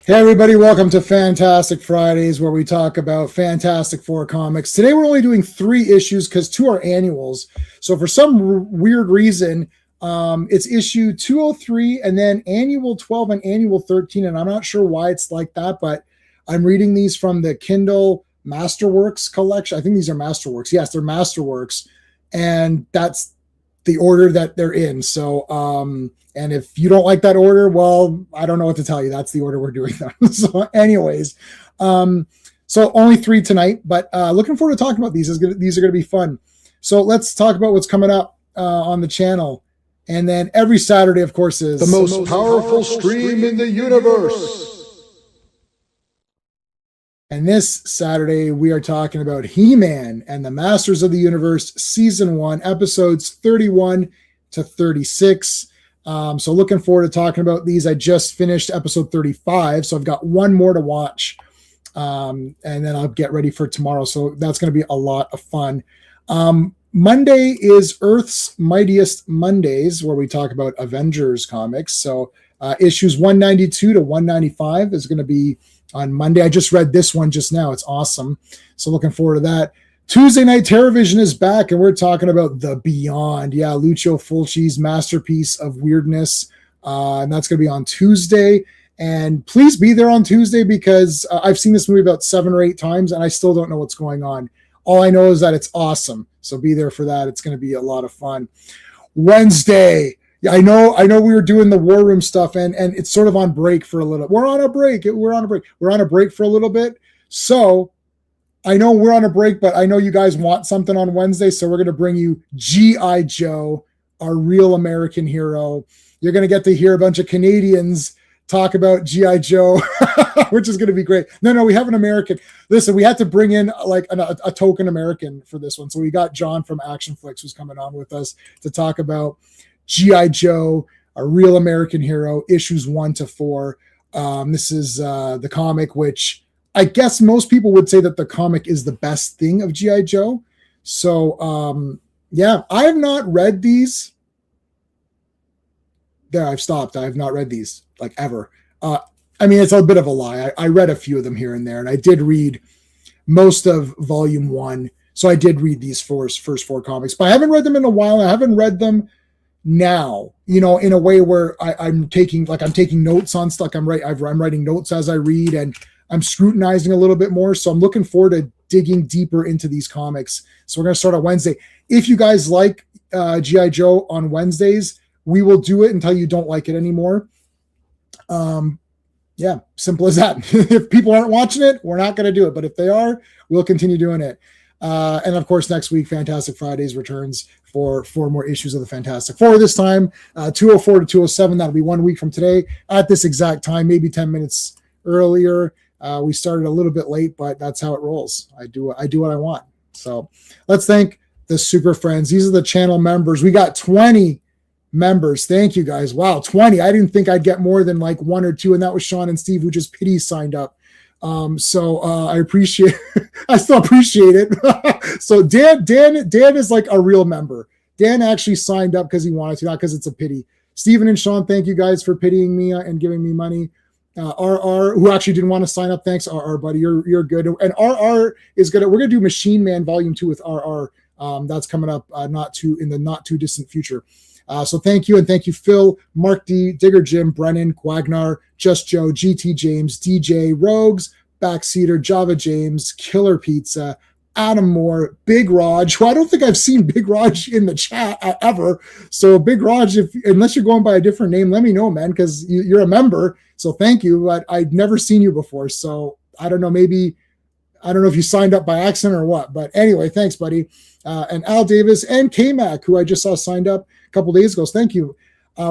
Hey everybody, welcome to Fantastic Fridays where we talk about Fantastic Four comics. Today we're only doing 3 issues because 2 are annuals. So for some weird reason, it's issue 203 and then annual 12 and annual 13. And I'm not sure why it's like that, but I'm reading these from the Kindle Masterworks collection. I think these are Masterworks. Yes, they're Masterworks. And that's the order that they're in. So, and if you don't like that order, well, I don't know what to tell you. That's the order we're doing them. So, anyways, so only 3 tonight, but looking forward to talking about these. These are going to be fun. So let's talk about what's coming up on the channel. And then every Saturday, of course, is the most powerful stream in the universe. And this Saturday, we are talking about He-Man and the Masters of the Universe, Season 1, Episodes 31 to 36. So looking forward to talking about these. I just finished Episode 35, so I've got one more to watch. And then I'll get ready for tomorrow. So that's going to be a lot of fun. Monday is Earth's Mightiest Mondays, where we talk about Avengers comics. So issues 192 to 195 is going to be on Monday. I just read this one just now. It's awesome. So looking forward to that. Tuesday Night Terrorvision is back, and we're talking about The Beyond. Yeah, Lucio Fulci's masterpiece of weirdness. And that's going to be on Tuesday. And please be there on Tuesday because I've seen this movie about 7 or 8 times, and I still don't know what's going on. All I know is that it's awesome. So be there for that. It's going to be a lot of fun. Wednesday. Yeah, I know we were doing the War Room stuff and it's sort of on break for a little. We're on a break for a little bit. So I know we're on a break, but I know you guys want something on Wednesday. So we're going to bring you G.I. Joe, our real American hero. You're going to get to hear a bunch of Canadians talk about G.I. Joe, which is going to be great. No, we have an American. Listen, we had to bring in like a token American for this one. So we got John from Action Flicks who's coming on with us to talk about G.I. Joe, a real American hero, issues 1 to 4. This is the comic, which I guess most people would say that the comic is the best thing of G.I. Joe. So, yeah, I have not read these. There, I've stopped. I have not read these, like, ever. I mean, it's a bit of a lie. I read a few of them here and there, and I did read most of Volume 1. So I did read these first 4 comics, but I haven't read them in a while. I haven't read them now, in a way where I'm taking notes on stuff. I'm writing notes as I read, and I'm scrutinizing a little bit more. So I'm looking forward to digging deeper into these comics. So we're going to start on Wednesday. If you guys like G.I. Joe on Wednesdays, we will do it until you don't like it anymore. Yeah, simple as that. If people aren't watching it, we're not going to do it. But if they are, we'll continue doing it. And of course, next week, Fantastic Fridays returns for 4 more issues of the Fantastic Four. This time, 204 to 207. That'll be 1 week from today at this exact time, maybe 10 minutes earlier. We started a little bit late, but that's how it rolls. I do what I want. So let's thank the Super Friends. These are the channel members. We got 20 members. Thank you guys. Wow, 20. I didn't think I'd get more than like 1 or 2, and that was Sean and Steve who just pity signed up. So I appreciate I still appreciate it. So Dan is like a real member. Dan actually signed up because he wanted to, not because it's a pity. Stephen and Sean, thank you guys for pitying me and giving me money. RR, who actually didn't want to sign up, thanks RR, buddy. You're good. And RR is we're gonna do Machine Man Volume 2 with RR. That's coming up in the not too distant future. So thank you, and thank you, Phil, Mark D, Digger Jim, Brennan, Quagnar, Just Joe, GT James, DJ, Rogues, Backseater, Java James, Killer Pizza, Adam Moore, Big Raj, who I don't think I've seen Big Raj in the chat ever. So Big Raj, unless you're going by a different name, let me know, man, because you're a member. So thank you, but I'd never seen you before. So I don't know, I don't know if you signed up by accident or what, but anyway, thanks, buddy. And Al Davis and K-Mac, who I just saw signed up a couple days ago. Thank you.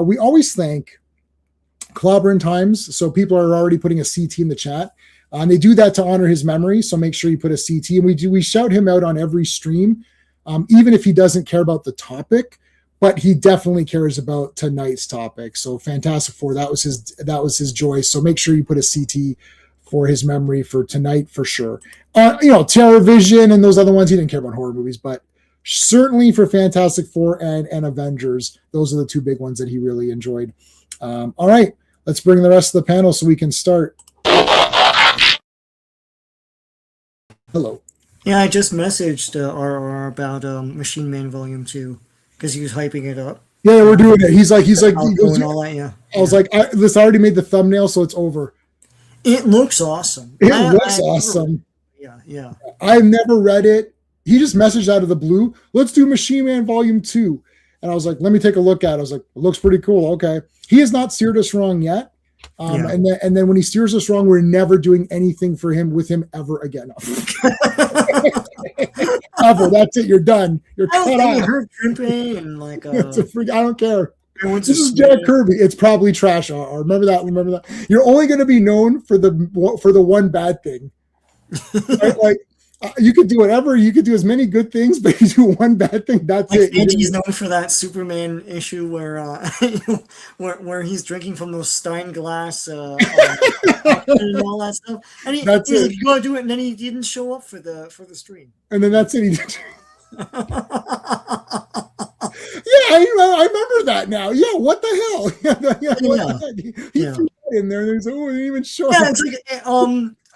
We always thank Clobberin Times. So people are already putting a CT in the chat. And they do that to honor his memory. So make sure you put a CT. And we shout him out on every stream, even if he doesn't care about the topic, but he definitely cares about tonight's topic. So Fantastic Four, that was his joy. So make sure you put a CT for his memory for tonight for sure. Terrorvision and those other ones, he didn't care about horror movies, but certainly for Fantastic Four and Avengers, those are the 2 big ones that he really enjoyed. All right, let's bring the rest of the panel so we can start. Hello. Yeah, I just messaged RR about Machine Man Volume 2 because he was hyping it up. Yeah, we're doing it. He's like, he Outgo goes, and all that, yeah. I was like, listen, I already made the thumbnail, so it's over. It looks awesome. It looks awesome. Yeah. I've never read it. He just messaged out of the blue, let's do Machine Man Volume 2. And I was like, let me take a look at it. I was like, it looks pretty cool. Okay. He has not steered us wrong yet. Yeah. And then when he steers us wrong, we're never doing anything for him with him ever again. Ever. That's it. You're done. You're I don't cut think off. her dripping and like It's a freak. I don't care. everyone's This is Jack Kirby. It's probably trash. Remember that. Remember that. You're only going to be known for the one bad thing. Right? Like you could do whatever. You could do as many good things, but you do one bad thing. That's like it. Andy's known for that Superman issue where where he's drinking from those Stein glass and all that stuff. And he's like, you gotta do it, and then he didn't show up for the stream. And then that's it. He did. Yeah, I remember that now. Yeah, what the hell? He threw that in there, and there's he didn't even show Yeah, up. it's like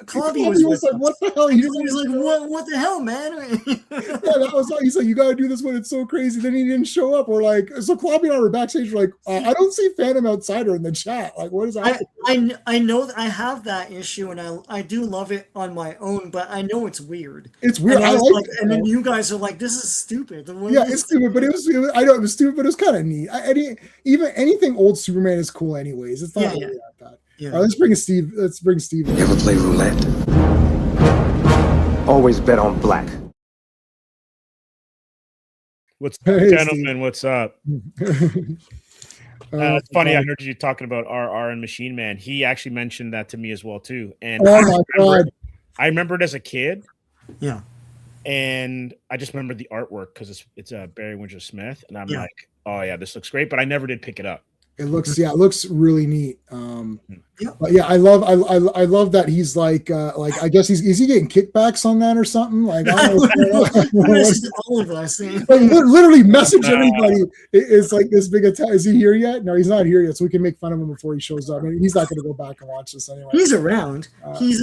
Claudia was like, what the hell? He was like, what the hell, man? Yeah, that was he's like, you gotta do this one. It's so crazy. Then he didn't show up. We're like, so Claudia and I were backstage. We're like, I don't see Phantom Outsider in the chat. Like, what is that? I know that I have that issue, and I do love it on my own, but I know it's weird. It's weird. And I like it, and then you guys are like, this is stupid. Yeah, it's stupid, but it was I know it was stupid, but it was kind of neat. Even anything old Superman is cool, anyways. It's not really that bad. Yeah. All right, let's bring Steve. Let's bring Steve. You ever play roulette? Always bet on black. What's Hey, gentlemen? Steve. What's up? It's funny. I heard you talking about RR and Machine Man. He actually mentioned that to me as well too. And Oh my god! I remember it as a kid. Yeah. And I just remember the artwork because it's Barry Windsor Smith, and I'm like, oh yeah, this looks great. But I never did pick it up. It looks really neat. But yeah, I love that he's like I guess is he getting kickbacks on that or something? Like I don't know. All of us. Like, literally message everybody. It's like this big attack. Is he here yet? No, he's not here yet. So we can make fun of him before he shows up. I mean, he's not going to go back and watch this anyway. He's around. He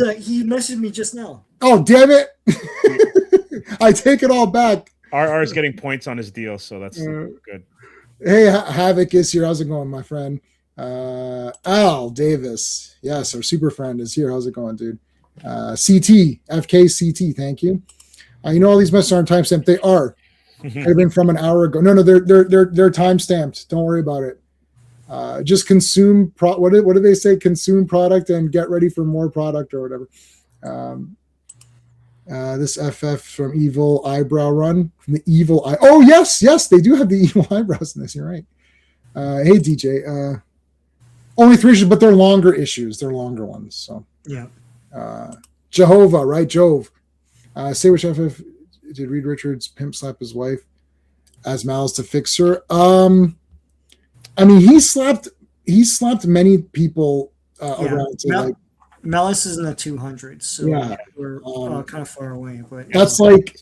messaged me just now. Oh damn it! I take it all back. RR is getting points on his deal, so that's good. Hey, Havoc is here. How's it going, my friend? Al Davis. Yes, our super friend is here. How's it going, dude? CT, FKCT, thank you. You know all these messages aren't timestamped. They are. Could have been from an hour ago. No, they're time stamped. Don't worry about it. Just consume what do they say? Consume product and get ready for more product or whatever. This FF from Evil Eyebrow Run from the Evil Eye. Oh yes, they do have the evil eyebrows in this. You're right. Hey DJ. Only 3 issues, but they're longer issues. They're longer ones. So Yeah. Jehovah, right? Jove. Say which FF did Reed Richards pimp slap his wife as Malice to fix her? I mean, he slapped many people around. So like, Malice is in the 200s, so we're kind of far away. But that's like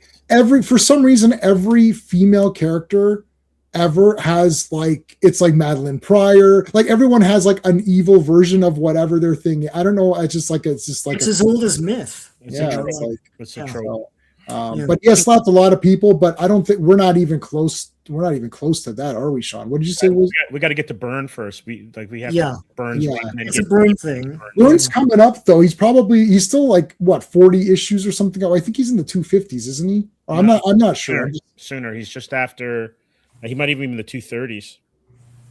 for some reason, every female character ever has like, it's like Madeline Pryor. Like everyone has like an evil version of whatever their thing. I don't know. It's just like it's as old as myth. It's it's a trope. But slapped a lot of people, but I don't think we're not even close. We're not even close to that, are we, Sean? What did you say? We got to get to Burn first. We have to Burn. It's a Burn thing. Burn's coming up though. He's still like what 40 issues or something. I think he's in the 250s, isn't he? I'm not sure. Sooner. He's just after. He might even be in the 230s.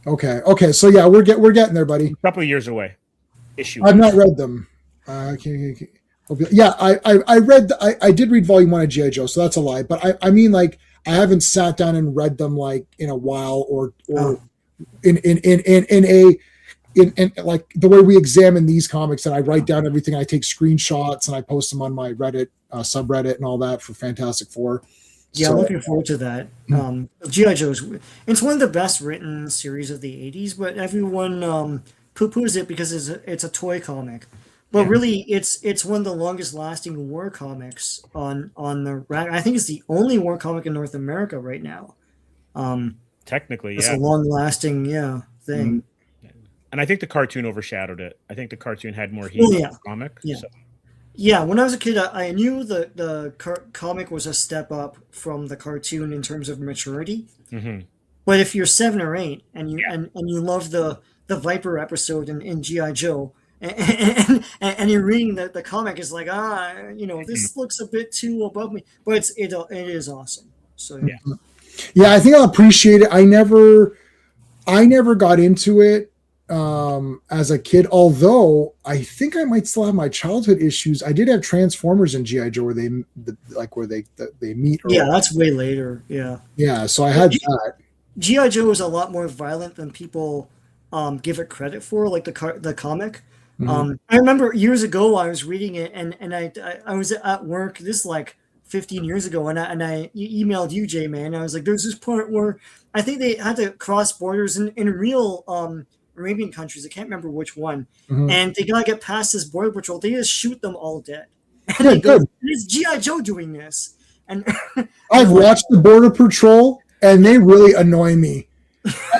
Okay. So yeah, we're getting there, buddy. A couple of years away. I've not read them. Okay. Yeah, I read. I did read volume 1 of G.I. Joe, so that's a lie. But I mean, like, I haven't sat down and read them like in a while, or in like the way we examine these comics, and I write down everything. I take screenshots and I post them on my Reddit subreddit and all that for Fantastic Four. Yeah, I'm looking forward to that. G.I. Joe's, it's one of the best written series of the 80s, but everyone poo-poos it because it's a toy comic. But really, it's one of the longest lasting war comics on the rack. I think it's the only war comic in North America right now. Technically, it's a long lasting thing. And I think the cartoon overshadowed it. I think the cartoon had more heat Oh, than yeah. the comic. Yeah. So, Yeah, when I was a kid, I knew the comic was a step up from the cartoon in terms of maturity. mhm. But if you're 7 or 8 and you love the Viper episode in GI Joe, and you're reading the comic, it's like this looks a bit too above me, but it is awesome. So Yeah. Yeah, I think I'll appreciate it. I never got into it as a kid, although I think I might still have my childhood issues. I did have Transformers in GI Joe where they meet. Or yeah, that's way later. Yeah, so I had that. GI Joe is a lot more violent than people give it credit for, like the comic. Mhm. I remember years ago I was reading it, and I was at work. This is like 15 years ago, and I emailed you, J Man. I was like, "There's this part where I think they had to cross borders in real Arabian countries. I can't remember which one, Mhm. and they gotta get past this border patrol. They just shoot them all dead. And Yeah, they go, good. "It's GI Joe doing this." And I've watched the Border Patrol, and they really annoy me.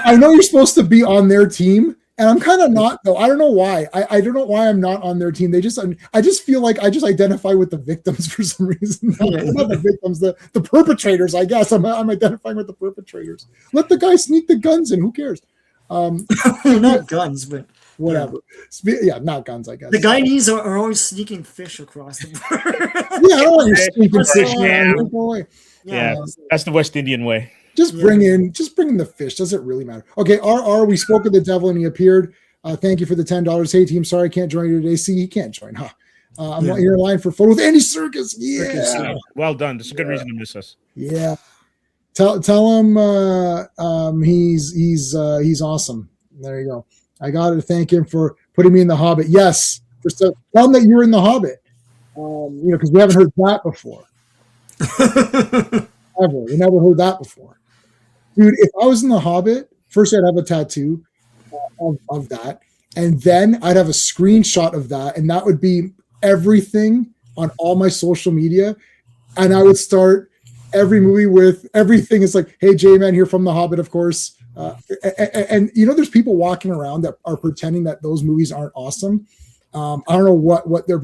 I know you're supposed to be on their team, and I'm kind of not though. I don't know why. I don't know why I'm not on their team. I just feel like I just identify with the victims for some reason. Not the victims, the perpetrators. I guess I'm identifying with the perpetrators. Let the guy sneak the guns in. Who cares? not guns, but Whatever. Yeah, not guns. I guess the Guyanese are always sneaking fish across the border. Yeah, I don't want your sneaking fish. Yeah. Go away. Yeah, that's the West Indian way. Just bring in the fish. Does it really matter? Okay, RR, we spoke of the devil and he appeared. Thank you for the $10. Hey team, sorry I can't join you today. See, he can't join, huh? I'm here in line for photo with Andy Serkis. Yeah. Well done. That's a good reason to miss us. Yeah. Tell him he's awesome. There you go. I gotta thank him for putting me in the Hobbit. Yes. Tell him that you're in the Hobbit. Because we haven't heard that before. Ever. We never heard that before. Dude, if I was in the Hobbit, first I'd have a tattoo of that, and then I'd have a screenshot of that, and that would be everything on all my social media, and I would start every movie with everything. It's like, hey, J-Man here from the Hobbit, of course. And there's people walking around that are pretending that those movies aren't awesome. I don't know what they're.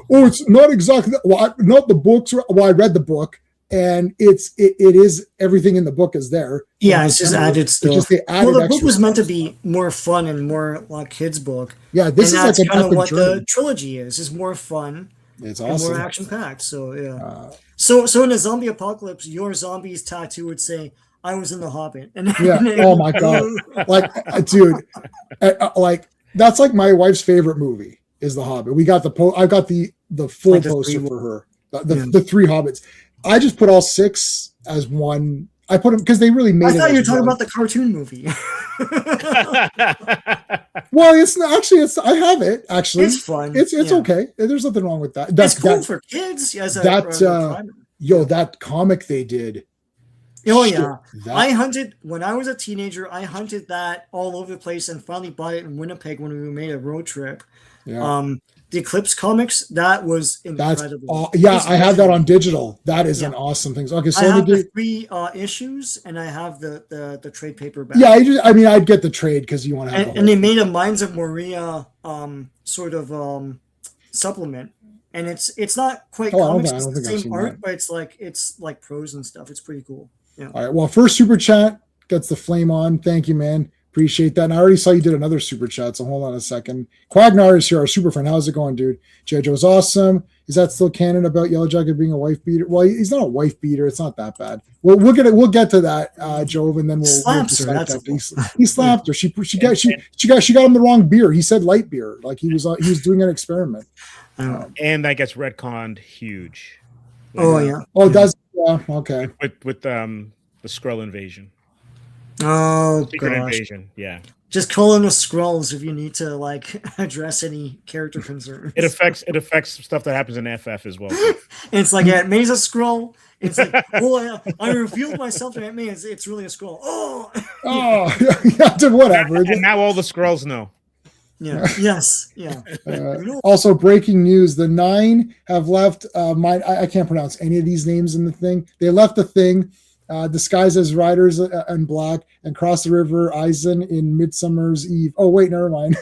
It's not exactly. Not the books. Well, I read the book, and it is everything in the book is there. Yeah, it's just added stuff. They added the book extra was meant to stuff. be more fun and more like kids' book. Yeah, this and is that's like an kind of epic what journey. the trilogy is more fun It's and awesome. more action packed. So yeah. So in a zombie apocalypse, your zombie's tattoo would say, "I was in the Hobbit." And Yeah. Oh my god. Like, dude, like that's like my wife's favorite movie is The Hobbit. We got I've got the full Like the poster three- for her. The three Hobbits. I just put all 6 as one. I put them because they really made I it. thought you were as talking one. about the cartoon movie. Well, it's not actually. I have it actually. It's fun. It's Yeah. okay. There's nothing wrong with that. It's cool that for kids. As a that, that comic they did. oh Shit, yeah. that- I hunted when I was a teenager. I hunted that all over the place and finally bought it in Winnipeg when we made a road trip. yeah. The Eclipse comics, that was That's incredible. yeah. I have that on digital. That is an Yeah. awesome thing. Okay, I so have the 3 issues, and I have the trade paperback. yeah. I'd get the trade because you want to have. and they made a Minds of Moria sort of supplement, and it's not quite Oh, comics. okay. I It's don't the think I've same seen art, that. but it's like prose and stuff. It's pretty cool. Yeah. All right. Well, first super chat gets the flame on. Thank you, man. Appreciate that. And I already saw you did another super chat, so hold on a second. Quagnar is here, our super friend. How's it going, dude? Jojo's awesome. Is that still canon about Yellow Jacket being a wife beater? Well, he's not a wife beater. It's not that bad. Well, we'll get to that, Jove, and then we'll Slaps her, decide that's after. He slapped her. She got him the wrong beer. He said light beer, like he was doing an experiment. And that gets retconned huge. Oh yeah. Oh, does okay. With the Skrull invasion. Oh Secret gosh. invasion. Yeah. Just call in the Skrulls if you need to like address any character concerns. It affects stuff that happens in FF as well. And it's like Aunt May's a Skrull. It's like, oh, I revealed myself to Aunt May. It's really a Skrull. Oh, Oh, yeah, whatever. And now all the Skrulls know. yeah, yes, yeah. Also, breaking news: the 9 have left. I can't pronounce any of these names in the thing. They left the thing. disguised as riders in black, and cross the river Eisen in Midsummer's Eve. Oh wait, never mind.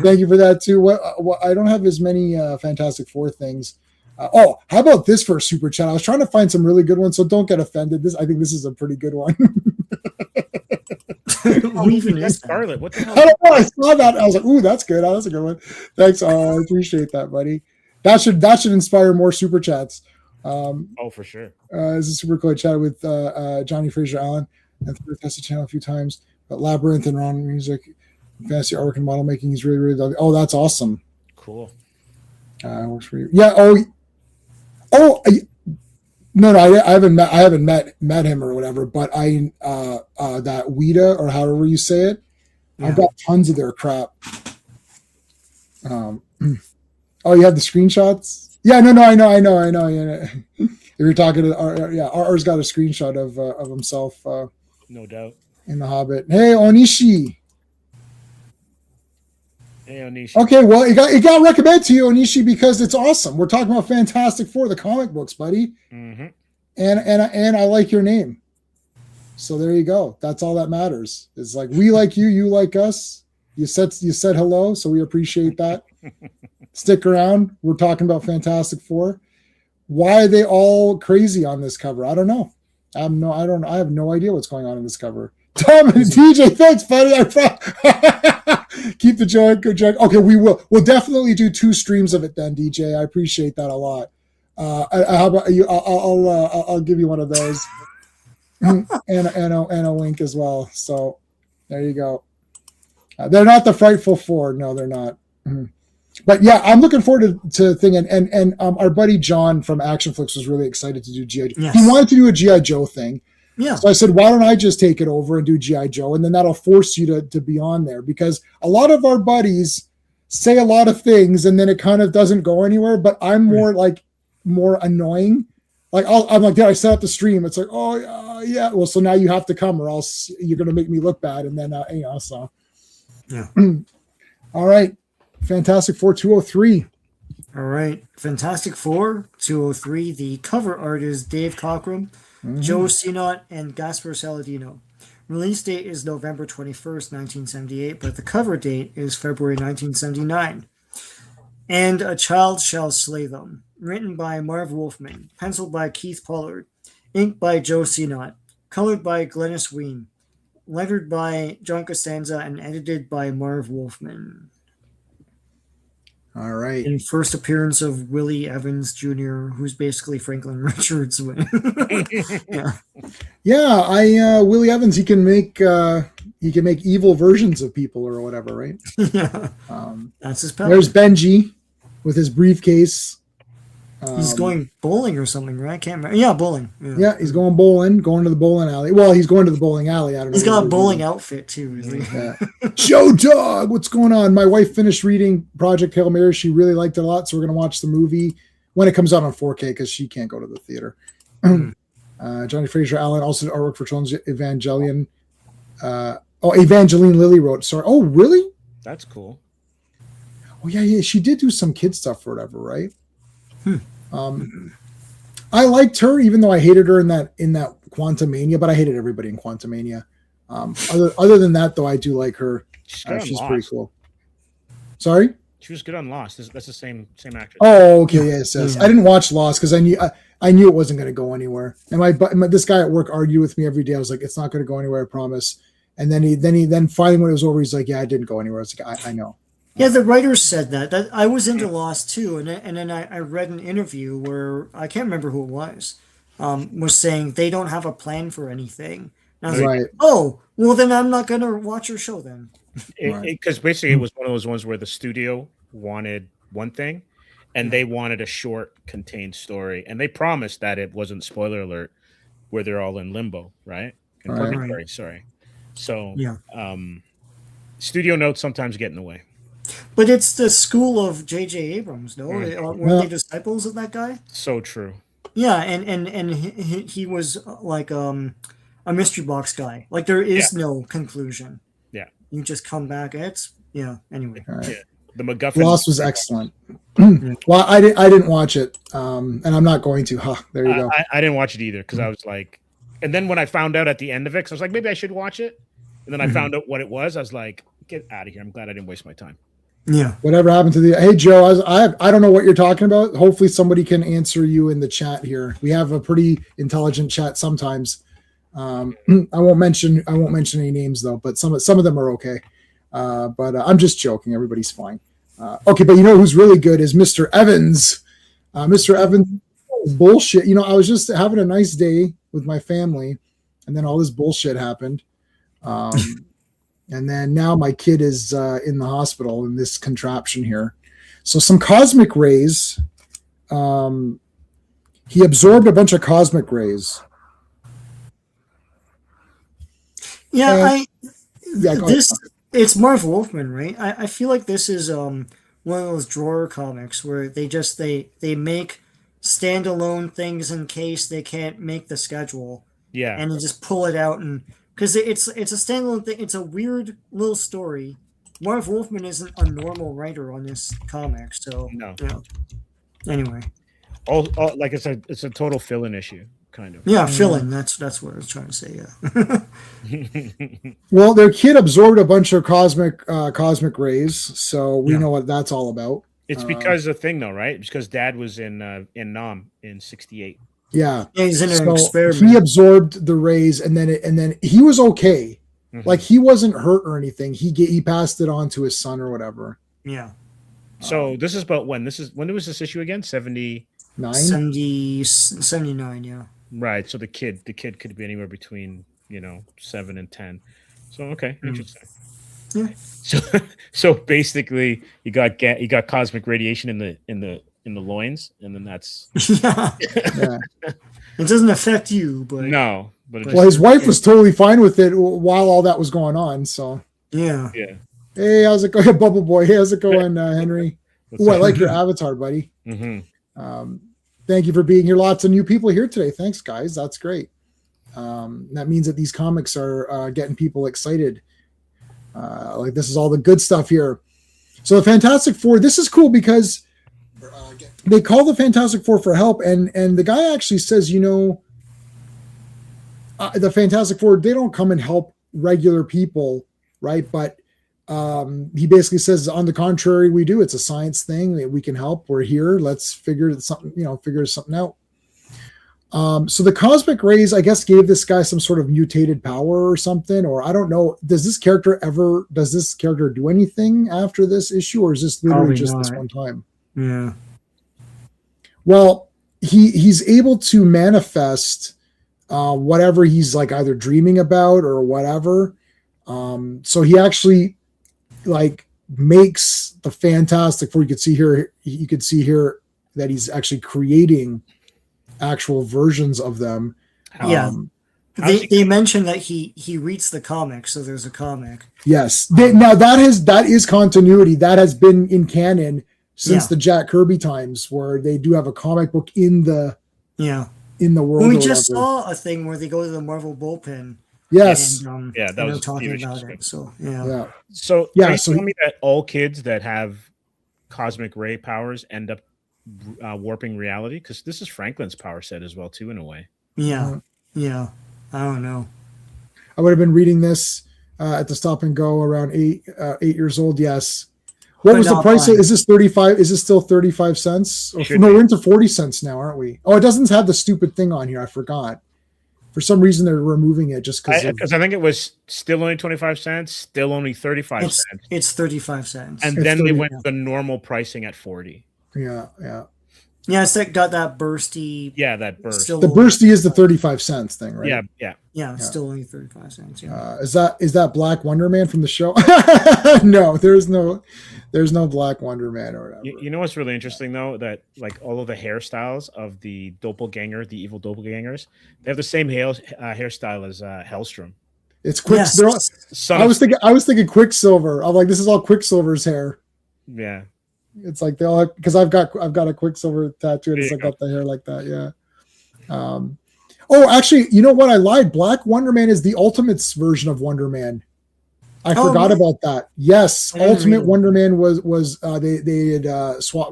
Thank you for that too. What I don't have as many Fantastic Four things. How about this for a super chat? I was trying to find some really good ones, so don't get offended. I think this is a pretty good one. Who even is that? Scarlet. What the I hell? don't know. I saw that. I was like, "Ooh, that's good. Oh, that's a good one." Thanks. I appreciate that, buddy. That should inspire more super chats. Oh, for sure. This is super cool. I chatted with Johnny Fraser Allen and through the Tested channel a few times. But Labyrinth and Ron music, fantasy artwork and model making. He's really, really. Oh, that's awesome. Cool. Works for you. Yeah. No, I haven't met him or whatever. But that Weta or however you say it, Yeah. I've got tons of their crap. You have the screenshots? Yeah, no, I know. Yeah. If you're talking to R's got a screenshot of himself No doubt. in The Hobbit. Hey, Onishi. Hey, Onishi. Okay, well, it got recommended to you, Onishi, because it's awesome. We're talking about Fantastic Four, the comic books, buddy. Mm-hmm. And I like your name. So there you go. That's all that matters. It's like we like you, you like us. You said hello, so we appreciate that. Stick around. We're talking about Fantastic Four. Why are they all crazy on this cover? I don't know. I have no idea what's going on in this cover. Tom and DJ, thanks, buddy. Keep the joke. Good joke. Okay, we'll definitely do 2 streams of it then, DJ. I appreciate that a lot. How about you? I'll give you one of those, and a link as well. So there you go. They're not the Frightful Four. No, they're not. But yeah, I'm looking forward to thing. And our buddy John from Action Flix was really excited to do G.I. Joe. Yes. He wanted to do a G.I. Joe thing. Yeah. So I said, why don't I just take it over and do G.I. Joe? And then that'll force you to be on there, because a lot of our buddies say a lot of things and then it kind of doesn't go anywhere. But I'm more annoying. Like I'm like, I set up the stream. It's like, oh yeah. Well, so now you have to come or else you're going to make me look bad. And then, so. Yeah. All right. Fantastic Four 203. All right. Fantastic Four 203. The cover art is Dave Cockrum, Joe Sinot, and Gaspar Saladino. Release date is November 21st, 1978, but the cover date is February 1979. And A Child Shall Slay Them. Written by Marv Wolfman. Penciled by Keith Pollard. Inked by Joe Sinot. Colored by Glennis Ween. Lettered by John Costanza and edited by Marv Wolfman. All right. In first appearance of Willie Evans Jr., who's basically Franklin Richards. Yeah. Willie Evans, he can make evil versions of people or whatever, right? Yeah. That's his power. There's Benji with his briefcase. He's going bowling or something, right? I can't remember. Yeah, bowling. Yeah, he's going to the bowling alley. Well, he's going to the bowling alley. I don't know. He's got a bowling outfit too. Isn't he? Yeah. Joe Dog, what's going on? My wife finished reading Project Hail Mary. She really liked it a lot, so we're going to watch the movie when it comes out on 4K because she can't go to the theater. Johnny Fraser Allen also did artwork for Children's Evangelion. Evangeline Lilly wrote. Sorry. Oh, really? That's cool. Oh yeah. She did do some kid stuff or whatever, right? I liked her, even though I hated her in that Quantumania, but I hated everybody in Quantumania. Other than that, though, I do like her. She's pretty cool. Sorry? She was good on Lost. That's the same actress. Oh, okay, yes. I didn't watch Lost because I knew it wasn't going to go anywhere. And this guy at work argued with me every day. I was like, it's not going to go anywhere, I promise. And then finally when it was over, he's like, yeah, it didn't go anywhere. I was like, I know. Yeah, the writers said that I was into Lost too, and then I read an interview where I can't remember who it was saying they don't have a plan for anything. And I was like, oh, well then I'm not gonna watch your show then. Because basically it was one of those ones where the studio wanted one thing, and they wanted a short, contained story, and they promised that it wasn't, spoiler alert, where they're all in limbo, right? In purgatory, sorry. So yeah, studio notes sometimes get in the way. But it's the school of J.J. Abrams, no? Weren't they disciples of that guy? So true. Yeah, and he was like a mystery box guy. Like there is no conclusion. Yeah, you just come back. Anyway. Right. Yeah. The MacGuffin. Lost was excellent. Well, I didn't watch it, and I'm not going to. Huh, there you go. I didn't watch it either because I was like, and then when I found out at the end of it, 'cause I was like, maybe I should watch it. And then I found out what it was. I was like, get out of here. I'm glad I didn't waste my time. Yeah. Whatever happened to the? Hey, Joe, I don't know what you're talking about. Hopefully, somebody can answer you in the chat here. We have a pretty intelligent chat sometimes. I won't mention any names though, but some of them are okay. But I'm just joking. Everybody's fine. Okay, but you know who's really good is Mr. Evans. Mr. Evans, bullshit. You know, I was just having a nice day with my family, and then all this bullshit happened. And then now my kid is in the hospital in this contraption here. So some cosmic rays. He absorbed a bunch of cosmic rays. Yeah, Yeah, go ahead. it's Marv Wolfman, right? I feel like this is one of those drawer comics where they make standalone things in case they can't make the schedule, Yeah. and they just pull it out, and because it's a standalone thing. It's a weird little story. Marv Wolfman isn't a normal writer on this comic, so No. yeah. Anyway, all like it's a total fill-in issue, kind of. yeah, fill-in. That's what I was trying to say. Yeah. Well, their kid absorbed a bunch of cosmic rays, so we Yeah. know what that's all about. It's because the thing, though, right? It's because Dad was in Nam in '68. Yeah. Yeah, he's in an So experiment. he absorbed the rays, and then he was okay. Mhm. Like he wasn't hurt or anything. He passed it on to his son or whatever. Yeah. So this is about when when was this issue again? 70. 79, yeah. Right. So the kid could be anywhere between 7 and 10. So okay, interesting. Yeah. So basically, you got cosmic radiation in the loins, and then that's Yeah. Yeah. It doesn't affect you, but no. But it Well, his wife was totally fine with it while all that was going on. So, yeah. yeah. hey, how's it going, Bubble Boy? Hey, how's it going, Henry? Ooh, I like your avatar, buddy. Hmm. Thank you for being here. Lots of new people here today. Thanks, guys. That's great. That means that these comics are getting people excited. Like this is all the good stuff here. So the Fantastic Four, this is cool because they call the Fantastic Four for help, and the guy actually says, the Fantastic Four, they don't come and help regular people, right? But he basically says, on the contrary, we do. It's a science thing. We can help. We're here. Let's figure something out. So the cosmic rays, I guess, gave this guy some sort of mutated power or something, or I don't know. Does this character do anything after this issue, or is this literally Probably just this not. one time? Yeah. Well, he's able to manifest whatever he's like either dreaming about or whatever. So he actually like makes the Fantastic Four. You could see here that he's actually creating actual versions of them. Yeah. They mentioned that he reads the comic, so there's a comic. Yes. Now that is continuity that has been in canon since the Jack Kirby times, where they do have a comic book in the world. Well, we or just whatever. saw a thing where they go to the Marvel bullpen. Yes. And, Yeah, that and was they're talking huge. about it. So yeah. Yeah. So Yeah, are you so telling me that all kids that have cosmic ray powers end up warping reality? Because this is Franklin's power set as well, too, in a way. Yeah. Yeah. I don't know. I would have been reading this at the Stop and Go around 8 years old. Yes. What But was the not price? mine. Is this 35? Is this still 35 cents? Should No, be. we're into 40 cents now, aren't we? Oh, it doesn't have the stupid thing on here. I forgot. For some reason, they're removing it just Because I think it was still only 25 cents, still only 35 It's cents. 35 cents. And It's then they 30, went yeah. the normal pricing at 40. yeah. Yeah, it's like got that bursty. Yeah, that burst. Still The bursty is the 35 cents thing, right? Yeah. Yeah, still only 35 cents. Yeah. Is that Black Wonder Man from the show? No, there's no Black Wonder Man or whatever. You know what's really interesting, though? That like all of the hairstyles of the evil doppelgangers, they have the same hairstyle as Hellstrom. It's quick. Yes. they're all- Son I of- was thinking Quicksilver. I'm like, this is all Quicksilver's hair. yeah. It's like they all because I've got a Quicksilver tattoo and it's There like you got the hair like that. Yeah. Oh, actually, you know what? I lied. Black Wonder Man is the Ultimates version of Wonder Man. I Oh, forgot really? about that. Yes, I didn't Ultimate read it. Wonder Man was they had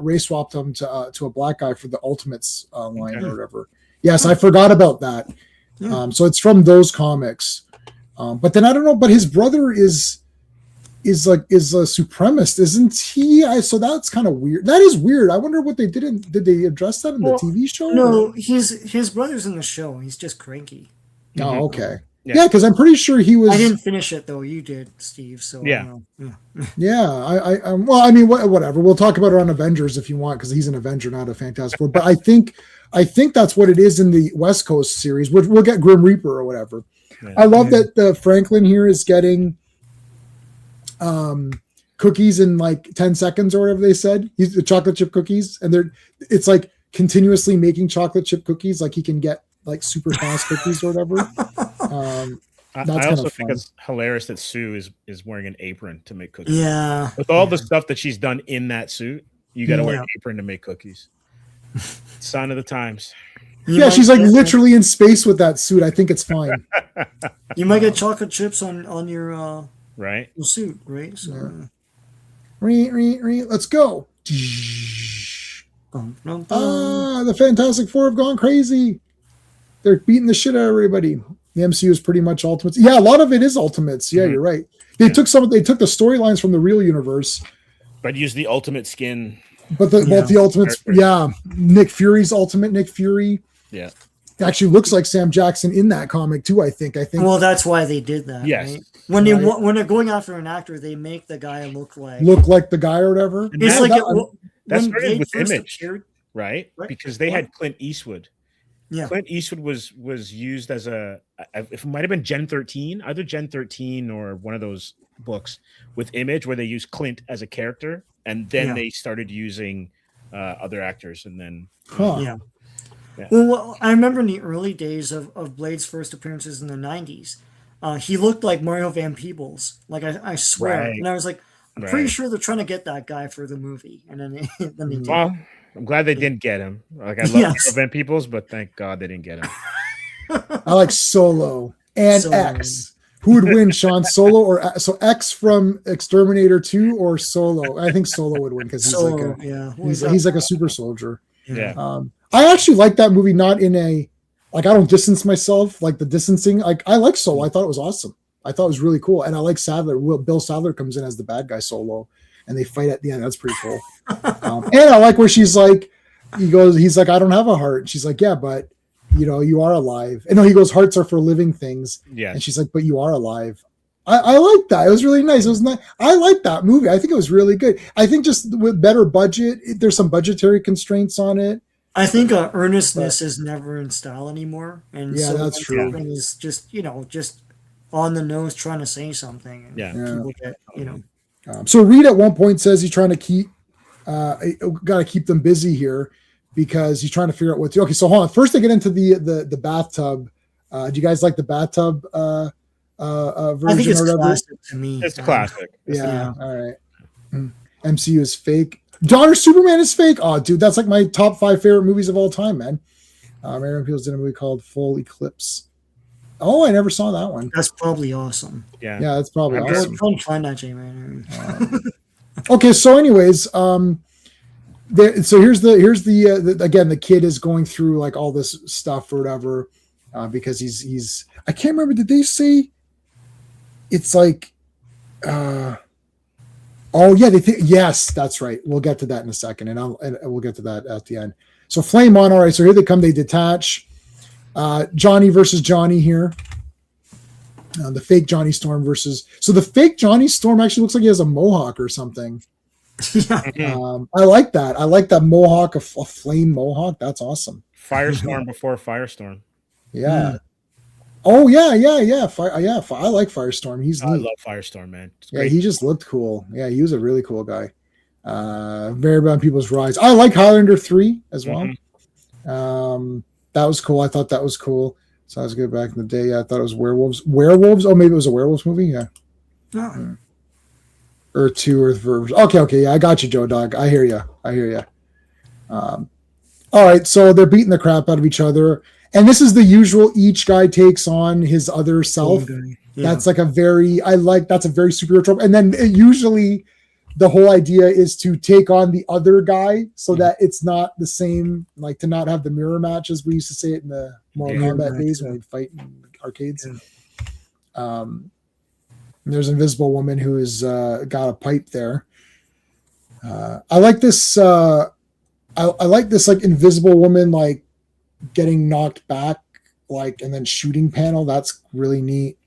race swapped him to a black guy for the Ultimates line Okay. or whatever. Yes, I forgot about that. Yeah. So it's from those comics. But then I don't know. But his brother is a supremacist, isn't he? So that's kind of weird. That is weird. I wonder what they did they address that in the Well, TV show? No, his brother's in the show. He's just cranky. Oh, okay. Yeah. Yeah, because I'm pretty sure he was. I didn't finish it though. You did, Steve. So Yeah. yeah. Yeah, well, I mean, whatever. We'll talk about it on Avengers if you want, because he's an Avenger, not a Fantastic Four. But I think that's what it is in the West Coast series. We'll get Grim Reaper or whatever. Yeah. I love that the Franklin here is getting cookies in like 10 seconds or whatever they said. He's the chocolate chip cookies, and it's like continuously making chocolate chip cookies. Like he can get like super fast cookies or whatever. That's I kind also of think fun. it's hilarious that Sue is wearing an apron to make cookies. Yeah. With all the stuff that she's done in that suit, you got to wear Yeah. an apron to make cookies. Sign of the times. You Yeah, might she's like get- literally in space with that suit. I think it's fine. You might get chocolate chips on your Right? suit, right? So. Let's go. Bum, bum, bum. The Fantastic Four have gone crazy. They're beating the shit out of everybody. The MCU is pretty much Ultimates. Yeah, a lot of it is Ultimates. Yeah, you're right. They took the storylines from the real universe, But use the ultimate skin. but both the Ultimates. Yeah, Nick Fury's Ultimate Nick Fury Yeah. actually looks like Sam Jackson in that comic too. I think. Well, that's why they did that. Yes. Right? When when they're going after an actor, they make the guy look like the guy or whatever. And It's that- like that when started Blade with first Image. appeared. Right? Right. Because they had Clint Eastwood. Yeah. Clint Eastwood was used as if it might have been Gen 13, either Gen 13 or one of those books with Image where they used Clint as a character, and then Yeah. they started using other actors, and then Huh. Yeah. Yeah. Well, I remember in the early days of Blade's first appearances in the 90s, he looked like Mario Van Peebles. Like, I swear. Right. And I was like, I'm pretty Right. sure they're trying to get that guy for the movie. And then then they did. Well, I'm glad they didn't get him. Like I love Yes. Van Peoples, but thank God they didn't get him. I like Solo and Solo. X. Who would win, Sean? Solo or X from Exterminator 2 or Solo? I think Solo would win because he's So, like yeah. he's like a super soldier. Yeah. I actually like that movie, not in a like I don't distance myself like the distancing. Like I like Solo. I thought it was awesome. I thought it was really cool, and I like Sadler. Bill Sadler comes in as the bad guy Solo, and they fight at the end. That's pretty cool. And I like where she's like, he's like, I don't have a heart. She's like, yeah, but you are alive. And no, he goes, hearts are for living things. Yeah. And she's like, but you are alive. I like that. It was really nice. It was nice. I like that movie. I think it was really good. I think just with better budget, there's some budgetary constraints on it. I think earnestness is never in style anymore. And Yeah, so that's true. something is just, just on the nose trying to say something. And Yeah. people get, So Reed at one point says he's trying to keep, got to keep them busy here because he's trying to figure out what to. Okay, so hold on. First, they get into the bathtub. Do you guys like the bathtub version? I think it's or whatever? classic to me. It's classic. Yeah. All right. MCU is fake. Donner Superman is fake. Oh, dude, that's like my top 5 favorite movies of all time, man. Aaron Peels did a movie called Full Eclipse. Oh, I never saw that one. That's probably awesome. Yeah. Yeah, that's probably I've heard- awesome. Try to find that, J-Man. Okay, so anyways, so here's the again, the kid is going through like all this stuff or whatever because he's I can't remember, did they say it's like oh yeah, they think, yes, that's right. We'll get to that in a second, and we'll get to that at the end. So Flame on. All right, so here they come. They detach. Johnny versus Johnny here. The fake Johnny Storm versus. So the fake Johnny Storm actually looks like he has a mohawk or something. I like that. I like that mohawk, a flame mohawk. That's awesome. Firestorm before Firestorm. Yeah. Oh yeah. I like Firestorm. He's I neat. love Firestorm, man. It's Yeah, great. he just looked cool. Yeah, he was a really cool guy. Very bad people's rise. I like Highlander 3 as well. That was cool. I thought that was cool. So I was good back in the day. Yeah, I thought it was werewolves. Werewolves? Oh, maybe it was a werewolves movie. Yeah. No. Or 2 or 3. Okay. Yeah, I got you, Joe Dog. I hear you. All right. So they're beating the crap out of each other. And this is the usual, each guy takes on his other self. Yeah. That's like that's a very superhero trope. And then usually the whole idea is to take on the other guy so that it's not the same, like to not have the mirror match as we used to say it in the Mortal Kombat days when we'd fight in arcades. There's an Invisible Woman who has got a pipe there. I like this. I like this like Invisible Woman like getting knocked back, like, and then shooting panel. That's really neat.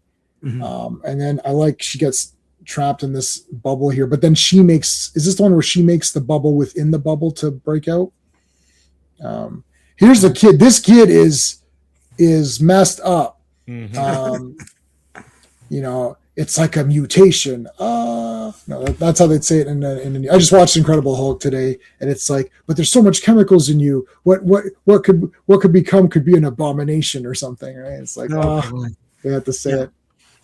And then I like she gets trapped in this bubble here, but then is this the one where she makes the bubble within the bubble to break out? Here's the kid. This kid is messed up. It's like a mutation. No, that's how they'd say it in I just watched Incredible Hulk today, and it's like, but there's so much chemicals in you. What could become could be an abomination or something, right? It's like, they have to say it.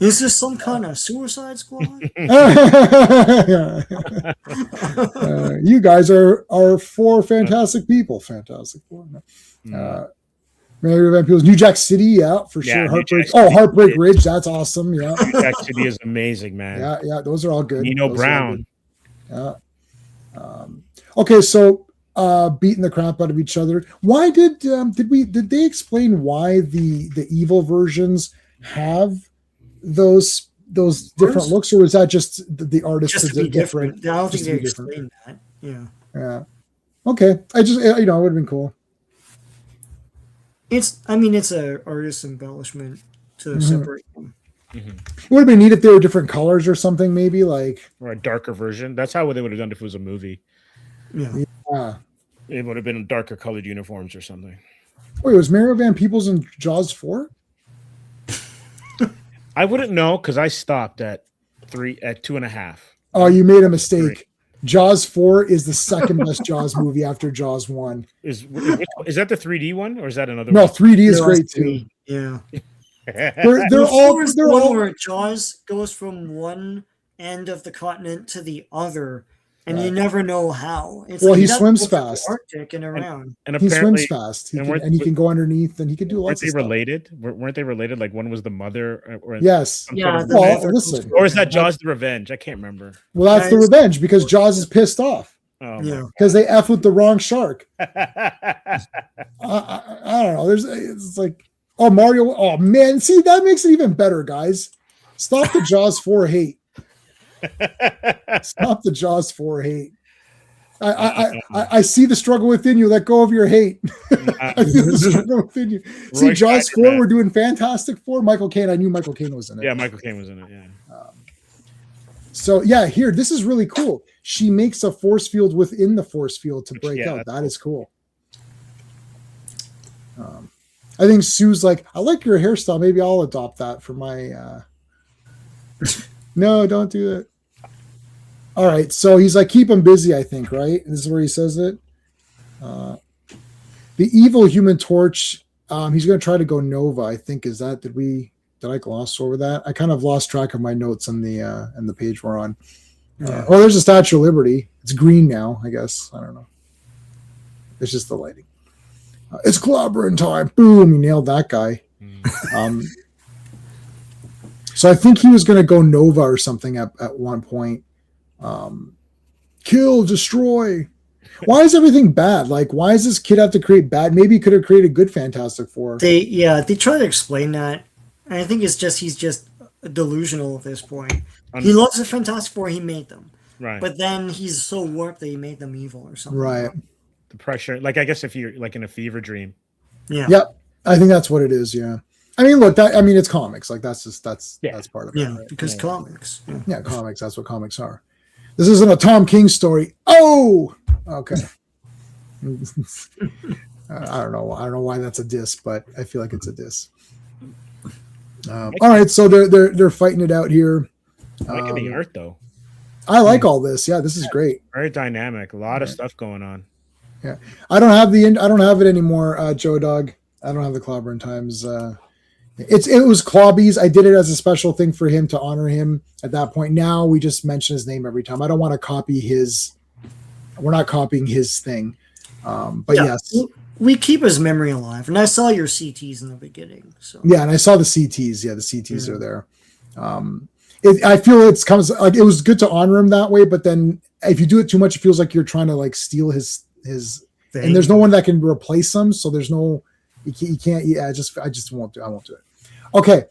Is this some kind of Suicide Squad? You guys are four fantastic people. Fantastic Four. Mary Van Peel's New Jack City, yeah, for sure. Heartbreak Ridge, that's awesome. Yeah, New Jack City is amazing, man. Yeah, those are all good. Nino Brown. Yeah. Okay, so beating the crap out of each other. Why did they explain why the evil versions have those different looks, or is that just the artist just to be different? I don't think they explained that. Yeah. Okay. I just it would have been cool. It's a artist embellishment to separate them. It would have been neat if they were different colors or something, maybe like, or a darker version. That's how they would have done it if it was a movie. Yeah. It would have been darker colored uniforms or something. Wait, was Mario Van Peebles in Jaws 4? I wouldn't know because I stopped at 2.5. Oh, you made a mistake. Jaws 4 is the second best Jaws movie after Jaws 1. Is that the 3D one, or is that another No, one? 3D is great too. Yeah. They're all where Jaws goes from one end of the continent to the other, and you never know how. It's he swims fast. Arctic and around. And he swims fast. He can go underneath, and he can do lots of stuff. Weren't they related? Like one was the mother? Yes. Listen. Or is that Jaws the Revenge? I can't remember. Well, that's the revenge because Jaws is pissed off. Oh, yeah. Because they F with the wrong shark. I don't know. It's like, oh, Mario. Oh, man. See, that makes it even better, guys. Stop the Jaws 4 hate. Stop the Jaws 4 hate. I see the struggle within you. Let go of your hate. I feel the struggle within you. See, Jaws 4, we're doing Fantastic Four. Michael Caine. I knew Michael Caine was in it. Yeah, Michael Caine was in it. Yeah. So yeah, here, this is really cool. She makes a force field within the force field to break out. That is cool. I think Sue's like, I like your hairstyle. Maybe I'll adopt that for my. No, don't do that. All right, so he's like, keep him busy, I think, right? This is where he says it. The evil Human Torch, he's going to try to go Nova, I think. Did I gloss over that? I kind of lost track of my notes on the page we're on. There's a Statue of Liberty. It's green now, I guess. I don't know. It's just the lighting. It's clobbering time. Boom, he nailed that guy. So I think he was going to go Nova or something at one point. Kill, destroy. Why is everything bad? Like, why does this kid have to create bad? Maybe he could have created good Fantastic Four. They try to explain that. And I think he's just delusional at this point. He loves the Fantastic Four. He made them. Right. But then he's so warped that he made them evil or something. Right. The pressure. Like, I guess if you're like in a fever dream. Yeah. Yep. I think that's what it is. Yeah. I mean, look, it's comics. Like, that's part of it. Yeah. Right? Because comics. Yeah, comics. That's what comics are. This isn't a Tom King story. Oh, okay. I don't know. I don't know why that's a diss, but I feel like it's a diss. All right, so they're fighting it out here. I like the art though. I like all this. Yeah, this is great. Very dynamic. A lot of stuff going on. Yeah, I don't have it anymore, Joe Dog. I don't have the Clobbering Times. It was Clobbies. I did it as a special thing for him to honor him at that point. Now we just mention his name every time. I don't want to copy his. We're not copying his thing. But yes, we keep his memory alive. And I saw your CTs in the beginning. So Yeah, and I saw the CTs. Yeah, the CTs are there. I feel it's comes like it was good to honor him that way, but then if you do it too much, it feels like you're trying to like steal his thing. and there's no one that can replace him, so there's no you can't. Yeah, I just won't do. I won't do it. Okay.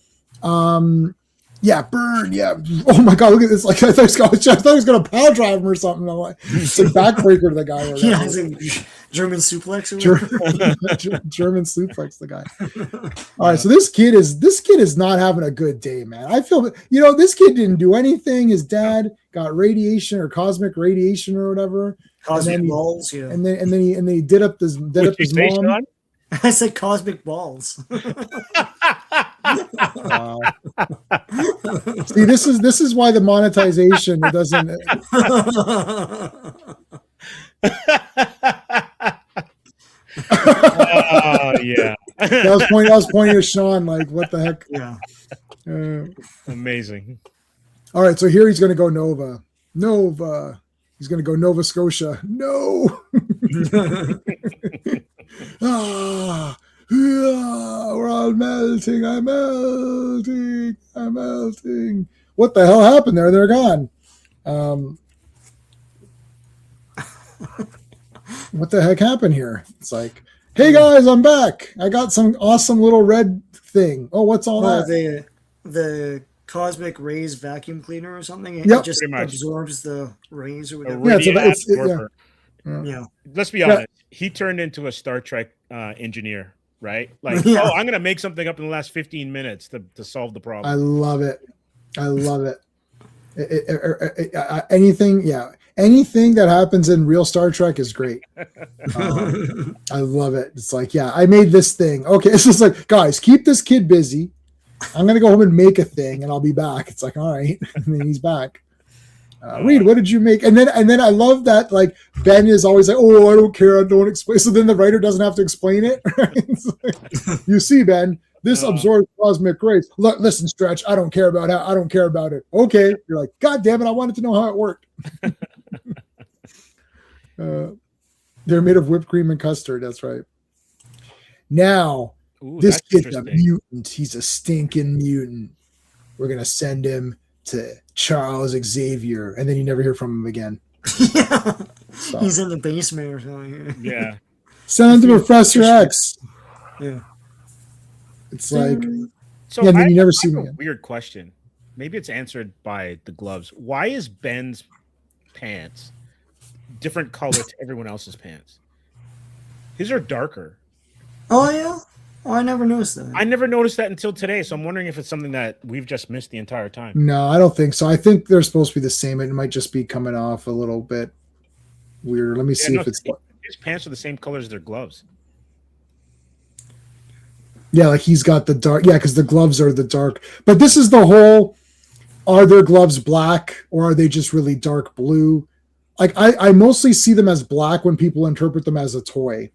Yeah, burn. Yeah. Oh my god, look at this! Like I thought he was gonna power drive him or something. I'm like, it's a backbreaker to the guy. Or Yeah, it's a German suplex. Or whatever. German suplex the guy. All right, so this kid is not having a good day, man. I feel this kid didn't do anything. His dad got radiation or cosmic radiation or whatever. Cosmic balls. Yeah. And then he did up his mom. Sean? I said cosmic balls. See, this is why the monetization doesn't. Yeah. I was pointing at Sean like, what the heck? Yeah. Amazing. All right, so here he's going to go Nova. He's going to go Nova Scotia. No. We're all melting. I'm melting. What the hell happened there? They're gone. What the heck happened here? It's like, hey guys, I'm back. I got some awesome little red thing. Oh, what's all that? The cosmic rays vacuum cleaner or something. It Yep. just Pretty much. absorbs the rays or whatever. Yeah, Yeah. Let's be honest. He turned into a Star Trek engineer, right? Like, Yeah. I'm going to make something up in the last 15 minutes to solve the problem. I love it. Anything that happens in real Star Trek is great. I love it. It's like, yeah, I made this thing. Okay, it's just like, guys, keep this kid busy. I'm gonna go home and make a thing, and I'll be back. It's like, all right, and then he's back. Reed, what did you make? And then I love that like Ben is always like, oh, I don't care, I don't explain. So then the writer doesn't have to explain it. Right? It's like, you see, Ben, this absorbs cosmic rays. Look, listen, Stretch, I don't care about it. Okay, you're like, God damn it, I wanted to know how it worked. They're made of whipped cream and custard. That's right. Now, Ooh, this that's kid's a interesting. mutant. He's a stinking mutant. We're gonna send him to Charles Xavier, and then you never hear from him again. Yeah. So, He's in the basement or something. Yeah. send him to Professor X. Yeah. It's like, So yeah, and then I, you never I see have him a again. weird question. Maybe it's answered by the gloves. Why is Ben's pants different color to everyone else's pants? His are darker. Oh yeah. Oh, I never noticed that. I never noticed that until today, so I'm wondering if it's something that we've just missed the entire time. No, I don't think so. I think they're supposed to be the same. It might just be coming off a little bit weird. Let me see no, if it's. his pants are the same color as their gloves. Yeah, like he's got the dark. Yeah, because the gloves are the dark. But this is the whole. Are their gloves black or are they just really dark blue? Like I mostly see them as black when people interpret them as a toy.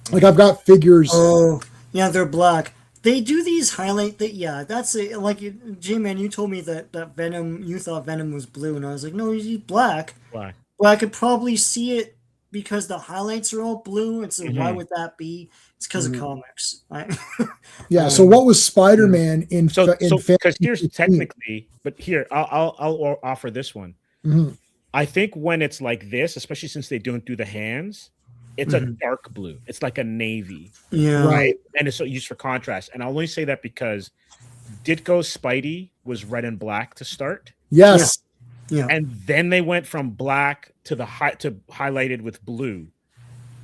Like I've got figures. Oh, yeah, they're black. They do these highlight that. Yeah, that's it. Like J-Man, you told me that Venom. You thought Venom was blue, and I was like, no, he's black. Why? Well, I could probably see it because the highlights are all blue, and so why would that be? It's because of comics. Yeah. So what was Spider-Man in? So because Fantasy here's 15? technically, but here I'll offer this one. Mhm. I think when it's like this, especially since they don't do the hands, it's a dark blue. It's like a navy, Yeah. Right. and it's used for contrast. And I'll only say that because Ditko's Spidey was red and black to start, Yes. Yeah. and then they went from black to highlighted with blue,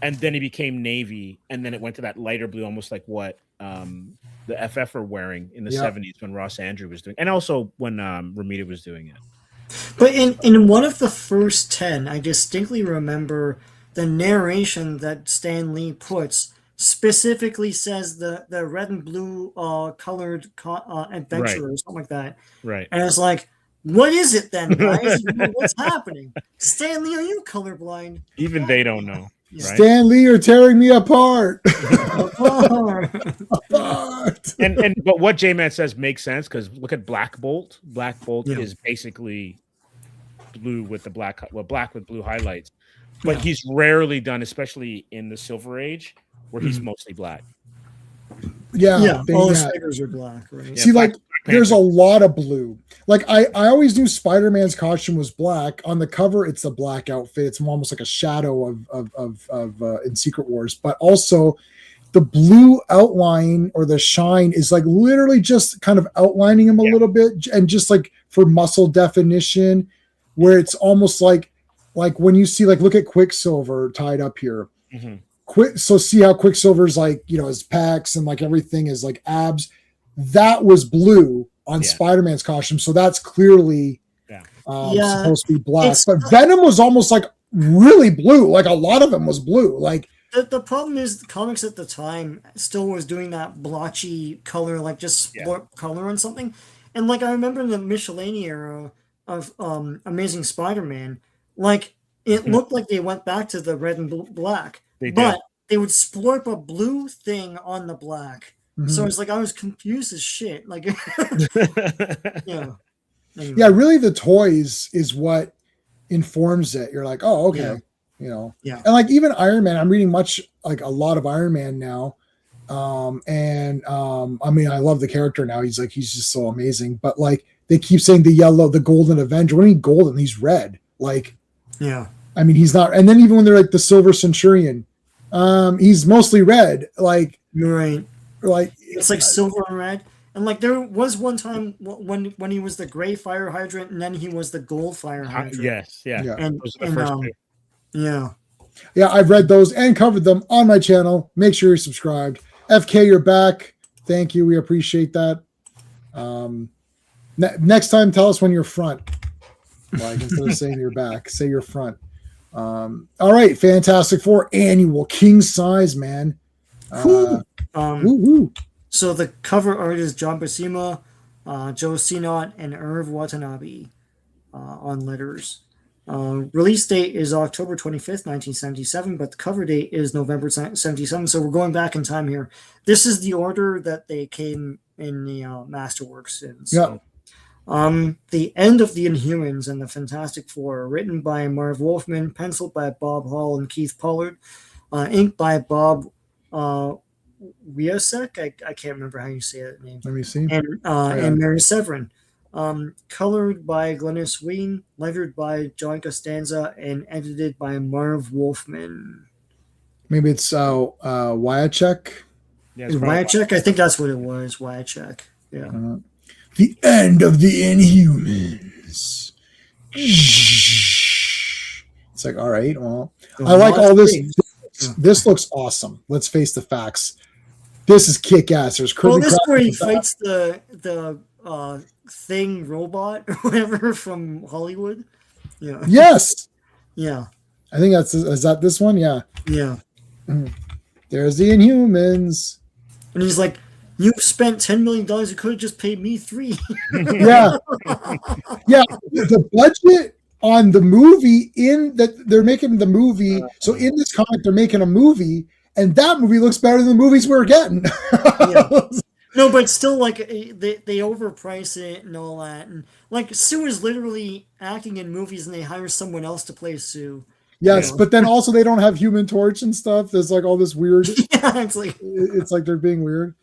and then he became navy, and then it went to that lighter blue, almost like what the FF are wearing in the Yeah. 70s when Ross Andrew was doing, and also when Ramita was doing it. But in one of the first 10, I distinctly remember the narration that Stan Lee puts specifically says the red and blue colored adventure or something like that. Right. And it's like, what is it then, guys? What's happening? Stan Lee, are you colorblind? Even they don't know. Yeah. Right? Stan Lee, you're tearing me apart. Oh. Apart. and but what J-Man says makes sense because look at Black Bolt. Black Bolt Yeah. is basically blue with the black with blue highlights. But he's rarely done, especially in the Silver Age, where he's mostly black. Yeah, all his figures are black, right? Yeah, See, Black there's a Panther. lot of blue. Like I always knew Spider-Man's costume was black. On the cover, it's a black outfit. It's almost like a shadow of in Secret Wars, but also the blue outline or the shine is like literally just kind of outlining him a little bit, and just like for muscle definition, where it's almost like when you see, like, look at Quicksilver tied up here. So see how Quicksilver's like, his pecs and like everything is like abs. That was blue on Spider-Man's costume, so that's clearly supposed to be black. But Venom was almost like really blue. Like a lot of them was blue. Like the problem is the comics at the time still was doing that blotchy color, like just color on something. And like I remember in the Michelini era of Amazing Spider-Man, like it looked like they went back to the red and black. But they would splorp a blue thing on the black. So it's like I was confused as shit. Like, Anyway. Yeah, really, the toys is what informs it. You're like, oh, okay, And like even Iron Man, I'm reading a lot of Iron Man now. I mean, I love the character now. He's just so amazing. But like they keep saying the golden Avenger. What do you mean golden? He's red. Like, I mean, he's not. And then even when they're like the Silver Centurion, he's mostly red. Like, right. Like it's like silver and red. And like there was one time when he was the gray fire hydrant, and then he was the gold fire hydrant. Yes. And, those are the first two. Yeah, I've read those and covered them on my channel. Make sure you're subscribed. FK, you're back. Thank you. We appreciate that. Next time, tell us when you're front. Like instead of saying you're back, say you're front. All right, Fantastic Four annual king size, man. So the cover art is John Buscema, Joe Sinott, and Irv Watanabe on letters. Release date is October 25th, 1977, but the cover date is November 77. So we're going back in time here. This is the order that they came in the Masterworks in. So, the End of the Inhumans and the Fantastic Four, written by Marv Wolfman, penciled by Bob Hall and Keith Pollard, inked by Bob Wiasek. I can't remember how you say that name. Let me see. And Mary Severin. Colored by Glynis Wein, lettered by John Costanza, and edited by Marv Wolfman. Maybe it's Wyachek. Yeah, Wyachek? I think that's what it was. Wyachek. Yeah. The End of the Inhumans. It's like, all right, well, I like all this. This looks awesome. Let's face the facts. This is kick-ass. There's Well, this is where he fights the thing robot or whatever from Hollywood. Yeah. Yes. Yeah. I think is that this one? Yeah. Yeah. There's the Inhumans. And he's like, you spent $10 million. You could have just paid me $3 million. Yeah. Yeah. The budget on the movie they're making the movie. So in this comic, they're making a movie, and that movie looks better than the movies we're getting. No, but still, like they overprice it and all that, and like Sue is literally acting in movies, and they hire someone else to play Sue. Yes, but then also they don't have Human Torch and stuff. There's like all this weird. Yeah, it's like they're being weird.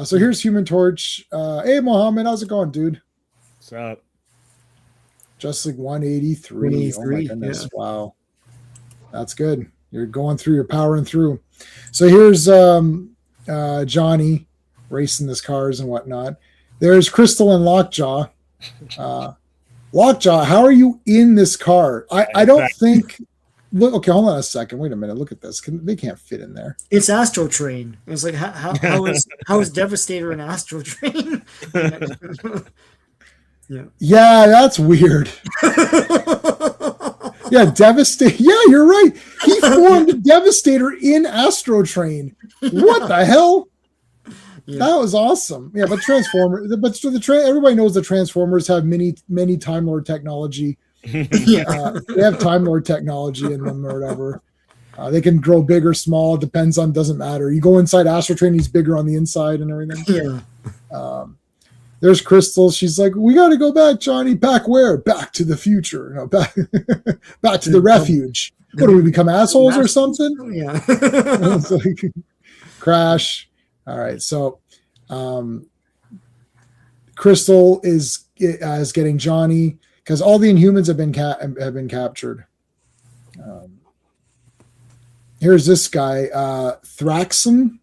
So here's Human Torch. Hey, Mohammed, how's it going, dude? What's up? Just like 183. Oh my goodness! Yeah. Wow, that's good. You're going through. You're powering through. So here's Johnny racing his cars and whatnot. There's Crystal and Lockjaw. Lockjaw, how are you in this car? I don't think. Look, okay, hold on a second. Wait a minute. Look at this. They can't fit in there. It's Astro Train. It's like how is Devastator an Astro Train? Yeah, that's weird. Yeah, Devastator. Yeah, you're right. He formed Devastator in Astro Train. What the hell? Yeah. That was awesome. Yeah, but Transformers. But everybody knows the Transformers have many Time Lord technology. They have Time Lord technology in them or whatever. They can grow big or small. Doesn't matter. You go inside Astro Train, he's bigger on the inside and everything. Yeah. There's Crystal. She's like, we got to go back, Johnny. Back where? Back to the future. No, back to the refuge. What do we become assholes or something? Yeah. Crash. All right, so Crystal is getting Johnny because all the Inhumans have been captured. Here's this guy, Thraxon.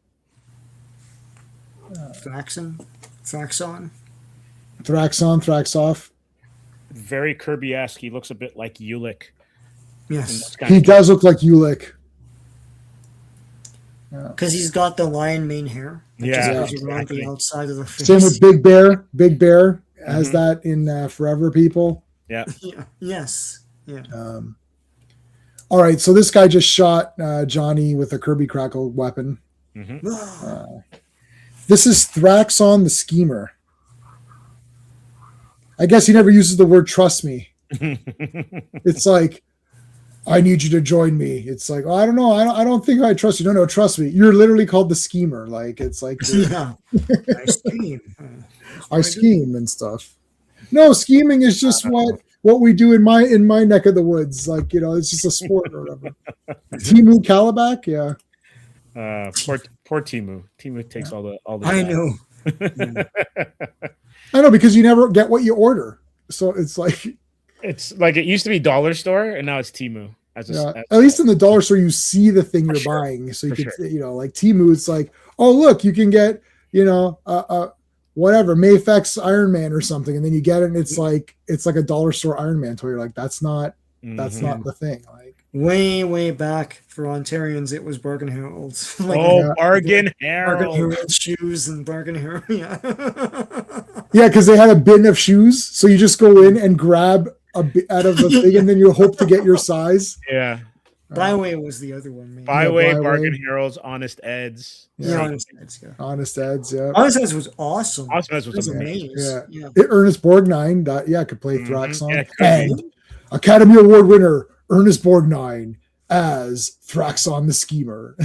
Thraxoff. Very Kirby-esque. He looks a bit like Ulick. Yes, He does look like Ulick. because he's got the lion mane hair. It Yeah, just goes around exactly. the outside of the face. Same with Big Bear. Big Bear has that in Forever People. Yeah. Yeah. Yes. Yeah. All right, so this guy just shot Johnny with a Kirby Crackle weapon. This is Thraxon the Schemer. I guess he never uses the word "trust me." It's like, I need you to join me. It's like, oh, I don't know. I don't think I trust you. No, trust me. You're literally called the Schemer. Like, it's like Yeah. I scheme. I scheme and stuff. No, scheming is just what we do in my neck of the woods. Like, it's just a sport or whatever. Timu Kalibak, yeah. Poor Timu. Timu takes all the. I know. I know, because you never get what you order. So it's like, It's like it used to be dollar store, and now it's Timu. at least in the dollar store, you see the thing you're buying. So you For can, like Timu, it's like, oh, look, you can get, whatever, Mayfex Iron Man or something. And then you get it and it's like a dollar store Iron Man toy. You're like, that's not the thing. Like, Way back for Ontarians, it was Bargain Heralds. Bargain Bargain Herald. Herald shoes and Bargain Herald. Yeah. yeah, because they had a bin of shoes. So you just go in and grab a bit out of the thing and then you hope to get your size. Yeah. Byway was the other one. Maybe. Byway, Byway. Bargain Heralds, Honest Eds. Yeah, Honest Eds, yeah. Honest Eds, yeah. Honest Eds was awesome. Honest Eds It was was amazing. amazing. Yeah. Ernest Borgnine, could play Thraxon. Yeah, and Academy Award winner Ernest Borgnine as Thraxon the Schemer.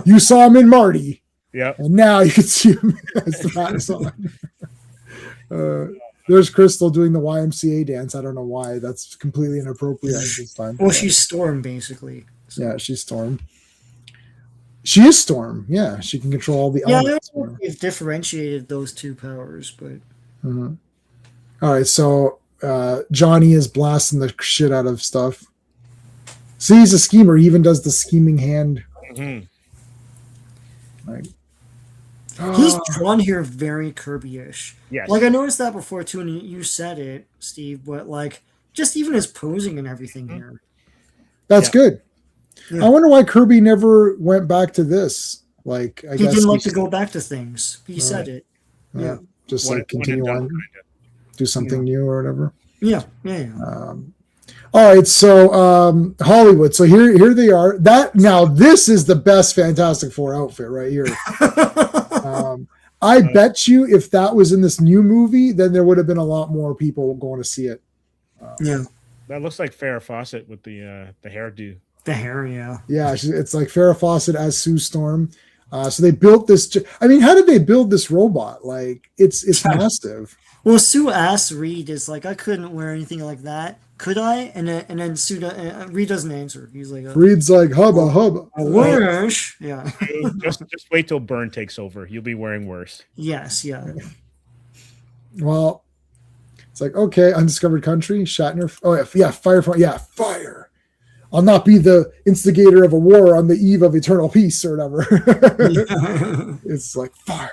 You saw him in Marty, Yep. and now you can see him as Thraxon. There's Crystal doing the YMCA dance. I don't know why. That's completely inappropriate at this time. Well, she's Storm, basically. Yeah, she's Storm. She is Storm. Yeah, she can control all the Yeah, I elements. don't know if they've differentiated those two powers, but Mhm. All right, so Johnny is blasting the shit out of stuff. See, he's a schemer. He even does the scheming hand. Mhm. Like, he's drawn here very Kirby-ish. Yes. Like I noticed that before too, and you said it, Steve. But like, just even his posing and everything here. that's Yeah. good. Yeah. I wonder why Kirby never went back to this. Like, I He guess didn't like to he's- go back to things. He said it. Yeah. just One- like one and continue done, on, kinda. do something new or whatever. Yeah. All right, so Hollywood. So here they are. This is the best Fantastic Four outfit right here. I bet you if that was in this new movie, then there would have been a lot more people going to see it. Yeah. That looks like Farrah Fawcett with the hairdo. The hair. Yeah. Yeah, it's like Farrah Fawcett as Sue Storm. So they built this. I mean, how did they build this robot? Like, it's massive. Well, Sue asked Reed, "Is like I couldn't wear anything like that, could I?" And then Reed doesn't answer. He's like, Reed's like hubba hubba. "I wish." Yeah. just wait till Byrne takes over. You'll be wearing worse. Yes. Yeah. Well, it's like, okay, undiscovered country, Shatner. Oh yeah, fire. Yeah, fire. I'll not be the instigator of a war on the eve of eternal peace or whatever. It's like fire.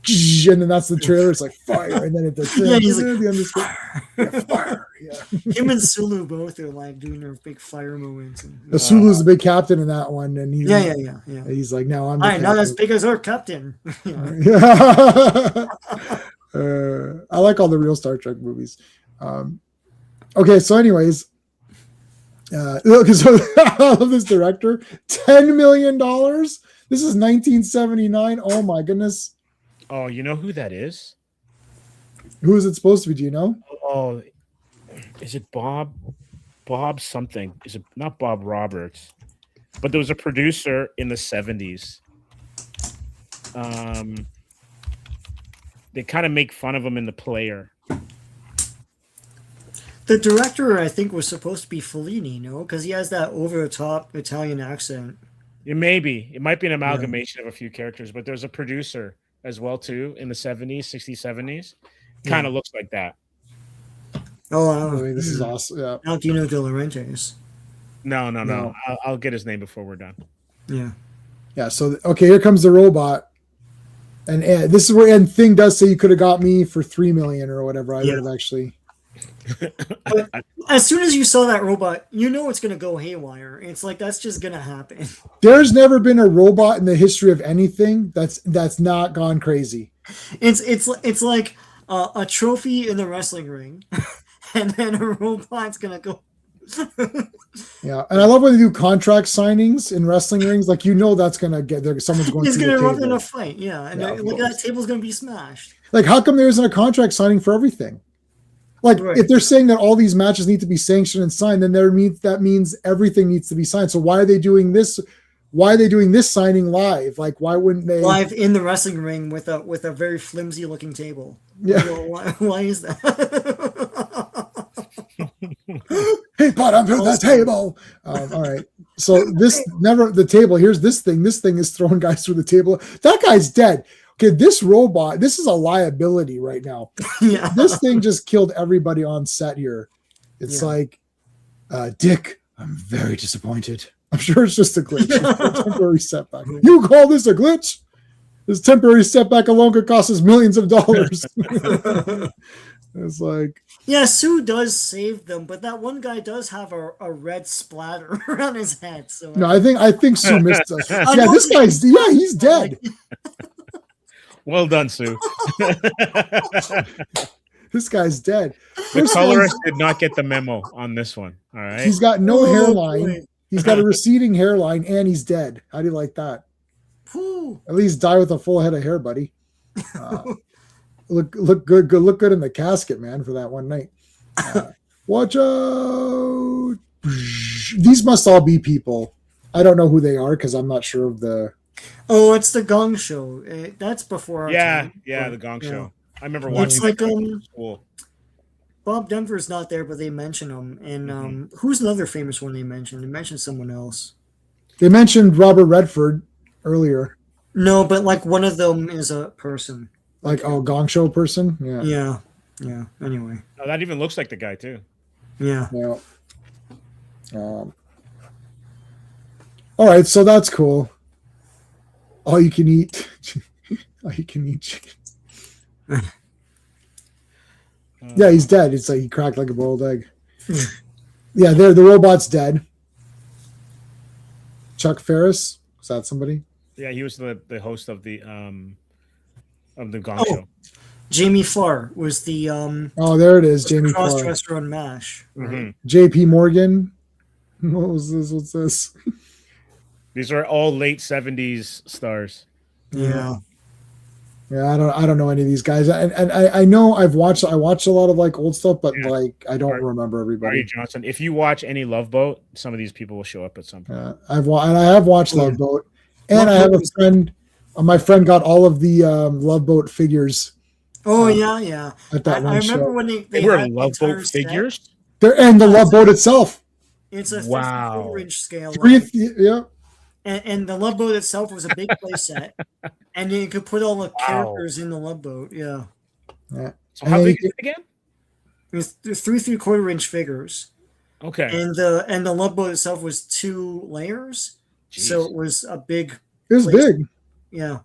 And then that's the trailer. It's like fire. And then at the Yeah, he's like, the undiscovered. Yeah, fire. Yeah. Him and Sulu both are like doing their big fire moments. And, The Sulu's the big captain in that one, and he's yeah. he's like, now I'm the I'm not as captain. big as our captain. Yeah. Yeah. I like all the real Star Trek movies. Okay, so anyways, look, so I love this director. $10 million. This is 1979. Oh my goodness. Oh, you know who that is? Who is it supposed to be? Do you know? Oh, is it Bob? Bob something. Is it not Bob Roberts? But there was a producer in the 70s. They kind of make fun of him in The Player. The director, I think, was supposed to be Fellini, no? Because he has that over-the-top Italian accent. It might be an amalgamation of a few characters, but there's a producer as well too in the 70s, 60s, 70s. Kind of looks like that. Oh, I mean, this is awesome. Yeah. Altino De Laurentiis. No. I'll get his name before we're done. Yeah. Yeah. So okay, here comes the robot, and this is where Thing does say you could have got me for $3 million or whatever. I would have actually. But as soon as you saw that robot, you know it's gonna go haywire. It's like that's just gonna happen. There's never been a robot in the history of anything that's not gone crazy. It's like a trophy in the wrestling ring, and then a robot's gonna go. Yeah, and I love when they do contract signings in wrestling rings. Like that's gonna get there. Someone's going. He's through gonna the run table. in a fight. Yeah, and look at that table's gonna be smashed. Like, how come there isn't a contract signing for everything? Like, Right. if they're saying that all these matches need to be sanctioned and signed, then that means everything needs to be signed. So why are they doing this? Why are they doing this signing live? Like, why wouldn't they Live in the wrestling ring with a very flimsy looking table? Yeah. Well, why is that? Hey, put him through the table. All right. So the table. Here's this thing. This thing is throwing guys through the table. That guy's dead. Okay, this robot. This is a liability right now. Yeah. This thing just killed everybody on set here. It's like, Dick, I'm very disappointed. I'm sure it's just a glitch. It's a temporary setback. You call this a glitch? This temporary setback alone could cost us millions of dollars. It's like, Yeah, Sue does save them, but that one guy does have a red splatter on his head. So no, I think Sue missed us. Yeah, this guy's he's dead. Well done, Sue. This guy's dead. The colorist did not get the memo on this one. All right. He's got no hairline. boy. He's got a receding hairline, and he's dead. How do you like that? Whew. At least die with a full head of hair, buddy. Look good. Look good in the casket, man, for that one night. Watch out! These must all be people. I don't know who they are because I'm not sure of the. Oh, it's the Gong Show. That's before our Yeah, time. yeah, But, the Gong yeah. Show. I remember It's watching like, that in school. Bob Denver's not there, but they mention him. And who's another famous one they mentioned? They mentioned someone else. They mentioned Robert Redford earlier, No, but like one of them is a person. like Gong Show person. Yeah. Yeah. Anyway. Oh, that even looks like the guy too. Yeah. Yeah. All right, so that's cool. All you can eat. All you can eat chicken. Yeah, he's dead. It's like he cracked like a boiled egg. Yeah, the robot's dead. Chuck Ferris, is that somebody? Yeah, he was the host of the Gong Oh. Show. Jamie Farr was the Oh, there it is, Jamie Farr. cross-dresser on MASH. Right? Mhm. J.P. Morgan. What was this? What's this? These are all late 70s stars. Yeah. Yeah, I don't know any of these guys, and I know I watched a lot of like old stuff, but Yeah. like I don't remember Barry everybody. Johnson. If you watch any Love Boat, some of these people will show up at some point. I have watched Love Boat, and I have a friend. My friend got all of the Love Boat figures Oh yeah. at that I one remember show. when they They were had the Love entire Boat set. figures. There and the Love Boat itself. It's a Wow. 54-inch scale. Yeah. And the Love Boat itself was a big play set. And you could put all the characters in the Love Boat. Yeah. So how And big they- is it again? There's 3 3/4-inch figures. Okay. And the Love Boat itself was 2 layers. So Jeez. it was a big, It was big. yeah.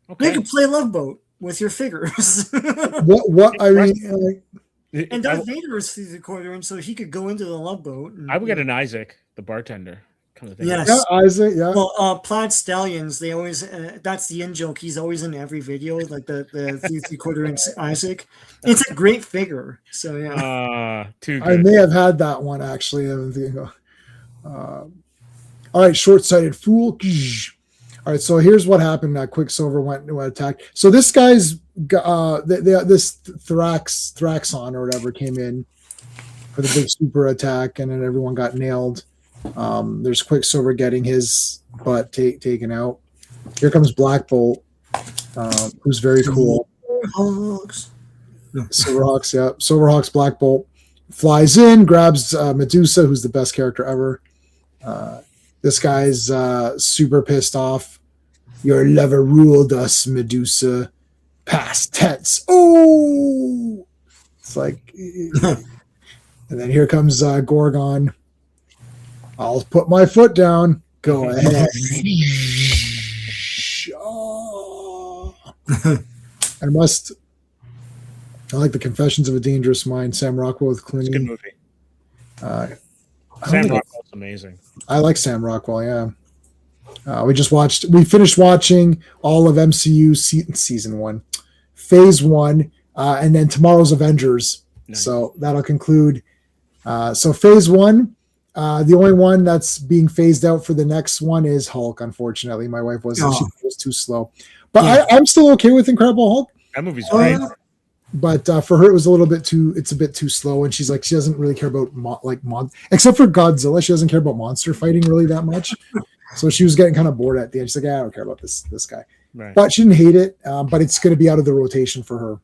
You Okay. could play Love Boat with your figures. What I mean, And I, Darth Vader is 3 3/4-inch, so he could go into the Love Boat. And, I would get an Isaac, the bartender. Come to think of Yes. it. yeah, Isaac, yeah. Well, Plaid Stallions, they always, that's the in joke. He's always in every video, like the 3 3/4-inch Isaac. It's a great figure. So, yeah. Too I good. may have had that one actually. All right, short-sighted fool. All right, so here's what happened. Quicksilver went attacked. So this guy's this Thraxon or whatever came in for the big super attack, and then everyone got nailed. There's Quicksilver getting his butt taken out. Here comes Black Bolt, who's very cool. Hogs. Silverhawks, yeah. Silverhawks, Black Bolt flies in, grabs Medusa, who's the best character ever. This guy's super pissed off. Your lover ruled us, Medusa. Past tense. Oh, it's like, and then here comes Gorgon. I'll put my foot down. Go ahead. I like the Confessions of a Dangerous Mind. Sam Rockwell with It's a good Clooney. movie. I Sam don't know. Rockwell's amazing. I like Sam Rockwell. Yeah. We finished watching all of MCU season 1, phase 1, and then tomorrow's Avengers. Nice. So that'll conclude. So phase 1, the only one that's being phased out for the next one is Hulk. Unfortunately, my wife wasn't. She was too slow. But Yeah. I'm still okay with Incredible Hulk. That movie's great. But for her, it was it's a bit too slow. And she's like, she doesn't really care about except for Godzilla. She doesn't care about monster fighting really that much. So she was getting kind of bored at the end. She's like, I don't care about this guy. Right. But she didn't hate it. But it's going to be out of the rotation for her.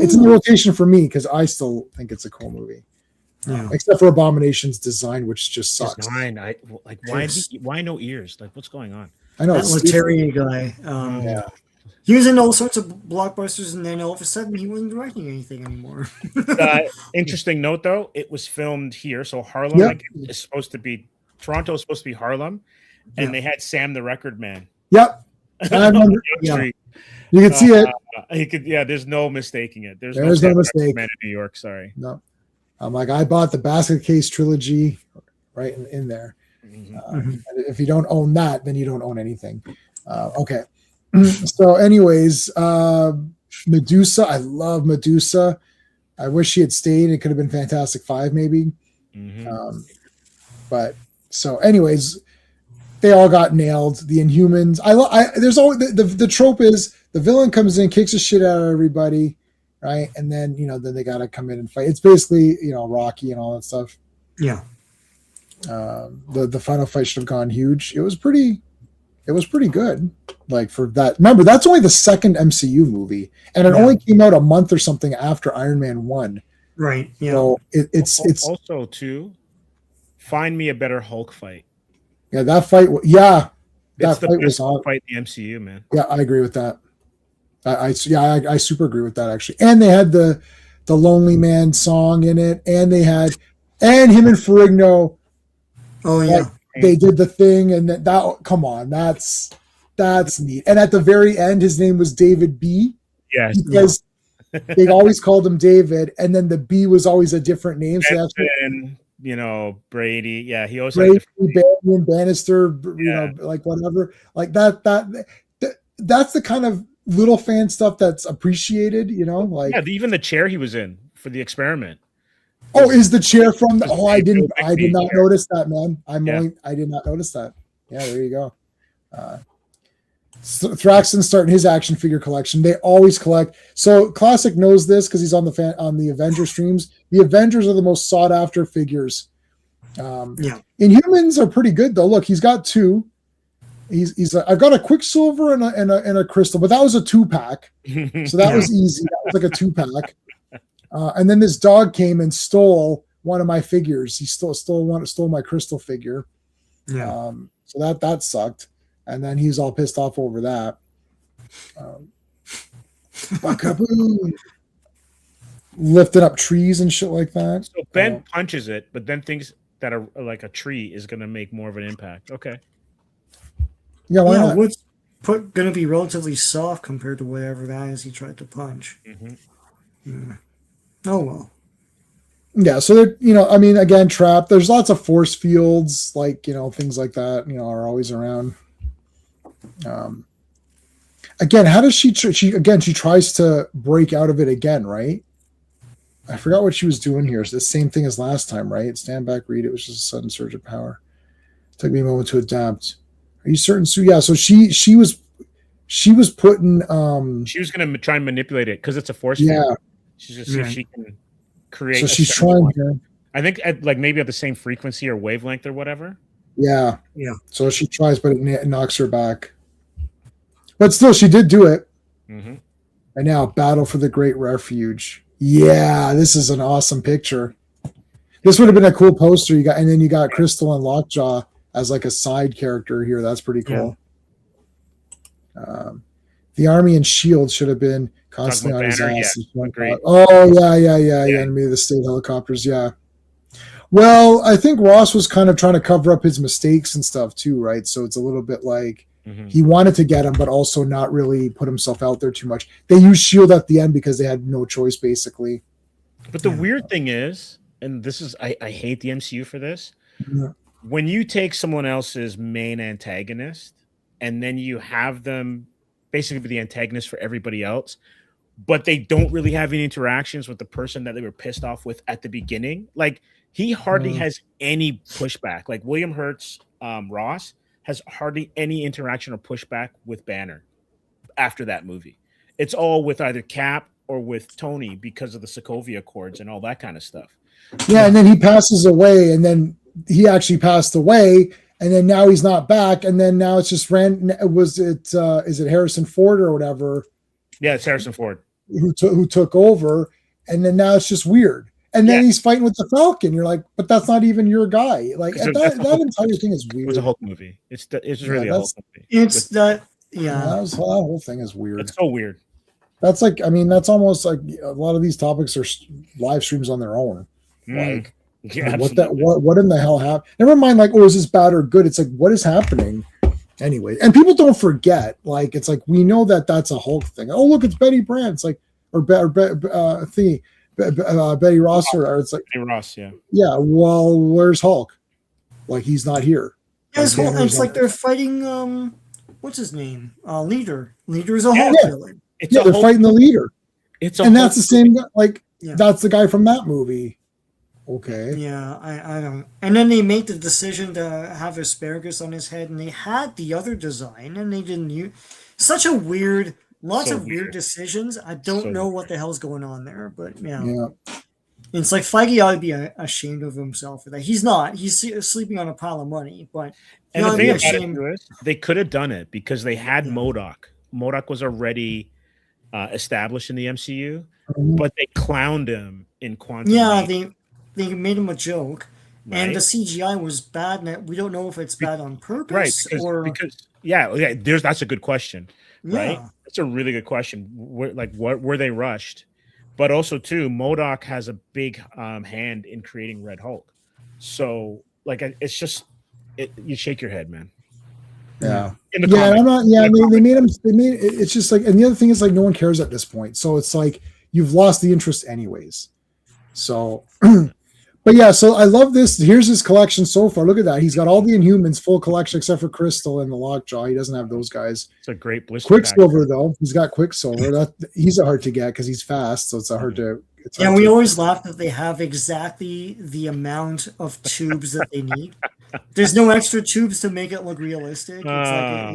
It's in the rotation for me because I still think it's a cool movie. Yeah. Except for Abomination's design, which just sucks. Design. Why no ears? Like, what's going on? I know. That It's stupid. Lettieri guy. Yeah. He was in all sorts of blockbusters, and then all of a sudden, he wasn't directing anything anymore. Interesting note, though, it was filmed here. So Harlem Yep. is supposed to be Toronto is supposed to be Harlem, and Yeah. they had Sam the Record Man. Yep. I remember. Young Yeah. Street. You can see it. He could. Yeah, there's no mistaking it. There's no Sam the mistake. Record Man in New York. Sorry. No. I'm like, I bought the Basket Case trilogy right in there. Mhm. If you don't own that, then you don't own anything. Okay. So, anyways, Medusa. I love Medusa. I wish she had stayed. It could have been Fantastic Five, maybe. Mhm. But so, anyways, they all got nailed. The Inhumans. There's always the trope is the villain comes in, kicks the shit out of everybody, right? And then then they gotta come in and fight. It's basically Rocky and all that stuff. Yeah. The final fight should have gone huge. It was pretty good. Like for that, remember that's only the second MCU movie, and it Yeah. only came out a month or something after Iron Man 1. Right. Yeah. So it's Also too. Find me a better Hulk fight. yeah, that fight. Yeah, that It's the fight was best on. Hulk fight in the MCU, man. Yeah, I agree with that. I super agree with that actually. And they had the Lonely Man song in it, and him and Ferrigno. Oh yeah. Like, they did the thing, and that come on, that's neat. And at the very end, his name was David B. Yes. Because they always called him David, and then the B was always a different name. So that's And Brady. Yeah, he always had Brady, different Banyan, Bannister, Yeah. like whatever, like that's the kind of little fan stuff that's appreciated, like. Yeah, even the chair he was in for the experiment. Oh, is the chair from the? Oh, I did not Bixby notice that, man. Yeah. I did not notice that. Yeah, there you go. Thraxton's starting his action figure collection. They always collect. So Classic knows this because he's on the Avengers streams. The Avengers are the most sought after figures. Yeah. Inhumans are pretty good though. Look, he's got two. I've got a Quicksilver and a Crystal, but that was a 2-pack, so that was easy. That was like a 2-pack. And then this dog came and stole one of my figures. He stole my Crystal figure. Yeah. So that sucked. And then he was all pissed off over that. Kaboom! Lifting up trees and shit like that. So Ben punches it, but then thinks that like a tree is going to make more of an impact. Okay. Yeah, why Yeah. not? What's going to be relatively soft compared to whatever that is he tried to punch. Mm-hmm. Oh well. Yeah, so they're again, trapped. There's lots of force fields, like things like that, are always around. Again, how does she tries to break out of it again, right? I forgot what she was doing here. It's the same thing as last time, right? Stand back, read it. Was just a sudden surge of power. Took me a moment to adapt. Are you certain, Sue? Yeah. So she was putting. She was going to try and manipulate it because it's a force. Yeah. field. She's just see if she can create. So a she's similar trying one. here. I think maybe at the same frequency or wavelength or whatever. Yeah. Yeah. So she tries, but it knocks her back. But still, she did do it. Mm-hmm. And now, Battle for the Great Refuge. Yeah, this is an awesome picture. This would have been a cool poster. And then you got Crystal and Lockjaw as like a side character here. That's pretty cool. The Army and Shield should have been constantly on his Banner, ass. agreed. Oh yeah. Enemy of the state helicopters. Yeah. Well, I think Ross was kind of trying to cover up his mistakes and stuff too, right? So it's a little bit like he wanted to get him, but also not really put himself out there too much. They used Shield at the end because they had no choice, basically. But the weird thing is, and this is, I hate the MCU for this. Yeah. When you take someone else's main antagonist and then you have them basically be the antagonist for everybody else, but they don't really have any interactions with the person that they were pissed off with at the beginning. Like, he hardly has any pushback. Like, William Hurt's Ross has hardly any interaction or pushback with Banner after that movie. It's all with either Cap or with Tony because of the Sokovia Accords and all that kind of stuff. Yeah, and then he passes away, and then he actually passed away, and then now he's not back, and then now it's just is it Harrison Ford or whatever? Yeah, it's Harrison Ford who took over, and then now it's just weird. And then he's fighting with the Falcon. You're like, but that's not even your guy. Like that entire thing is weird. It was a Hulk movie. It's really a Hulk movie. It's that that whole thing is weird. It's so weird. That's like, I mean, that's almost like a lot of these topics are live streams on their own. Like, what in the hell happened? Never mind, like, oh, is this bad or good? It's like, what is happening? Anyway, and people don't forget. Like, it's like we know that that's a Hulk thing. Oh, look, it's Betty Brant. It's like, Betty Ross, or it's like Betty Ross. Yeah. Yeah. Well, where's Hulk? Like, he's not here. It's like they're fighting. What's his name? Leader. Leader is a Hulk villain. They're fighting the leader. That's the same guy. Like, that's the guy from that movie. Okay. Yeah, I don't. And then they made the decision to have asparagus on his head, and they had the other design, and they didn't use. Such a weird, lots of weird decisions. I don't know what the hell's going on there, but yeah. It's like Feige ought to be ashamed of himself for that. He's not. He's sleeping on a pile of money, but and the thing about it is, they could have done it because they had MODOK. MODOK was already established in the MCU, but they clowned him in Quantum. Yeah, they made him a joke, and the CGI was bad. And we don't know if it's bad on purpose because that's a good question, right? That's a really good question. What were they rushed? But also too, MODOK has a big hand in creating Red Hulk. So like, it's just you shake your head, man. Yeah. I'm not. Yeah, they made him. It's just like, and the other thing is like, no one cares at this point. So it's like you've lost the interest anyways. So, but yeah. So I love this. Here's his collection so far. Look at that. He's got all the Inhumans full collection except for Crystal and the Lockjaw. He doesn't have those guys. It's a great blister. Quicksilver though. He's got Quicksilver. He's hard to get because he's fast. So it's hard to. We always laugh that they have exactly the amount of tubes that they need. There's no extra tubes to make it look realistic. Now,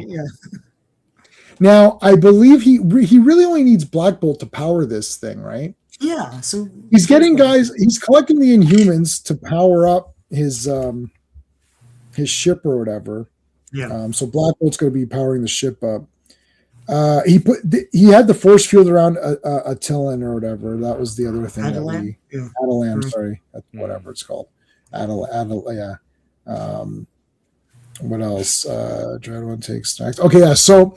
I believe he really only needs Black Bolt to power this thing, right? Yeah. So he's getting guys. He's collecting the Inhumans to power up his ship or whatever. Yeah. So Black Bolt's going to be powering the ship up. He had the force field around Attilan or whatever. That was the other thing. Attilan, sorry, whatever it's called. Yeah. What else? Dreadwolf takes next. Okay, yeah. So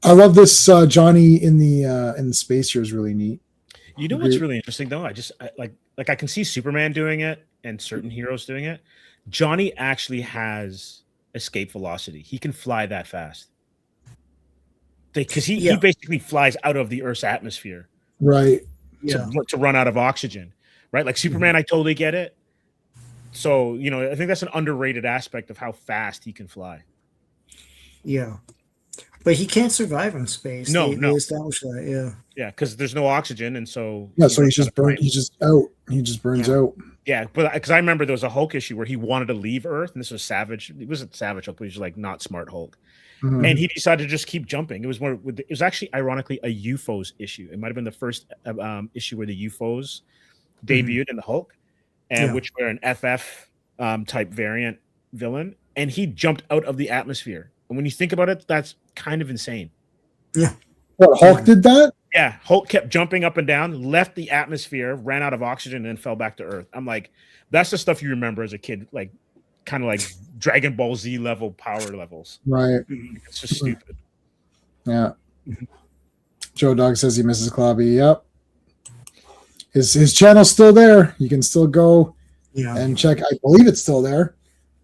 I love this Johnny in the space here is really neat. You know what's really interesting though? I can see Superman doing it and certain heroes doing it. Johnny actually has escape velocity. He can fly that fast. Because he basically flies out of the Earth's atmosphere, right? To run out of oxygen, right? Like Superman, I totally get it. So I think that's an underrated aspect of how fast he can fly. Yeah, but he can't survive in space. No. They established that. Yeah, because there's no oxygen, and so so he's just burned. He's just out. He just burns out. Yeah, but because I remember there was a Hulk issue where he wanted to leave Earth, and this was Savage. It wasn't Savage Hulk, but he was like not Smart Hulk. Mm-hmm. And he decided to just keep jumping. It was actually ironically a UFOs issue. It might have been the first issue where the UFOs debuted in the Hulk, and which were an FF type variant villain. And he jumped out of the atmosphere. And when you think about it, that's kind of insane. Yeah. What, Hulk did that? Yeah, Hulk kept jumping up and down, left the atmosphere, ran out of oxygen, and then fell back to Earth. I'm like, that's the stuff you remember as a kid, like kind of like Dragon Ball Z level power levels. Right. It's just stupid. Yeah. Joe Dog says he misses Klobby. Yep. His channel's still there. You can still go Yeah, and check. I believe it's still there.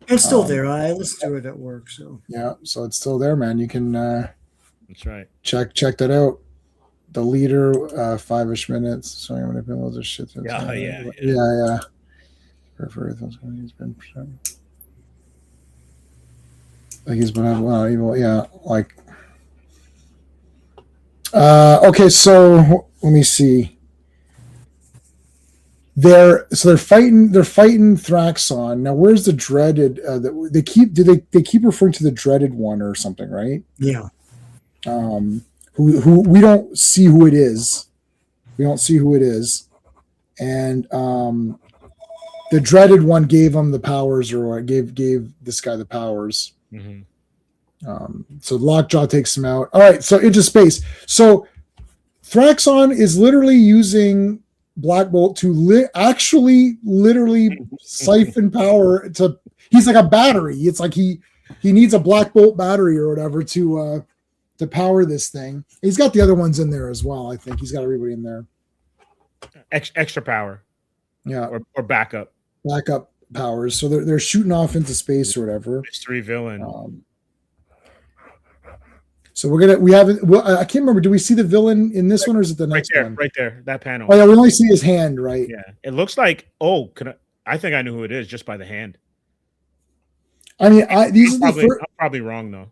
it's still there. I listen to it at work, so Yeah, so it's still there, man. You can That's right. check that out. The leader, 5-ish minutes. Sorry, I'm gonna put all this shit. Yeah. He's been like he's been well, evil. Yeah, like. Okay, so let me see. They're fighting Thraxon. Now, where's the dreaded? They keep referring to the dreaded one or something, right? yeah. Who we don't see who it is. We don't see who it is, and the dreaded one gave him the powers, or gave this guy the powers. Mm-hmm. So Lockjaw takes him out. All right, so into space. So Thraxon is literally using Black Bolt to literally siphon power to. He's like a battery. It's like he needs a Black Bolt battery or whatever to power this thing. He's got the other ones in there as well. I think he's got everybody in there. Extra power. Yeah, Or backup. backup powers. So they're shooting off into space or whatever. Mystery villain. So we haven't. Well, I can't remember. Do we see the villain in this one, or is it the next one? Right there, that panel. Oh yeah, we only see his hand, right? Yeah, it looks like. Oh, I think I know who it is just by the hand. I mean, these I'm are probably wrong though.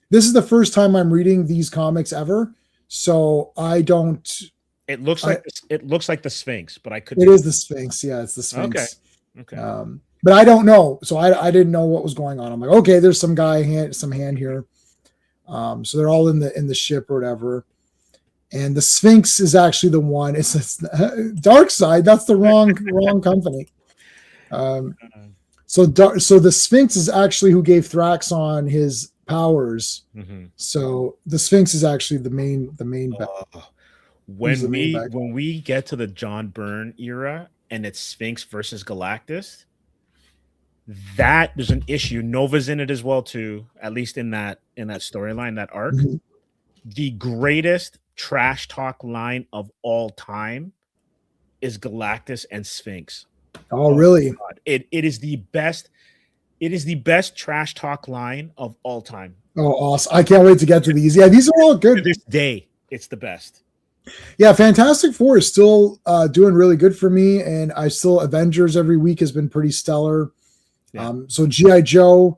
This is the first time I'm reading these comics ever, so I don't. It looks like the Sphinx, but I could. It is the Sphinx. Yeah, it's the Sphinx. Okay. But I don't know, so I didn't know what was going on. I'm like, okay, there's some hand here. So they're all in the ship or whatever, and the Sphinx is actually the one. It's Dark Side. That's the wrong company. So the Sphinx is actually who gave Thraxon his powers. Mm-hmm. So the Sphinx is actually the main. When we get to the John Byrne era and it's Sphinx versus Galactus, that there's an issue. Nova's in it as well too, at least in that storyline, that arc. Mm-hmm. The greatest trash talk line of all time is Galactus and Sphinx. Oh, really? God. It is the best. It is the best trash talk line of all time. Oh, awesome! I can't wait to get to these. Yeah, these are all good. To this day, it's the best. Yeah, Fantastic Four is still doing really good for me, and Avengers every week has been pretty stellar. Yeah. So G.I. Joe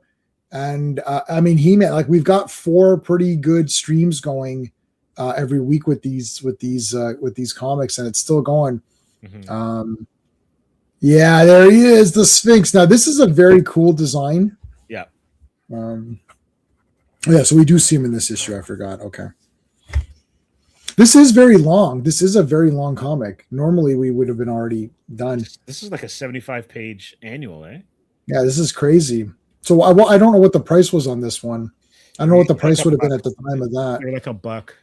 and He-Man, like we've got 4 pretty good streams going every week with these comics, and it's still going. Mm-hmm. Yeah, there he is, the Sphinx. Now this is a very cool design. Yeah. Yeah, so we do see him in this issue. I forgot. Okay. This is very long. This is a very long comic. Normally we would have been already done. This is like a 75-page annual, eh? Yeah, this is crazy. So I don't know what the price was on this one. I don't know what the price would have been at the time of that. They're like buck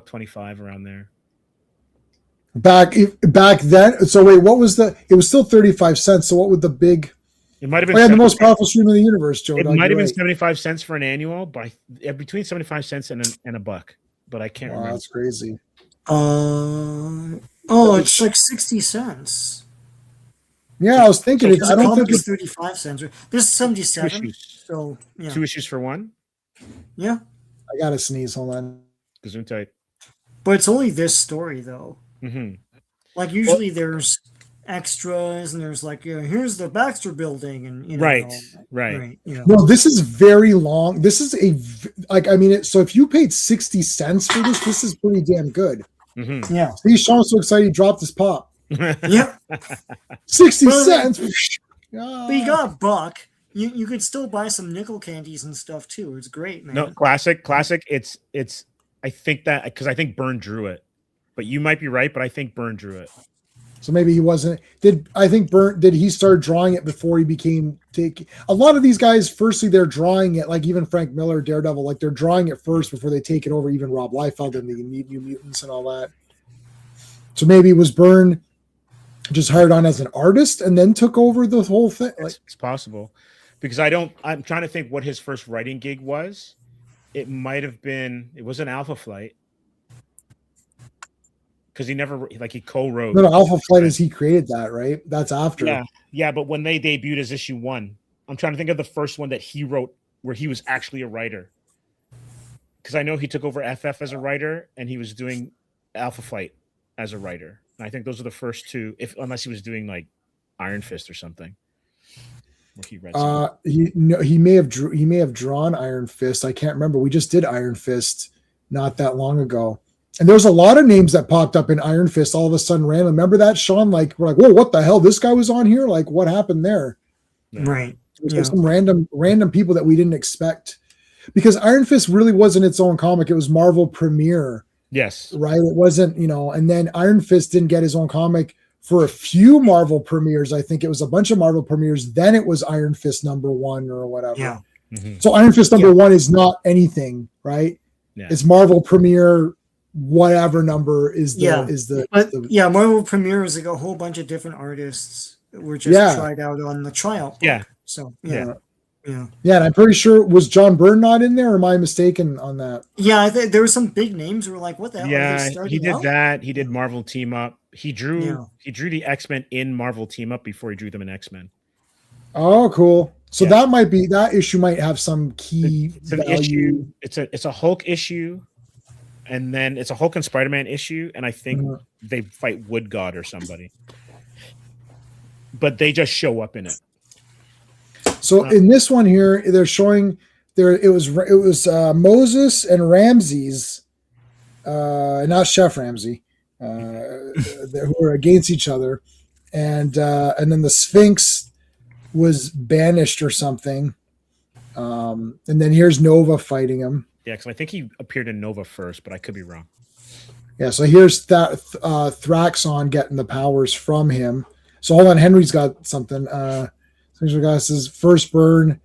25 around there. Back then. So wait, what was it was still 35 cents. So what would the big? It might have been the most powerful stream in the universe, Joe. It might have been 75 cents for an annual, between 75 cents and a buck. But I can't remember. That's crazy. It's like 60 cents. Yeah, I was thinking. I don't think it's 35 cents. This is 77. So yeah. 2 issues for one. Yeah. I gotta sneeze. Hold on. Gesundheit. But it's only this story though. Mm-hmm. Like usually there's extras and there's like here's the Baxter Building and right. No, this is very long. This is so if you paid 60 cents for this is pretty damn good. Mm-hmm. Yeah. See, Sean's so excited he dropped his pop. Yep. 60 cents. But you got a buck. You could still buy some nickel candies and stuff too. It's great, man. No, classic. It's. I think that because I think Byrne drew it, but you might be right. But I think Byrne drew it. So maybe he wasn't. Did he start drawing it before he became a lot of these guys? Firstly, they're drawing it like even Frank Miller, Daredevil, like they're drawing it first before they take it over. Even Rob Liefeld and the New Mutants and all that. So maybe it was Byrne just hired on as an artist and then took over the whole thing. It's possible. because I'm trying to think what his first writing gig was. It might have been. It was an Alpha Flight. Because he never he co-wrote. No, Alpha Flight is he created that, right? That's after. Yeah. But when they debuted as issue 1, I'm trying to think of the first one that he wrote where he was actually a writer. Because I know he took over FF as a writer, and he was doing Alpha Flight as a writer. And I think those are the first two, unless he was doing like Iron Fist or something. Where he read he may have drawn Iron Fist. I can't remember. We just did Iron Fist not that long ago. And there's a lot of names that popped up in Iron Fist all of a sudden random. Remember that, Sean? Like, we're like, whoa, what the hell? This guy was on here? Like, what happened there? Right. There's like some random people that we didn't expect. Because Iron Fist really wasn't its own comic. It was Marvel Premiere. Yes. Right? It wasn't, and then Iron Fist didn't get his own comic for a few Marvel premieres. I think it was a bunch of Marvel premieres. Then it was Iron Fist #1 or whatever. Yeah. Mm-hmm. So Iron Fist #1 is not anything, right? Yeah. It's Marvel Premiere, whatever number is the Marvel Premiere is like a whole bunch of different artists that were just tried out on the tryout book. Yeah. So yeah, and I'm pretty sure, was John Byrne not in there, or am I mistaken on that? Yeah, I think there were some big names who were like, what the hell? Yeah, he did that. He did Marvel Team Up. He drew the X-Men in Marvel Team Up before he drew them in X-Men. Oh, cool. So that issue might have some key value. It's a Hulk issue, and then it's a Hulk and Spider-Man issue, and I think they fight Wood God or somebody. But they just show up in it. So in this one here, they're showing it was Moses and Ramses, not Chef Ramsay, who are against each other, and then the Sphinx was banished or something, and then here's Nova fighting him. Yeah, because I think he appeared in Nova first, but I could be wrong. Yeah, so here's that Thraxon getting the powers from him. So hold on, Henry's got something. Says first burn,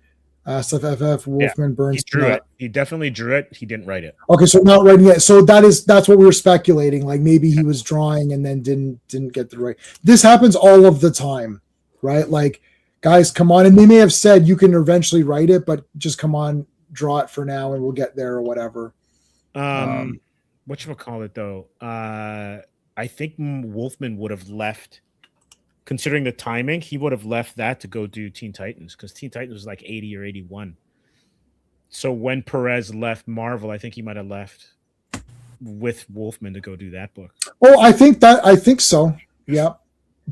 stuff FF, Wolfman burns. He drew it. He definitely drew it. He didn't write it. Okay, so not writing it. So that's what we were speculating. Like maybe he was drawing and then didn't get the right. This happens all of the time, right? Like, guys, come on, and they may have said you can eventually write it, but just come on, draw it for now, and we'll get there or whatever. Whatchamacallit though? I think Wolfman would have left. Considering the timing, he would have left that to go do Teen Titans, because Teen Titans was like 80 or 81. So when Perez left Marvel, I think he might have left with Wolfman to go do that book. Oh, I think so. Yeah.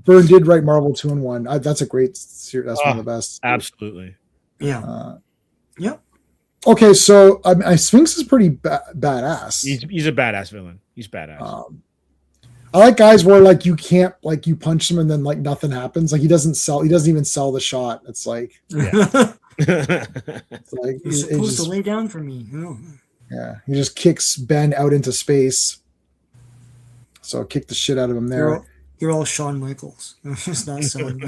Byrne did write Marvel 2-in-1. That's a great series. That's one of the best. Absolutely. Yeah. Yep. Okay, so Sphinx is pretty badass. He's a badass villain. He's badass. I like guys where like you can't, like, you punch him and then like nothing happens. Like he doesn't even sell the shot. It's like, it's like you're supposed to lay down for me. Oh. Yeah, he just kicks Ben out into space. So kick the shit out of him there. You're all Shawn Michaels. It's not selling.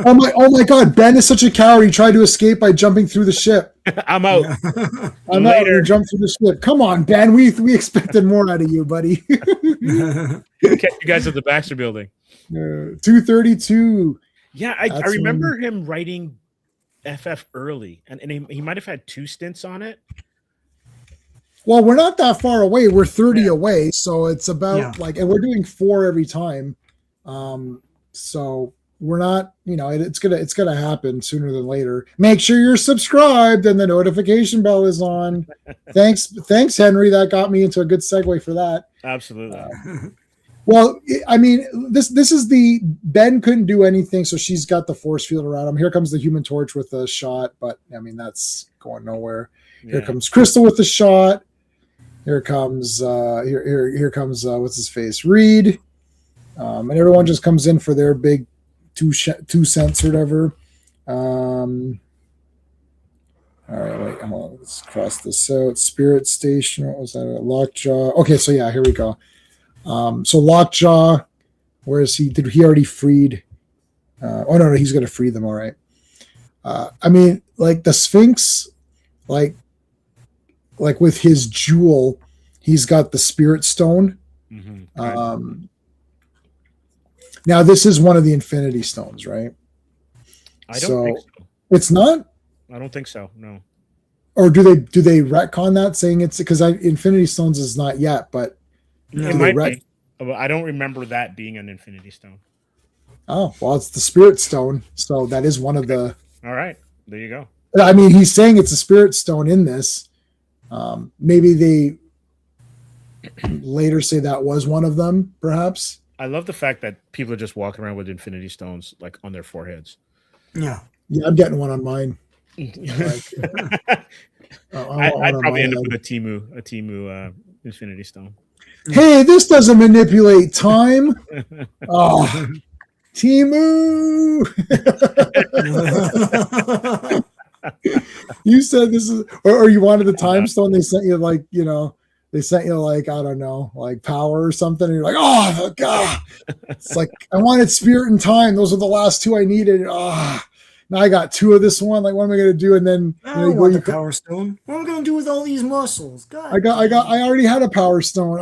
Oh my God! Ben is such a coward. He tried to escape by jumping through the ship. I'm out. I'm out. You jumped through the ship. Come on, Ben. We expected more out of you, buddy. Catch you guys at the Baxter Building. 232. Yeah, I remember him writing FF early, and he might have had 2 stints on it. Well, we're not that far away. We're 30 away, so it's about and we're doing 4 every time. So we're not, it's gonna happen sooner than later. Make sure you're subscribed and the notification bell is on. Thanks, Henry. That got me into a good segue for that. Absolutely. Well, I mean, this is Ben couldn't do anything, so she's got the force field around him. Here comes the Human Torch with a shot, but I mean that's going nowhere. Yeah. Here comes Crystal with the shot. Here comes here comes what's his face, Reed, and everyone just comes in for their big 2 cents or whatever. All right, wait, hold on, let's cross this out. Spirit Station, what was that? Lockjaw. Okay, so yeah, here we go. So Lockjaw, where is he? Did he already freed? Oh no, he's gonna free them. All right. I mean, like the Sphinx, like with his jewel, he's got the Spirit Stone. Mm-hmm. Now this is one of the Infinity Stones, right? I don't think so. It's not, I don't think so. No. or do they retcon that saying it's because Infinity Stones is not yet, but It do they might be. But I don't remember that being an Infinity Stone. Oh, well, it's the Spirit Stone, so that is one of the. All right. There you go. I mean, he's saying it's a Spirit Stone in this. Maybe they later say that was one of them, perhaps. I love the fact that people are just walking around with Infinity Stones like on their foreheads. Yeah. Yeah, I'm getting one on mine. I'd probably end up with a Timu Infinity Stone. Hey, this doesn't manipulate time. Oh, Timu. You said this is, or you wanted the time stone. They sent you like, they sent you like, I don't know, like power or something. And you're like, oh God. It's like, I wanted spirit and time. Those are the last two I needed. Now I got two of this one. Like, what am I going to do? And then I want the Power Stone. What am I going to do with all these muscles? God. I already had a Power Stone.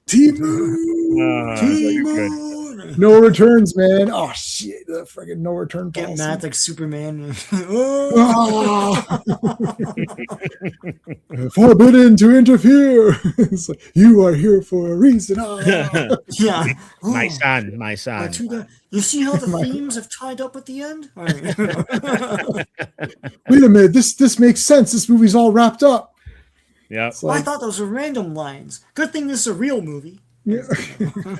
Timu. Timu. No returns, man. Oh shit, the freaking no return Get policy. mad like Superman. Forbidden to interfere. It's like, you are here for a reason. Yeah. My son. You see how the themes have tied up at the end? All right. Wait a minute, this makes sense. This movie's all wrapped up. Yeah. I thought those were random lines. Good thing this is a real movie. Yeah.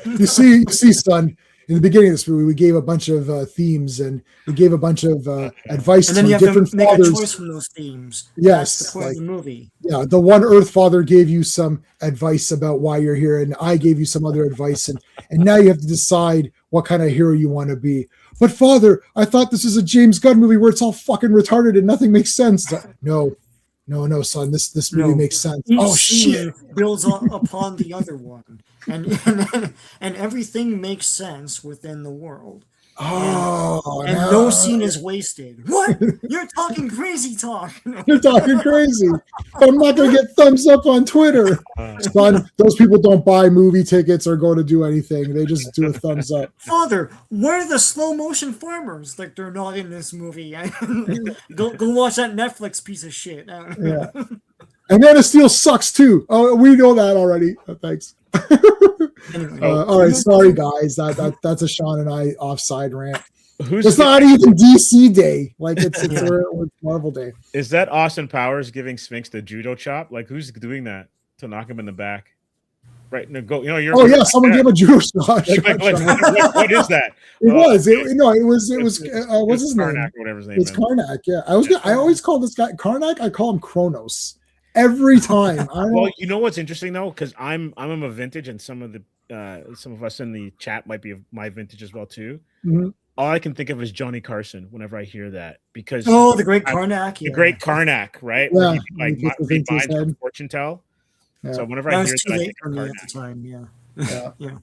you see, son. In the beginning of this movie, we gave a bunch of themes and we gave a bunch of advice And then from you have different to make fathers. a choice from those themes. Yes, That's the point of the movie. Yeah, the one Earth Father gave you some advice about why you're here, and I gave you some other advice, and now you have to decide what kind of hero you want to be. But Father, I thought this is a James Gunn movie where it's all fucking retarded and nothing makes sense. No, son, this movie makes sense. Each Shit! builds upon the other one, and everything makes sense within the world. And no scene is wasted. What? You're talking crazy talk. You're talking crazy. But I'm not going to get thumbs up on Twitter. Son, those people don't buy movie tickets or go to do anything. They just do a thumbs up. Father, where are the slow motion farmers? Like, they're not in this movie. Go watch that Netflix piece of shit. Yeah. And Man of Steel sucks too. Oh, we know that already. Thanks. Anyway. All right, sorry guys. That's a Sean and I offside rant. It's It's not even DC Day. Like it's Marvel Day. Is that Austin Powers giving Sphinx the judo chop? Like, who's doing that to knock him in the back? Right. No, go. You're. Oh yeah, someone gave a judo shot. What is that? It was. What's his name? Karnak, whatever his name It's is. Karnak. Yeah, I always call this guy Karnak. I call him Kronos every time. I don't Well, know. you know what's interesting though, because I'm a vintage, and some of us in the chat might be of my vintage as well too. Mhm. All I can think of is Johnny Carson whenever I hear that, because The great Karnak. the great Karnak, right? Yeah, Where he, he puts he things in his binds head. the fortune tell. Yeah. So whenever That I was hear too that, I late think for of me at Karnak. the time. Yeah. Yeah. Yeah.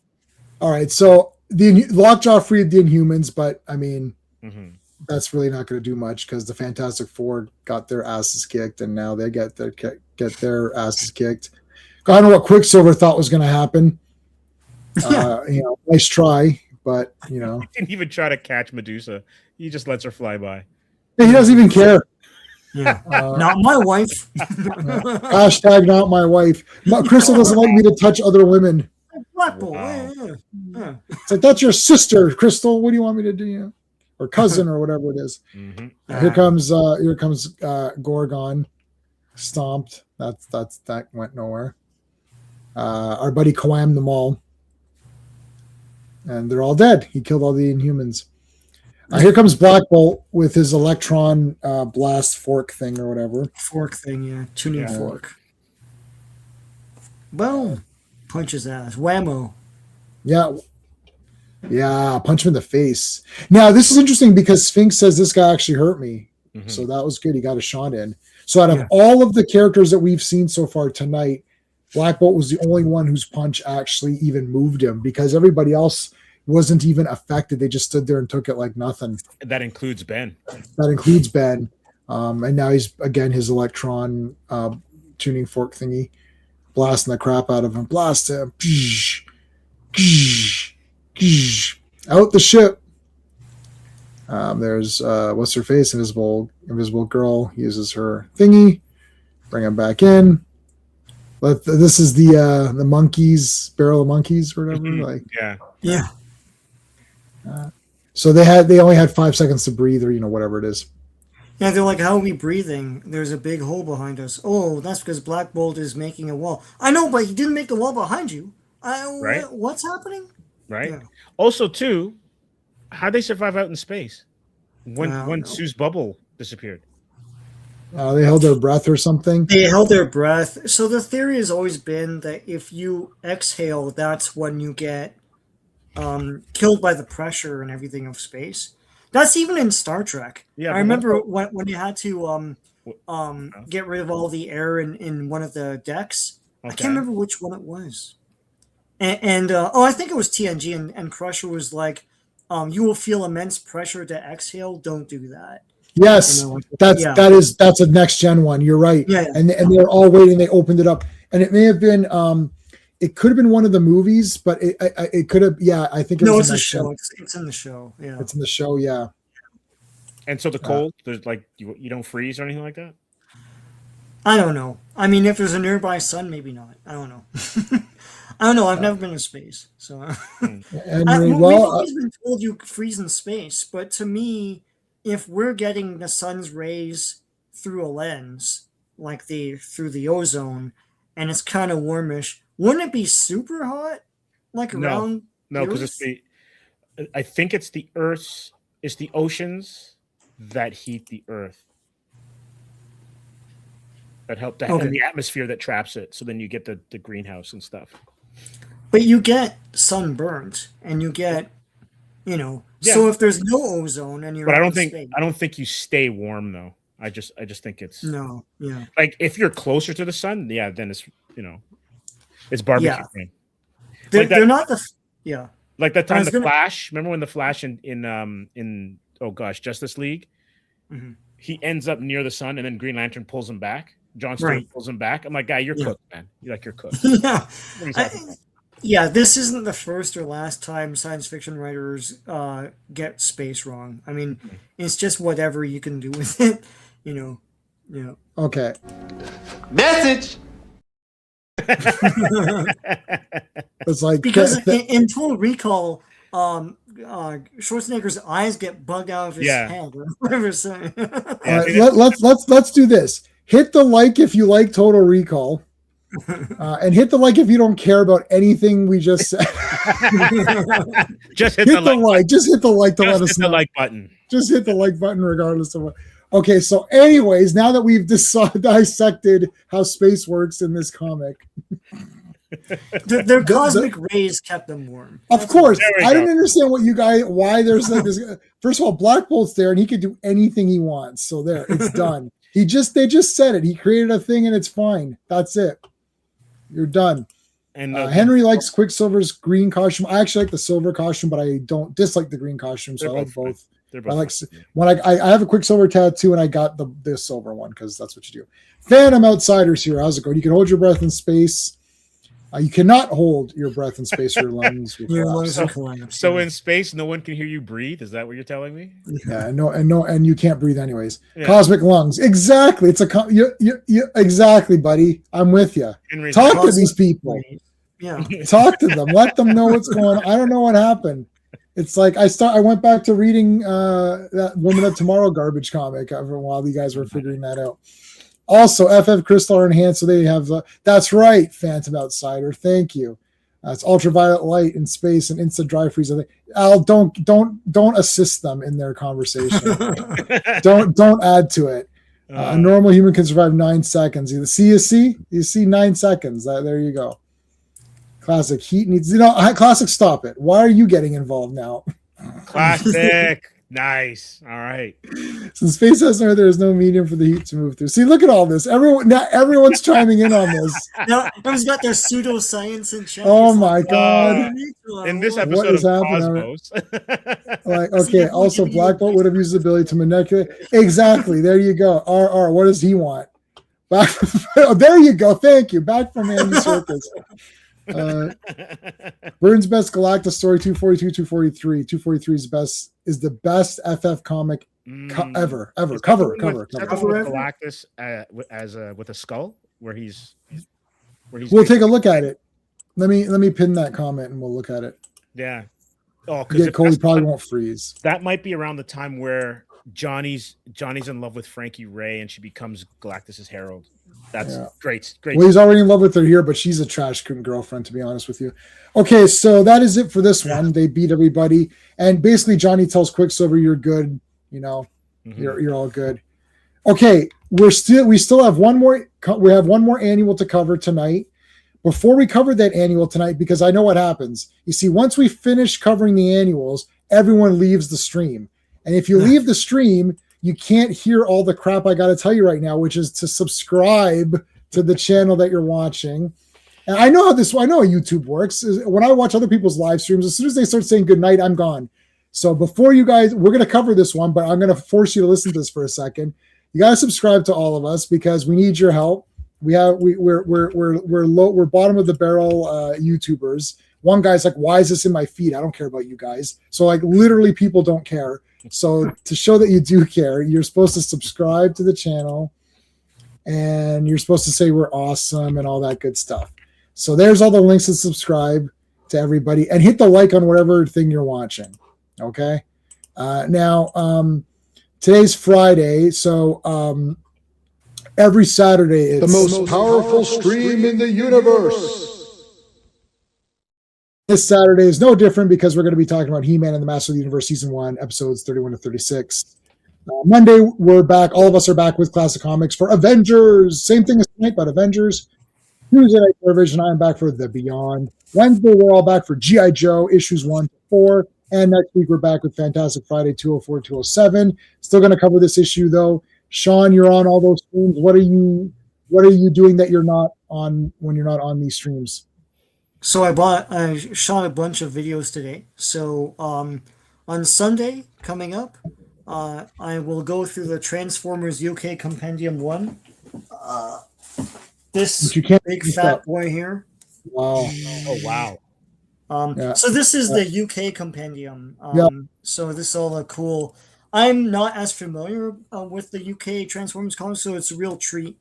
All right, so the Lockjaw freed the Inhumans, but I mean Mhm. that's really not going to do much because the Fantastic Four got their asses kicked, and now they get their asses kicked. I don't know what Quicksilver thought was going to happen. Nice try, but He didn't even try to catch Medusa. He just lets her fly by. he doesn't even care. Yeah. Not my wife. Hashtag not my wife. Crystal doesn't like me to touch other women. Black Bolt. Wow. Yeah. It's like, that's your sister, Crystal. What do you want me to do? Or cousin or whatever it is. Mhm. Here comes Gorgon, stomped. That went nowhere. Our buddy Coam them all, and they're all dead. He killed all the Inhumans. Here comes Black Bolt with his electron blast fork thing or whatever. Fork thing, yeah. Tuning Yeah. fork. Boom. Punch his ass. Whammo. Yeah, punch him in the face. Now this is interesting because Sphinx says this guy actually hurt me. Mhm. So that was good. He got a shot in. So out of all of the characters that we've seen so far tonight, Black Bolt was the only one whose punch actually even moved him because everybody else wasn't even affected. They just stood there and took it like nothing. That includes Ben. That includes Ben. And now he's, again, his electron tuning fork thingy, blasting the crap out of him. Blast him. Out the ship. There's what's her face, invisible girl uses her thingy, bring him back in. This is the monkeys, barrel of monkeys or whatever. Like, Yeah. so they only had 5 seconds to breathe, or whatever it is. Yeah, they're like, how are we breathing? There's a big hole behind us. Oh, that's because Black Bolt is making a wall. I know, but he didn't make the wall behind you. Right. What's happening? Right. Yeah. Also, too, how'd they survive out in space when I don't know. Sue's bubble disappeared? They held their breath or something. They held their breath. So the theory has always been that if you exhale, that's when you get killed by the pressure and everything of space. That's even in Star Trek. Yeah, I remember when you had to get rid of all the air in one of the decks. I Okay. can't remember which one it was. And I think it was TNG, and Crusher was like, you will feel immense pressure to exhale. Don't do that. Yes, And that's a next gen one. You're right. Yeah. And they're all waiting. They opened it up, and it may have been it could have been one of the movies, but it could have. Yeah, I think it No, was it's a next show. gen. It's in the show. Yeah. It's in the show. Yeah. And so the cold, there's like you don't freeze or anything like that. I don't know. I mean, if there's a nearby sun, maybe not. I don't know. I don't know. I've never been to space, so. And We've always been told you freeze in space, but to me, if we're getting the sun's rays through a lens, like through the ozone, and it's kind of warmish, wouldn't it be super hot, like around? No, because I think it's the Earth's. It's the oceans that heat the Earth. That help to have the atmosphere that traps it. So then you get the greenhouse and stuff. But you get sunburnt, and you get, So if there's no ozone and you're, but I don't think you stay warm though. I just think it's no, yeah. Like if you're closer to the sun, yeah, then it's it's barbecue cream. They're not the Like that time Flash. Remember when the Flash in Justice League, he ends up near the sun, and then Green Lantern pulls him back. John Stewart pulls him back. I'm like, guy, you're cooked, man. You're cooked. Yeah. This isn't the first or last time science fiction writers get space wrong. I mean, it's just whatever you can do with it, Yeah. Okay. Message. It's like because in Total Recall, Schwarzenegger's eyes get bugged out of his head or whatever. So. Let's do this. Hit the like if you like Total Recall, and hit the like if you don't care about anything we just said. Just hit the like. Just hit the like to let us know. The like button. Just hit the like button regardless of what. Okay, so anyways, now that we've dissected how space works in this comic, their cosmic rays kept them warm. Of course, I don't understand why there's like this. First of all, Black Bolt's there, and he can do anything he wants. So there, it's done. They just said it. He created a thing, and it's fine. That's it. You're done. And Henry likes Quicksilver's green costume. I actually like the silver costume, but I don't dislike the green costume. So I like both. I like when I have a Quicksilver tattoo, and I got the silver one because that's what you do. Phantom Outsiders here. How's it going? You can hold your breath in space. You cannot hold your breath in space. Your lungs will collapse. So in space, no one can hear you breathe. Is that what you're telling me? Yeah, and you can't breathe anyways. Yeah. Cosmic lungs. Exactly. It's exactly, buddy. I'm with you. Talk to these people. Yeah. Talk to them. Let them know what's going on. I don't know what happened. It's like I went back to reading that Woman of Tomorrow garbage comic for a while. You guys were figuring that out. Also, FF Crystal are enhanced, so they have. That's right, Phantom Outsider. Thank you. It's ultraviolet light in space and instant dry freeze. I think. Al, don't assist them in their conversation. don't add to it. A normal human can survive 9 seconds. You see 9 seconds. There you go. Classic heat needs. Classic. Stop it. Why are you getting involved now? Classic. Nice. All right. Since space has no, there is no medium for the heat to move through. See, look at all this. Everyone's chiming in on this. Now, everyone's got their pseudoscience in check. Oh my god! In this episode of Cosmos, okay. Also, Black Bolt would have used the ability to manipulate. Exactly. There you go. RR. What does he want? There you go. Thank you. Back from Andy Circus. Burns best Galactus story 242, 243. 243 is the best FF comic ever. Is that Cover. the one with Cover. Galactus with a skull where he's We'll take a look at it. Let me pin that comment and we'll look at it. yeah. Oh, Yeah, because Cody probably won't freeze. that might be around the time where Johnny's in love with Frankie Ray and she becomes Galactus's herald. That's Yeah. great. Well, he's already in love with her here, but she's a trash girlfriend, to be honest with you. Okay, so that is it for this one. They beat everybody, and basically Johnny tells Quicksilver, "You're good. You know, you're all good." Okay, we still have one more. We have one more annual to cover tonight. Before we cover that annual tonight, because I know what happens. You see, once we finish covering the annuals, everyone leaves the stream, and if you leave the stream, you can't hear all the crap I got to tell you right now, which is to subscribe to the channel that you're watching. And I know how YouTube works. When I watch other people's live streams, as soon as they start saying good night, I'm gone. So before you guys, we're going to cover this one, but I'm going to force you to listen to this for a second. You got to subscribe to all of us because we need your help. We're bottom of the barrel YouTubers. One guy's like, "Why is this in my feed? I don't care about you guys." So like literally people don't care. So to show that you do care, you're supposed to subscribe to the channel and you're supposed to say we're awesome and all that good stuff. So there's all the links to subscribe to everybody and hit the like on whatever thing you're watching. Okay. Now, today's Friday. So every Saturday, it's The most powerful stream in the universe. This Saturday is no different because we're going to be talking about He-Man and the Master of the Universe Season 1, episodes 31 to 36. Monday, we're back. All of us are back with Classic Comics for Avengers. Same thing as tonight, but Avengers. Tuesday night, Vision. I am back for The Beyond. Wednesday, we're all back for G.I. Joe, issues 1 to 4. And next week, we're back with Fantastic Friday 204, 207. Still going to cover this issue, though. Sean, you're on all those streams. What are you doing that you're not on when you're not on these streams? So I shot a bunch of videos today. So on Sunday coming up, I will go through the Transformers UK Compendium 1. This But you can't big use fat that. boy here. Wow. Oh wow. Yeah. So this is the UK compendium. Yeah. So this is all the cool. I'm not as familiar with the UK Transformers comics, so it's a real treat.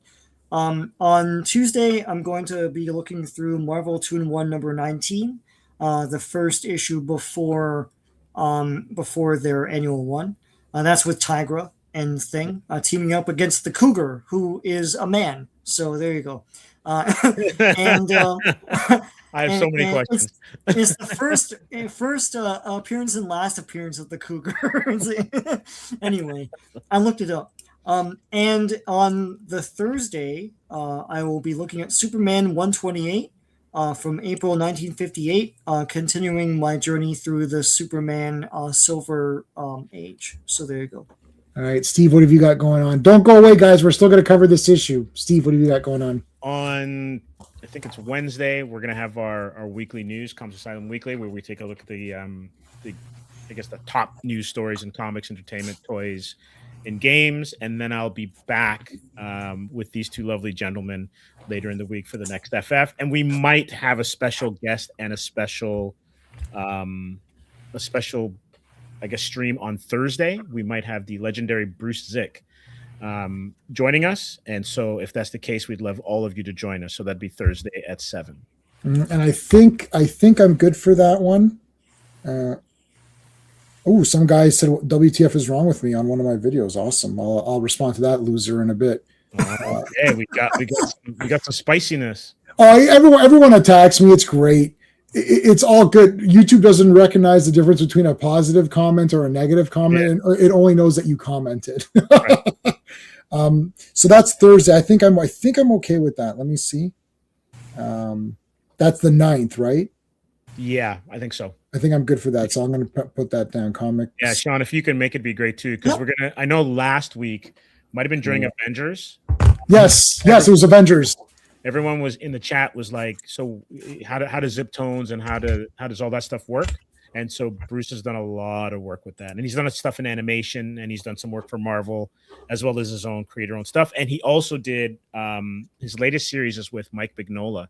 On Tuesday, I'm going to be looking through Marvel 2-in-1 number 19, the first issue before their annual one. That's with Tigra and Thing teaming up against the Cougar, who is a man. So there you go. And I have so many questions. It's the first appearance and last appearance of the Cougar. Anyway, I looked it up. And on the Thursday, I will be looking at Superman 128 from April 1958, continuing my journey through the Superman Silver Age. So there you go. All right, Steve, what have you got going on? Don't go away, guys. We're still going to cover this issue. Steve, what have you got going on? On I think it's Wednesday, we're gonna have our weekly news, Comics Asylum Weekly, where we take a look at the top news stories in comics, entertainment, toys, and games. And then I'll be back with these two lovely gentlemen later in the week for the next FF. And we might have a special guest and a special I guess stream on Thursday. We might have the legendary Bruce Zick joining us, and so if that's the case, we'd love all of you to join us. So that'd be Thursday at 7. And I think I'm good for that one. Some guy said WTF is wrong with me on one of my videos. Awesome. I'll respond to that loser in a bit. Okay, we got some spiciness. Oh, everyone attacks me. It's great. It's all good. YouTube doesn't recognize the difference between a positive comment or a negative comment. Yeah. It only knows that you commented. Right. So that's Thursday. I think I'm okay with that. Let me see. That's the 9th, right? Yeah, I think so. I think I'm good for that. So I'm going to put that down. Comics. Yeah, Sean, if you can make it, be great too. Because I know last week might have been during Avengers. Yes, it was Avengers. Everyone was in the chat was like, so how do zip tones and how does all that stuff work? And so Bruce has done a lot of work with that, and he's done stuff in animation, and he's done some work for Marvel as well as his own creator-owned stuff. And he also did his latest series is with Mike Mignola,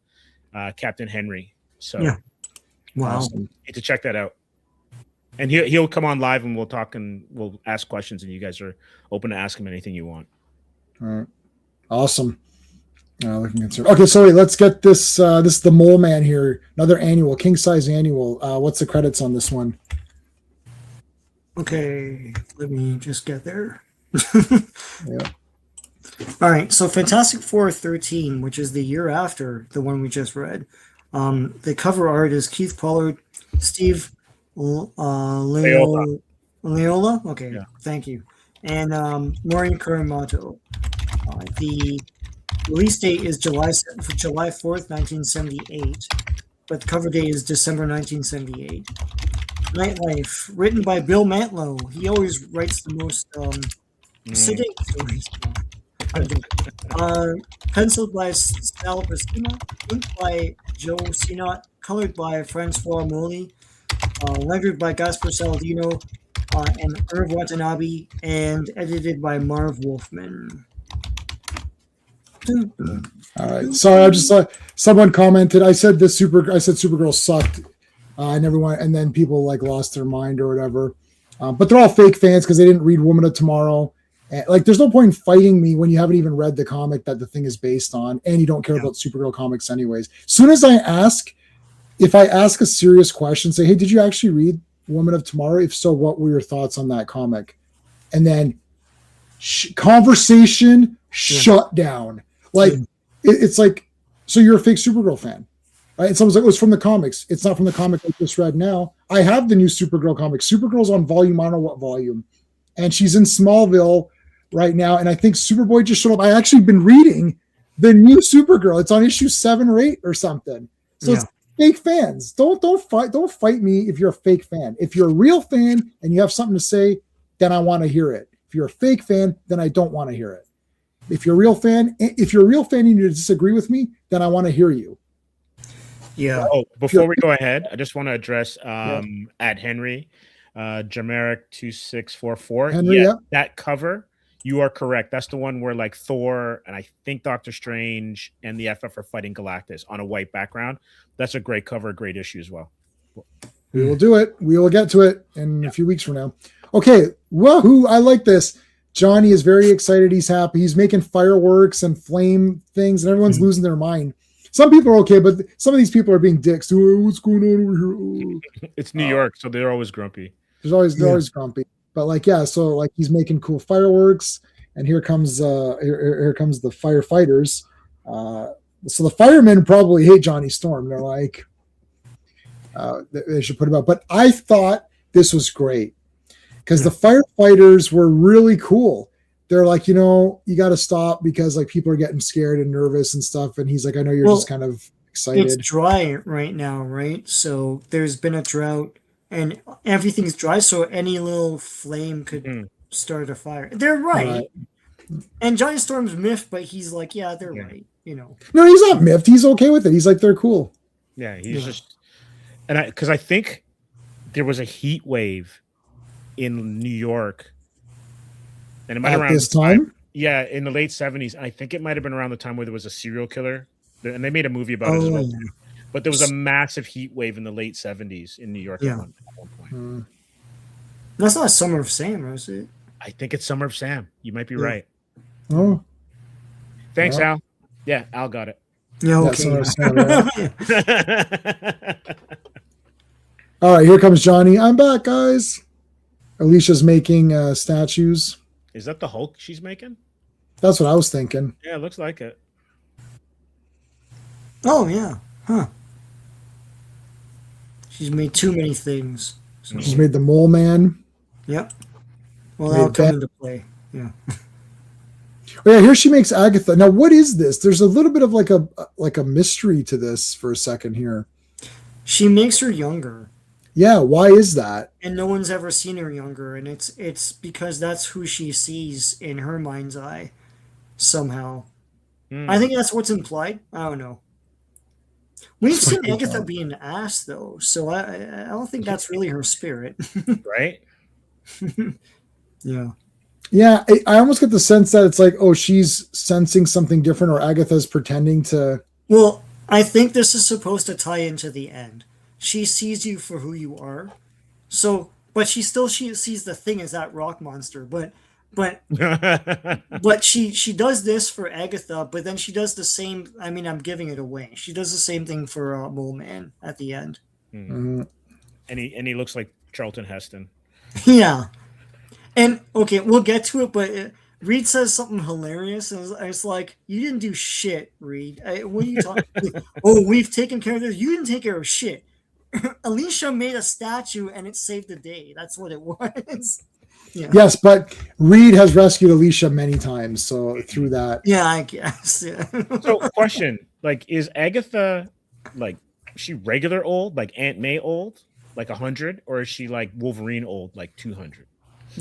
Captain Henry. So Yeah. Wow. Awesome. need to check that out. And he'll come on live and we'll talk and we'll ask questions, and you guys are open to ask him anything you want. All right. Awesome. Looking at okay, sorry. Let's get this. This is the Mole Man here. Another annual, king size annual. What's the credits on this one? Okay, let me just get there. Yeah. All right, so Fantastic Four 13, which is the year after the one we just read. The cover art is Keith Pollard, Steve Leola. Okay, Yeah. thank you. And Maureen Kurimoto. The release date is July 4th, 1978, but the cover date is December 1978. Nightlife, written by Bill Mantlo. He always writes the most sedate stories. Penciled by Sal Buscema, inked by Joe Sinot, colored by Francois Moli, lettered by Gaspar Saladino and Irv Watanabe, and edited by Marv Wolfman. All right. Sorry, I just someone commented. I said Supergirl sucked. I never want, and then people like lost their mind or whatever. But they're all fake fans because they didn't read Woman of Tomorrow. And, like, there's no point in fighting me when you haven't even read the comic that the thing is based on, and you don't care about Supergirl comics anyways. Soon as if I ask a serious question, say, "Hey, did you actually read Woman of Tomorrow? If so, what were your thoughts on that comic?" And then conversation shut down. Like it's like, so you're a fake Supergirl fan, right? And someone's like, "Oh, it's from the comics." It's not from the comic I just read now. I have the new Supergirl comic. Supergirl's on volume, I don't know what volume, and she's in Smallville right now. And I think Superboy just showed up. I actually been reading the new Supergirl. It's on issue 7 or 8 or something. So it's fake fans. Don't fight me if you're a fake fan. If you're a real fan and you have something to say, then I want to hear it. If you're a fake fan, then I don't want to hear it. If you're a real fan and you disagree with me, then I want to hear you. Yeah. Oh, before we go ahead, I just want to address at Henry, Jameric 2644. Henry, yeah, that cover, you are correct. That's the one where like Thor and I think Doctor Strange and the FF are fighting Galactus on a white background. That's a great cover, great issue as well. We will do it. We will get to it in a few weeks from now. Okay. Woohoo. I like this. Johnny is very excited. He's happy. He's making fireworks and flame things, and everyone's losing their mind. Some people are okay, but some of these people are being dicks. Oh, what's going on over here? It's New York, so they're always grumpy. They're always grumpy. But like, yeah, so like he's making cool fireworks, and here comes here comes the firefighters. So the firemen probably hate Johnny Storm. They're like, they should put him out. But I thought this was great because the firefighters were really cool. They're like, you got to stop because like people are getting scared and nervous and stuff. And he's like, I know you're just kind of excited. It's dry right now, right? So there's been a drought and everything's dry. So any little flame could start a fire. They're right. And Johnny Storm's miffed, but he's like, yeah, they're right. No, he's not miffed. He's okay with it. He's like, they're cool. Yeah, he's just, and because I think there was a heat wave in New York, and it might have At this time. Yeah, in the late 70s. I think it might have been around the time where there was a serial killer, and they made a movie about it as well. But there was a massive heat wave in the late 70s in New York at one point. That's not Summer of Sam, is it? I think it's Summer of Sam. You might be right. Oh, thanks, Al. Yeah, Al got it. Yeah, okay. All right, here comes Johnny. I'm back, guys. Alicia's making statues. Is that the Hulk she's making? That's what I was thinking. Yeah, it looks like it. Oh, yeah. Huh. She's made too many things. So. She's made the Mole Man. Yep. Well, that'll come into play. Yeah. Oh, yeah, here she makes Agatha. Now, what is this? There's a little bit of like a mystery to this for a second here. She makes her younger. Yeah, why is that? And no one's ever seen her younger, and it's because that's who she sees in her mind's eye, somehow. I think that's what's implied. I don't know. We've seen Agatha being asked though, so I don't think that's really her spirit. Right? Yeah. Yeah, I almost get the sense that it's like, oh, she's sensing something different, or Agatha's pretending to. Well, I think this is supposed to tie into the end. She sees you for who you are, so but she sees the thing as that rock monster. But she does this for Agatha, but then she does the same. I mean, I'm giving it away. She does the same thing for Mole Man at the end. Mhm. And he looks like Charlton Heston. Yeah, and okay, we'll get to it, but. Reed says something hilarious, and it's like, you didn't do shit, Reed. What are you talking? Oh, we've taken care of this. You didn't take care of shit. Alicia made a statue, and it saved the day. That's what it was. Yeah. Yes, but Reed has rescued Alicia many times, so through that. Yeah, I guess. Yeah. So, question: like, is Agatha like she regular old, like Aunt May old, like 100, or is she like Wolverine old, like 200?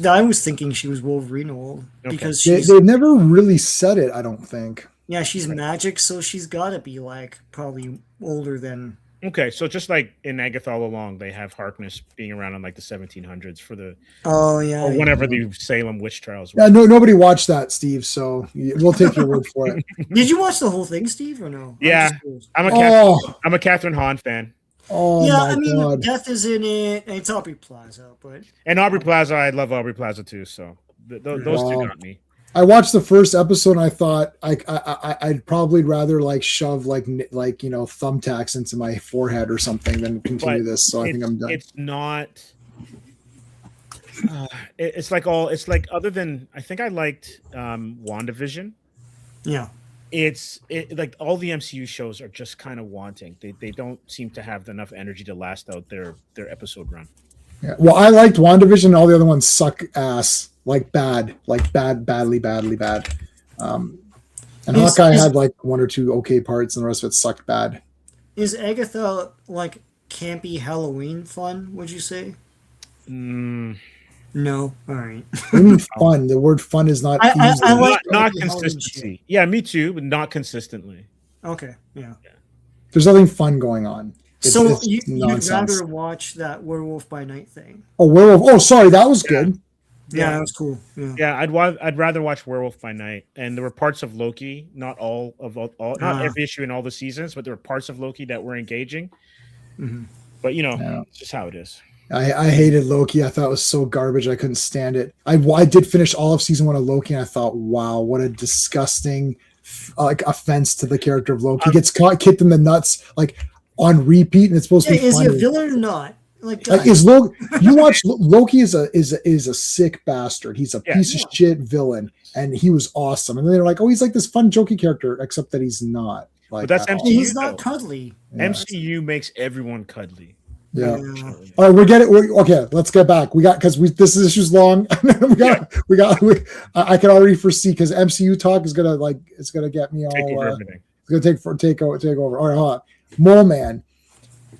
I was thinking she was Wolverine old because They've never really said it, I don't think. Yeah, she's magic, so she's got to be like probably older than. Okay, so just like in Agatha all along, they have Harkness being around in like the 1700s for the Oh yeah. or whenever the Salem witch trials Yeah, were. nobody watched that, Steve. So we'll take your word for it. Did you watch the whole thing, Steve, or no? Yeah. I'm just Oh, I'm a Catherine Hahn fan, oh yeah, my I mean, God. Death is in it, and it's Aubrey Plaza, but and Aubrey Plaza. I love Aubrey Plaza too. So those two Wow. got me. I watched the first episode and I thought I'd probably rather like shove like thumbtacks into my forehead or something than continue But this. So I think I'm done. It's not. It's like other than I think I liked WandaVision. yeah. It's like all the MCU shows are just kind of wanting. They don't seem to have enough energy to last out their episode run. Yeah. Well, I liked WandaVision and all the other ones suck ass. Like badly bad. And Hawkeye had like one or two okay parts and the rest of it sucked bad. Is Agatha like campy Halloween fun, would you say? Mm, No. All right. What do you mean fun? The word fun is not I easy. like not the Halloween consistency. Yeah, me too, but not consistently. Okay. Yeah. There's nothing fun going on. It's You'd nonsense. rather watch that Werewolf by Night thing? Oh, werewolf. Oh, sorry, that was good. Yeah, that was cool. Yeah. Yeah, I'd rather watch Werewolf by Night. And there were parts of Loki, not all not every issue in all the seasons, but there were parts of Loki that were engaging. Mhm. But Yeah. it's just how it is. I hated Loki. I thought it was so garbage. I couldn't stand it. I did finish all of season 1 of Loki, and I thought, wow, what a disgusting like offense to the character of Loki. He gets kicked in the nuts like on repeat, and it's supposed to be Is he funny. a villain or not? Like, Like, is Loki? You watch Loki is a sick bastard. He's a piece of shit villain, and he was awesome. And then they're like, oh, he's like this fun, jokey character, except that he's not. Like, But that's at all. MCU. he's not cuddly. Yeah. MCU makes everyone cuddly. Yeah. Yeah. All right, okay. Let's get back. We got this issue's long. I can already foresee because MCU talk is gonna get me Take over all. everything. It's gonna take over. All right, hold on. Mole Man.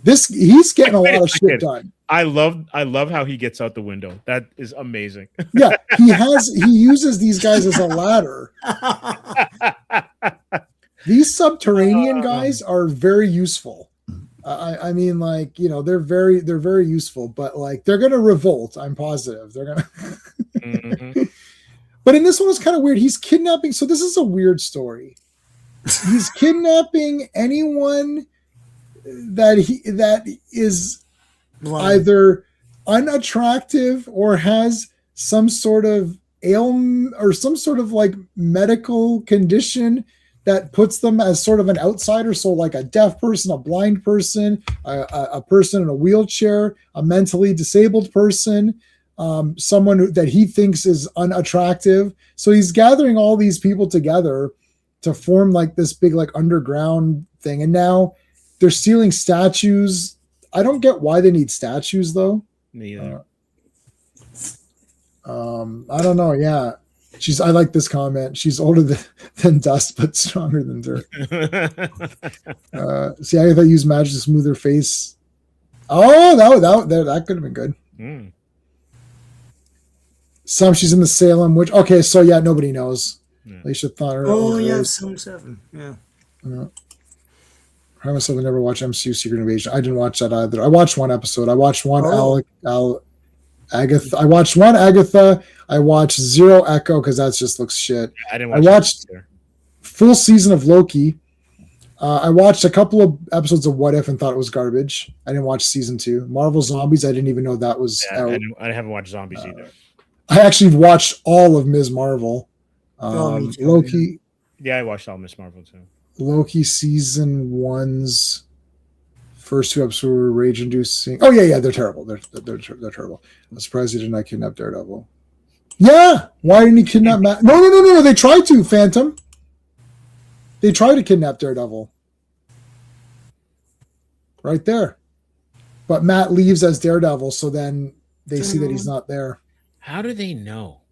He's getting a Wait a lot of shit second. done. I love how he gets out the window. That is amazing. Yeah, he uses these guys as a ladder. These subterranean guys are very useful. I mean, like, they're very useful, but like they're gonna revolt. I'm positive they're gonna. Mhm. But in this one, it's kind of weird. He's kidnapping. So this is a weird story. He's kidnapping anyone that is either unattractive or has some sort of ailment or some sort of like medical condition that puts them as sort of an outsider. So like a deaf person, a blind person, a person in a wheelchair, a mentally disabled person, someone that he thinks is unattractive. So he's gathering all these people together to form like this big like underground thing. And now they're stealing statues. I don't get why they need statues though. Me either. I don't know. Yeah. I like this comment. She's older than dust, but stronger than dirt. See, I thought use magic to smooth her face. Oh, that could have been good. Mm. She's in the Salem, which okay, so yeah, nobody knows. Yeah. Alicia Thunder. Oh yeah, Salem 7. Yeah. I myself never watched MCU Secret Invasion. I didn't watch that either. I watched one episode. I watched one Agatha. I watched one Agatha. I watched Zero Echo because that just looks shit. I didn't I watch watched it either. full season of Loki. I watched a couple of episodes of What If and thought it was garbage. I didn't watch season 2. Marvel Zombies, I didn't even know that was Yeah, out. I haven't watched Zombies either. I actually watched all of Ms. Marvel. Me too, Loki, Yeah, I watched all Miss Marvel too. Loki season 1's first 2 episodes were rage-inducing. Oh yeah, they're terrible. They're terrible. I'm surprised he did not kidnap Daredevil. Yeah, why didn't he kidnap Matt? No. They tried to, Phantom. They tried to kidnap Daredevil. Right there. But Matt leaves as Daredevil, so then they see that he's not there. How do they know?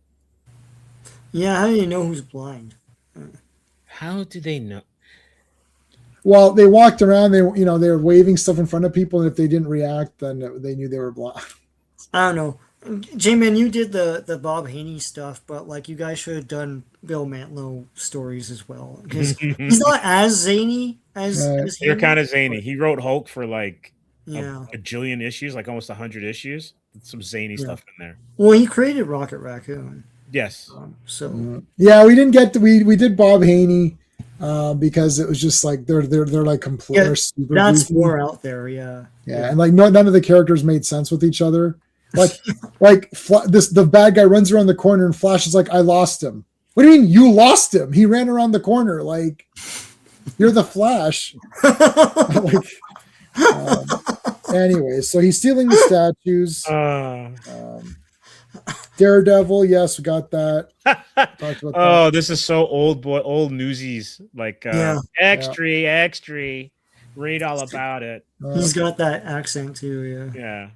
Yeah, how do you know who's blind? How do they know? Well, they walked around. They were waving stuff in front of people, and if they didn't react, then they knew they were blind. I don't know. J-Man, you did the Bob Haney stuff, but like you guys should have done Bill Mantlo stories as well, because he's not as zany as They're Haney, kind of zany. He wrote Hulk for like Yeah. a jillion issues, like almost 100 issues. Some zany stuff in there. Well, he created Rocket Raccoon, Yes. so Yeah, we didn't get we did Bob Haney because it was just like they're like complete. Yeah, they're super that's goofy. more out there. Yeah. Yeah, and like none of the characters made sense with each other. Like the bad guy runs around the corner and Flash is like, I lost him. What do you mean you lost him? He ran around the corner. Like, you're the Flash. Anyway, so he's stealing the statues. Daredevil, yes, we got that. Talked about that. This is so old newsies. Like extra, read all about it. He's got that accent too. Yeah.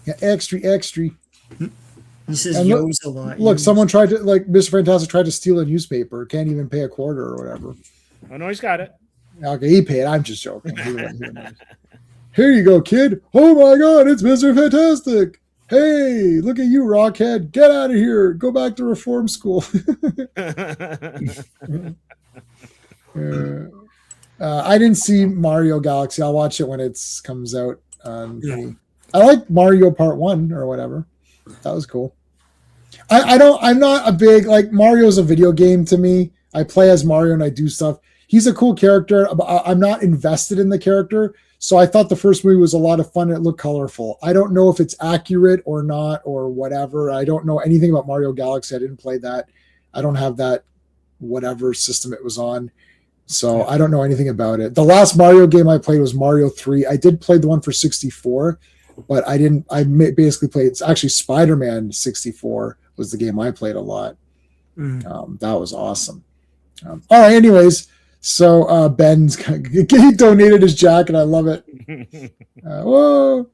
Yeah, extra. He says And "yo's" a lot. Look, Yo's. someone tried to Mr. Fantastic tried to steal a newspaper. Can't even pay a quarter or whatever. Oh no, he's got it. Okay, he paid. I'm just joking. Here you go, kid. Oh my God, it's Mr. Fantastic. Hey, look at you, Rockhead. Get out of here. Go back to reform school. I didn't see Mario Galaxy. I'll watch it when it comes out. I like Mario Part 1 or whatever. That was cool. I'm not a big, like, Mario's a video game to me. I play as Mario and I do stuff. He's a cool character. I'm not invested in the character. So I thought the first movie was a lot of fun. It looked colorful. I don't know if it's accurate or not or whatever. I don't know anything about Mario Galaxy. I didn't play that. I don't have that whatever system it was on. So I don't know anything about it. The last Mario game I played was Mario 3. I did play the one for 64, but I basically played, it's actually Spider-Man 64 was the game I played a lot. That was awesome. All right, anyways. So Ben's he donated his jacket. I love it. Whoa.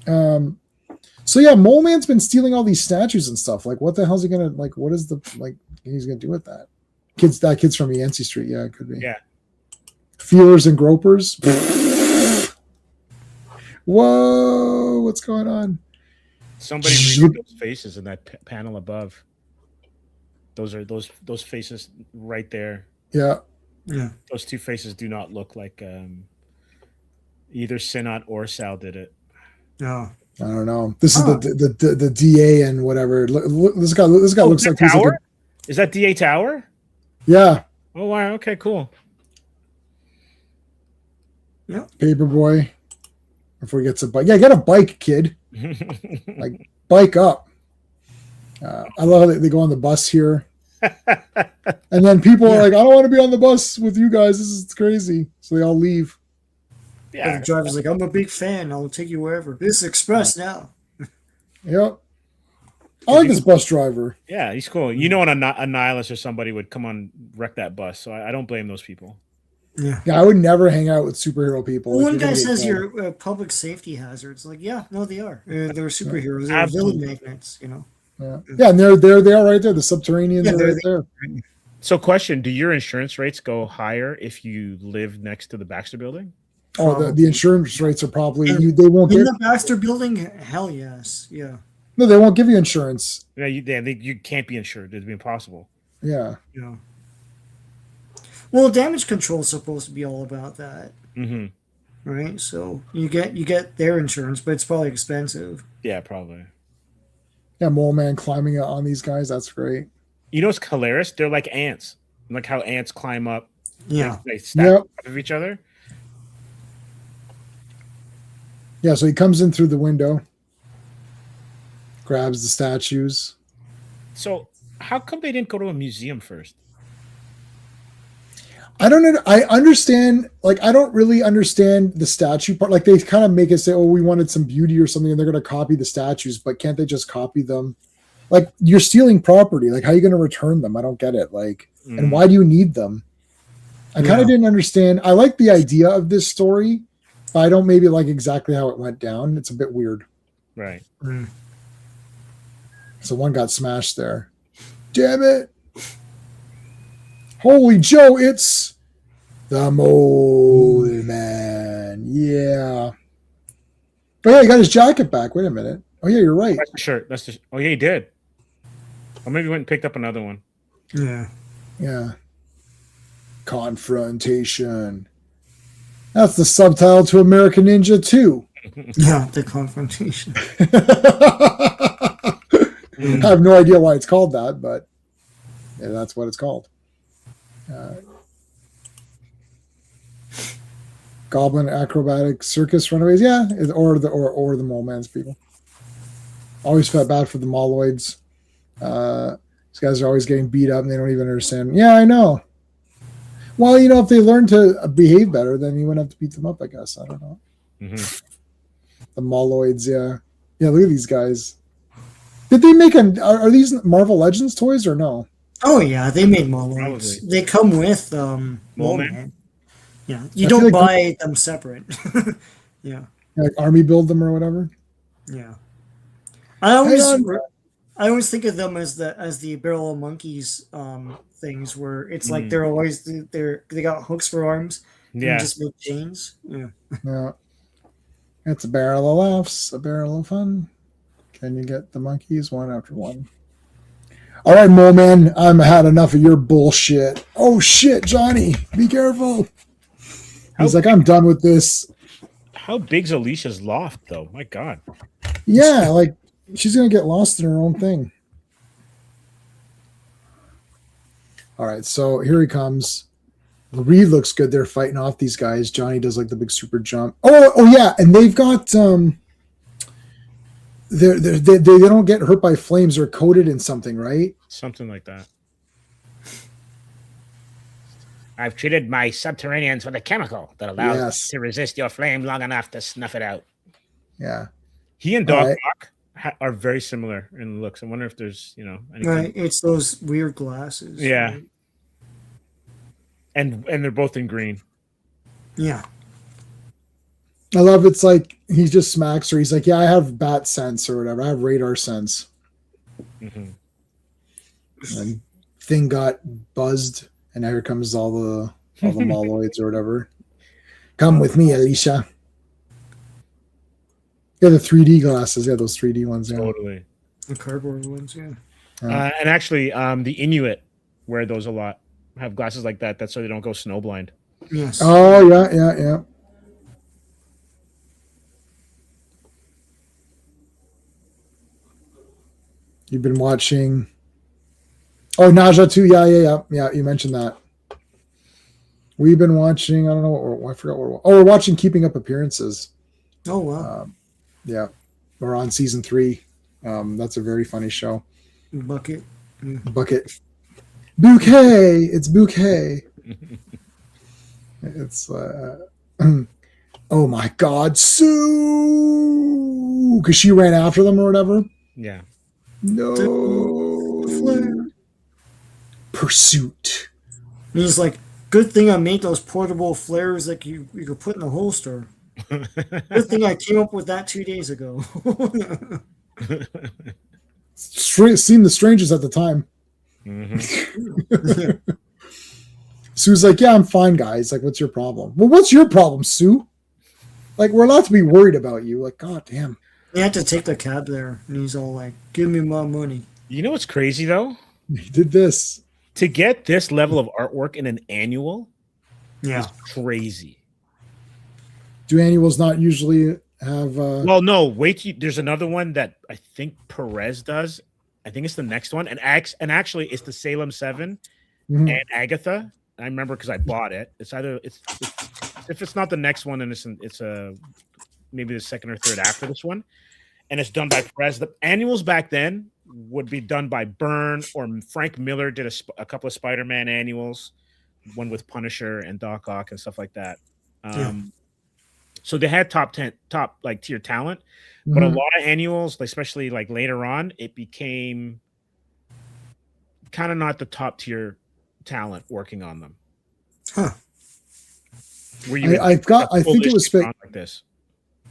So yeah, Mole Man's been stealing all these statues and stuff. Like, what the hell's he gonna like? What is he's gonna do with that? Kids from Yancey Street. Yeah, it could be. Yeah. Feelers and gropers. Whoa, what's going on? Somebody read those faces in that panel above. Those are those faces right there. Yeah. Those two faces do not look like either Sinat or Sal did it. No. I don't know. This is the DA and whatever. Look, this guy looks like he's Tower? Is that DA Tower? Yeah. Oh wow. Okay. Cool. Yeah. Paperboy. Before he gets a bike. Yeah, get a bike, kid. Like, bike up. I love how they go on the bus here. And then people are like, I don't want to be on the bus with you guys. This is crazy. So they all leave. Yeah. The driver's like, I'm a big fan. I'll take you wherever. This is Express now. Yep. I like this bus driver. Yeah, he's cool. You know, a nihilist or somebody would come on wreck that bus. So I don't blame those people. Yeah, I would never hang out with superhero people. Well, one guy says you're a public safety hazard. It's like, yeah, no, they are. They're superheroes. They're villain magnets, you know. Yeah, and they are right there. The Subterraneans are right there. So, question: do your insurance rates go higher if you live next to the Baxter Building? Oh, the insurance rates are probably they won't in get the Baxter Building. Hell yes, yeah. No, they won't give you insurance. Yeah, you can't be insured. It'd be impossible. Yeah. Yeah. Well, damage control is supposed to be all about that, right? So you get their insurance, but it's probably expensive. Yeah, probably. Yeah, Mole Man climbing on these guys. That's great. You know what's hilarious? They're like ants. Like how ants climb up Yeah. They stack Yep. on top of each other. Yeah, so he comes in through the window, grabs the statues. So how come they didn't go to a museum first? I don't know. I understand, like, I don't really understand the statue part. Like, they kind of make it say, oh, we wanted some beauty or something, and they're going to copy the statues, but can't they just copy them? Like, you're stealing property. Like, how are you going to return them? I don't get it. Like, and why do you need them? I kind of didn't understand. I like the idea of this story, but I don't maybe like exactly how it went down. It's a bit weird. Right. So one got smashed there. Damn it. Holy Joe, it's the Mole Man. Yeah. Oh, yeah, he got his jacket back. Wait a minute. Oh, yeah, you're right. That's the shirt. That's the. Oh yeah, he did. Or maybe he went and picked up another one. Yeah. Yeah. Confrontation. That's the subtitle to American Ninja 2. Yeah. The confrontation. I have no idea why it's called that, but yeah, that's what it's called. Goblin acrobatic circus runaways, yeah, or the Mole Man's people. Always felt bad for the Moloids. These guys are always getting beat up, and they don't even understand. Yeah, I know. Well, you know, if they learn to behave better, then you wouldn't have to beat them up. I guess I don't know. The Moloids, yeah. Look at these guys. Did they make are these Marvel Legends toys or no? Oh yeah, they make Moloids. Probably. They come with Mole Man? Man. Yeah, you I don't feel like buy them separate. Yeah, Like Army build them or whatever. yeah. I always on. think of them as the Barrel of Monkeys things where it's like they're always they got hooks for arms and Yeah. just make chains. Yeah. Yeah. It's a barrel of laughs, a barrel of fun. Can you get the monkeys one after one? All right, Mole Man, I'm had enough of your bullshit. Oh shit, Johnny, be careful. He's like, I'm done with this. How big's Alicia's loft, though? My God. Yeah, like she's gonna get lost in her own thing. All right, so here he comes. Reed looks good. They're fighting off these guys. Johnny does like the big super jump. Oh yeah, and they've got they don't get hurt by flames. They're coated in something, right? Something like that. I've treated my subterraneans with a chemical that allows them to resist your flame long enough to snuff it out. Yeah. He and Doc Ock are very similar in looks. I wonder if there's, anything. Right, it's those weird glasses. Yeah. Right? And they're both in green. Yeah. I love it's like he just smacks her. He's like, yeah, I have bat sense or whatever. I have radar sense. And thing got buzzed, and now here comes all the Moloids or whatever. Come with me, Alicia. Yeah, the 3D glasses. Yeah, those 3D ones. Yeah. Totally. The cardboard ones, yeah. And actually, the Inuit wear those a lot. Have glasses like that. That's so they don't go snowblind. Yes. Oh, yeah. You've been watching. Oh, Naja too. Yeah. You mentioned that. We've been watching. I don't know. I forgot what. We're watching Keeping Up Appearances. Oh wow. Yeah, we're on season 3. That's a very funny show. Bucket. Bucket. Bouquet. It's Bouquet. It's. Oh my God, Sue! Because she ran after them or whatever. Yeah. No. Pursuit. And he's like, good thing I made those portable flares that you could put in the holster. Good thing I came up with that 2 days ago. Seemed the strangest at the time. Sue's like, yeah, I'm fine, guys. Like, what's your problem? Well, what's your problem, Sue? Like, we're allowed to be worried about you. Like, God damn. They had to take the cab there, and he's all like, give me my money. You know what's crazy, though? He did this. To get this level of artwork in an annual Yeah. is crazy. Do annuals not usually have... Well, no, there's another one that I think Perez does. I think it's the next one. And actually, it's the Salem 7 and Agatha. I remember because I bought it. It's either it's if it's not the next one, then it's a maybe the second or third after this one, and it's done by Perez. The annuals back then would be done by Byrne, or Frank Miller did a couple of Spider-Man annuals, one with Punisher and Doc Ock and stuff like that. So they had top like tier talent, but a lot of annuals, especially like later on, it became kind of not the top tier talent working on them. Huh. I think it was like this.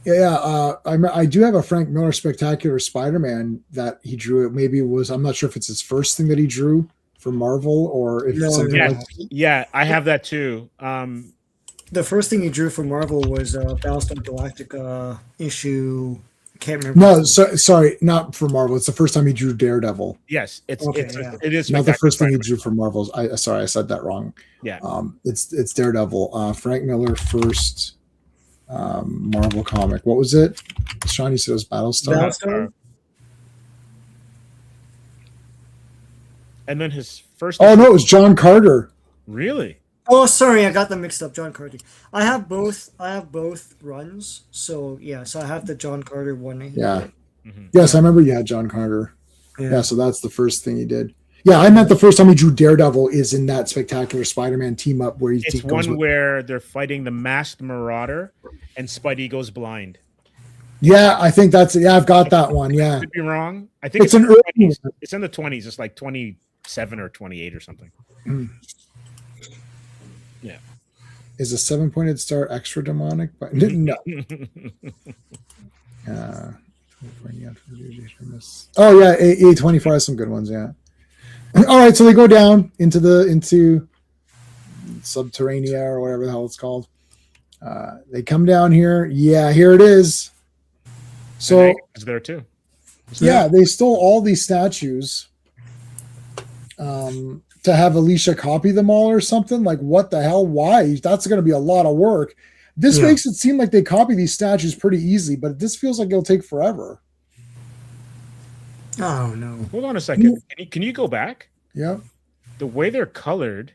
Yeah, I do have a Frank Miller Spectacular Spider-Man that he drew. It maybe was, I'm not sure if it's his first thing that he drew for Marvel or if it's something like. Yeah, I have that too. The first thing he drew for Marvel was Battlestar Galactica issue. Can't remember. No, sorry, not for Marvel. It's the first time he drew Daredevil. Yes, it is not the first thing he drew for Marvel. I said that wrong. Yeah, it's Daredevil. Frank Miller first Marvel comic. What was it? Sean, you said it was Battlestar. And then his first. Oh no, it was John Carter. Really? Oh, sorry, I got them mixed up. John Carter. I have both runs. So yeah, so I have the John Carter one. Yeah. Yes, I remember you had John Carter. Yeah, so that's the first thing he did. Yeah, I meant the first time he drew Daredevil is in that Spectacular Spider-Man team up where it's one where they're fighting the Masked Marauder and Spidey goes blind. Yeah, I think that's it. Yeah, I've got that one. Yeah, I could be wrong. I think it's an early one. It's in the 20s. It's like 27 or 28 or something. Yeah. Is a 7-pointed star extra demonic? But no. Oh yeah, A24 has some good ones. Yeah. All right, so they go down into Subterranea or whatever the hell it's called. They come down here. Yeah, here it is. So it's there too. Yeah, they stole all these statues to have Alicia copy them all or something. Like, what the hell? Why? That's going to be a lot of work. This makes it seem like they copy these statues pretty easy, but this feels like it'll take forever. Oh no! Hold on a second. Can you go back? Yeah. The way they're colored,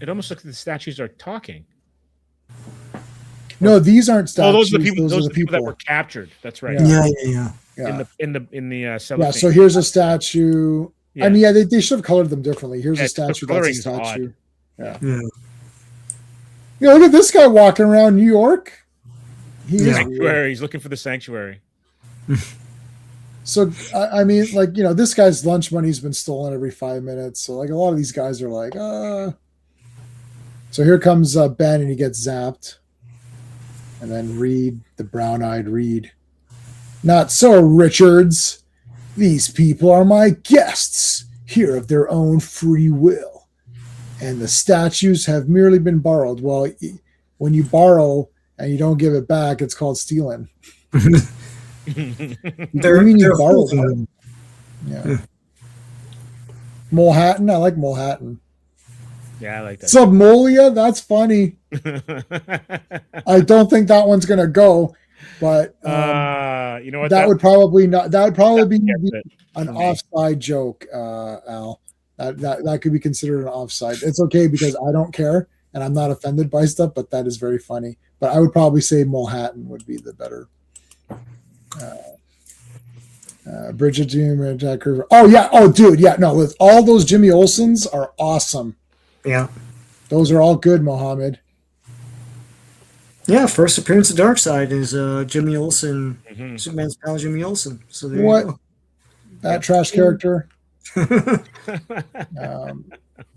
it almost looks like the statues are talking. No, these aren't statues. Oh, those are the people. Those are the people that were captured. That's right. Yeah. In the cellophane. Yeah. So here's a statue. Yeah. I mean, they should have colored them differently. Here's a statue. That's a statue. Yeah. Yeah, look at this guy walking around New York. Sanctuary. He's looking for the sanctuary. So, I mean, like, this guy's lunch money's been stolen every 5 minutes. So, like, a lot of these guys are like, So here comes Ben, and he gets zapped. And then Reed, the brown-eyed Reed. Not so, Richards. These people are my guests, here of their own free will. And the statues have merely been borrowed. Well, when you borrow and you don't give it back, it's called stealing. They're borrowed them. Yeah. Molehattan, I like Molehattan. Yeah, I like that. Submolia, that's funny. I don't think that one's gonna go, but you know what? That would probably be an offside joke, Al. That could be considered an offside. It's okay because I don't care and I'm not offended by stuff, but that is very funny. But I would probably say Molehattan would be the better. Bridget Doom and Jack Kirby. Oh yeah. Oh dude. Yeah. No. With all those Jimmy Olsens are awesome. Yeah. Those are all good, Mohammed. Yeah. First appearance of Darkseid is Jimmy Olsen, Superman's pal Jimmy Olsen. So there you go. That trash character.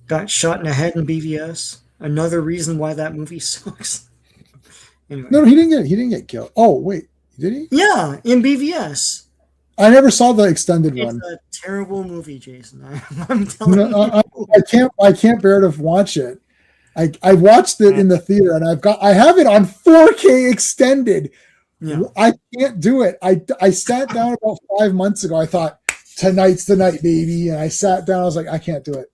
Got shot in the head in BVS. Another reason why that movie sucks. Anyway. No, he didn't get killed. Oh wait, did he? Yeah, in BVS. I never saw the extended one. It's a terrible movie, Jason. I'm telling you. I can't bear to watch it. I watched it in the theater and I have it on 4K extended. Yeah. I can't do it. I sat down about 5 months ago. I thought tonight's the night, baby, and I sat down. I was like, I can't do it.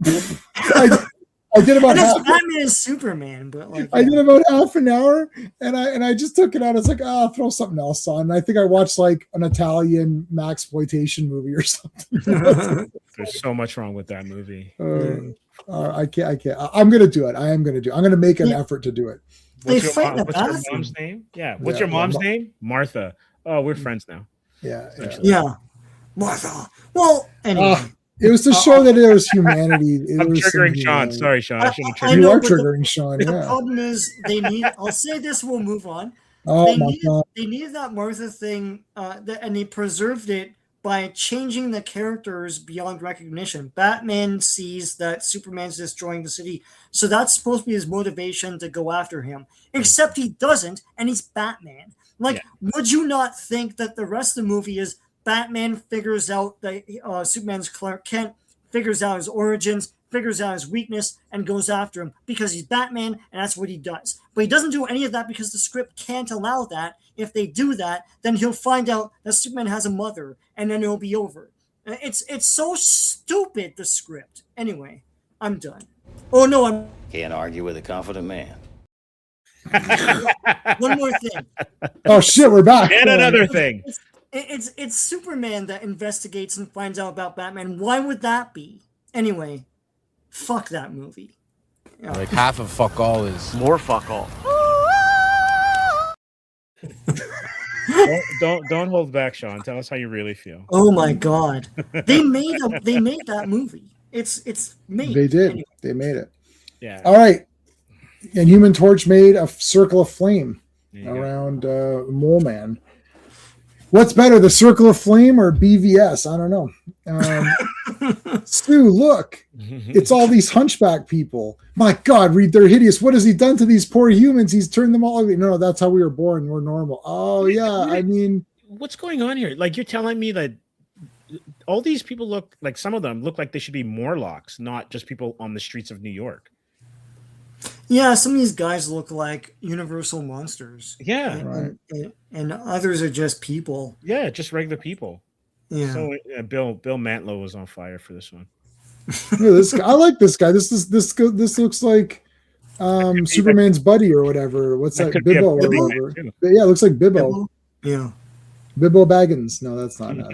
I did about half. Batman and Superman, but like I did about half an hour, and I just took it out. I was like, I'll throw something else on. And I think I watched like an Italian Maxploitation movie or something. There's so much wrong with that movie. I can't. I can't. I'm gonna do it. I am gonna do. I'm gonna make an Yeah. effort to do it. They What's your, fight in the what's your bathroom. mom's name? Yeah. What's Yeah, your mom's Ma- name? Martha. Oh, we're friends now. Yeah. Yeah. Yeah, Martha. Well, anyway. It was to show that there was humanity. I'm triggering Sean. Sorry, Sean. I shouldn't have I You know, are but the- triggering Sean. The Yeah. problem is they need. I'll say this. We'll move on. Oh They my needed, god. they needed that Martha thing, and they preserved it by changing the characters beyond recognition. Batman sees that Superman's destroying the city, so that's supposed to be his motivation to go after him. Except he doesn't, and he's Batman. Like, would you not think that the rest of the movie is Batman figures out that Superman's Clark Kent, figures out his origins, figures out his weakness, and goes after him because he's Batman and that's what he does. But he doesn't do any of that because the script can't allow that. If they do that, then he'll find out that Superman has a mother and then it'll be over. It's so stupid, the script. Anyway, I'm done. Oh no, I'm Can't argue with a confident man. one more thing. Oh shit, we're back. And another thing. It's Superman that investigates and finds out about Batman. Why would that be? Anyway, fuck that movie. Like half of fuck all is More fuck all. Don't hold back, Sean. Tell us how you really feel. Oh my god, they made that movie. It's made. They did. Anyway, They made it. Yeah. All right. And Human Torch made a circle of flame There you go. around Mole Man. What's better, the circle of flame or BVS? I don't know. Stu, look, it's all these hunchback people. My God, Reed, they're hideous. What has he done to these poor humans? He's turned them all ugly. No, that's how we were born. We're normal. Oh yeah, I mean, What's going on here? Like, you're telling me that all these people look like, some of them look like they should be Morlocks, not just people on the streets of New York. yeah, some of these guys look like Universal monsters. Yeah. And others are just people. Yeah, just regular people. Yeah. So Bill Mantlo was on fire for this one. yeah, this guy, I like this guy. This looks like Superman's buddy or whatever. What's that? could be a Bibbo or Billy whatever. Man, too. Yeah, it looks like Bibbo. Yeah. Bibbo Baggins. No, that's not. No,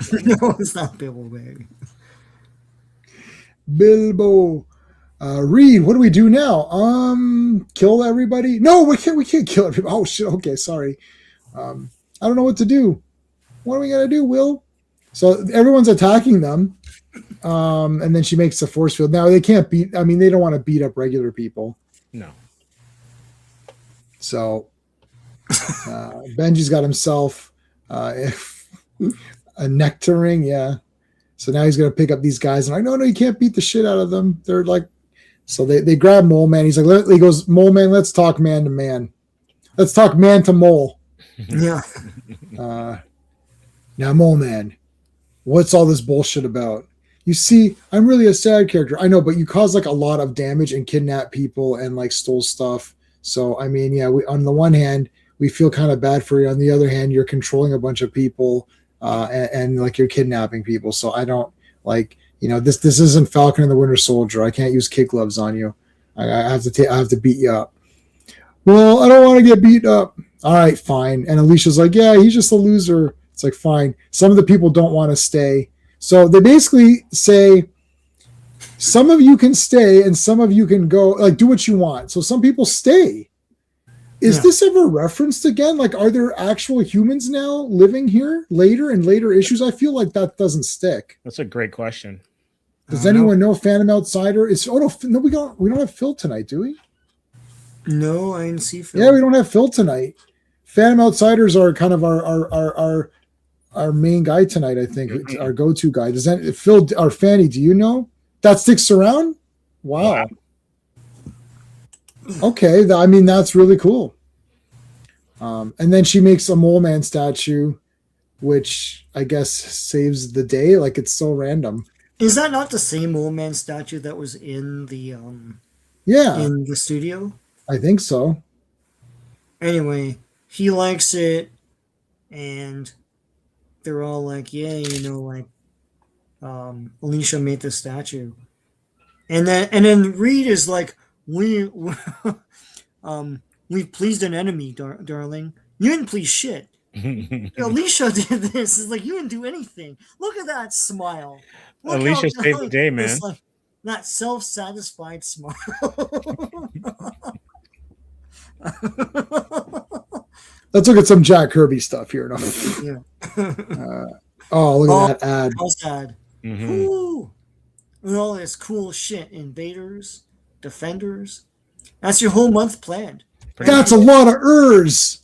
it's not Bilbo Baggins. Bilbo. Reed, what do we do now? Kill everybody? No, we can't kill everybody. Oh shit. Okay, sorry. I don't know what to do. What are we gonna do, Will? So everyone's attacking them. And then she makes a force field. Now they can't beat, I mean, they don't want to beat up regular people. No. So Benji's got himself a nectaring, yeah. So now he's gonna pick up these guys and like, no, you can't beat the shit out of them. They're like, so they grab Mole Man. He's like, he goes, Mole Man, let's talk man to man. Let's talk man to mole. Yeah. Now, Mole Man, what's all this bullshit about? You see, I'm really a sad character. I know, but you caused like a lot of damage and kidnapped people and like stole stuff. So, I mean, yeah, on the one hand, we feel kind of bad for you. On the other hand, you're controlling a bunch of people and like you're kidnapping people. So I don't like, this isn't Falcon and the Winter Soldier. I can't use kid gloves on you. I have to beat you up. Well, I don't want to get beat up. All right, fine. And Alicia's like, yeah, he's just a loser. It's like, fine. Some of the people don't want to stay. So they basically say, some of you can stay and some of you can go, like, do what you want. So some people stay. Is this ever referenced again? Like, are there actual humans now living here later in later issues? I feel like that doesn't stick. That's a great question. Does anyone know Phantom Outsider? No, we don't have Phil tonight, do we? No, I didn't see Phil. Yeah, we don't have Phil tonight. Phantom Outsiders are kind of our main guy tonight, I think. It's our go-to guy. Does that Phil or Fanny, do you know? That sticks around? Wow. Okay, I mean that's really cool. And then she makes a Mole Man statue, which I guess saves the day. Like it's so random. Is that not the same Old Man statue that was in the Yeah, studio? I think so. Anyway, he likes it, and they're all like, "Yeah, like, Alicia made the statue," and then Reed is like, "We've pleased an enemy, darling. You didn't please shit. Alicia did this. It's like you didn't do anything. Look at that smile. Look Alicia how- saved the day, man. it's like, that self-satisfied smile. Let's look at some Jack Kirby stuff here. No. Yeah. Oh, look at that ad. How sad. Mhm. Ooh. And all this cool shit. Invaders, Defenders. That's your whole month planned. That's a lot of ers.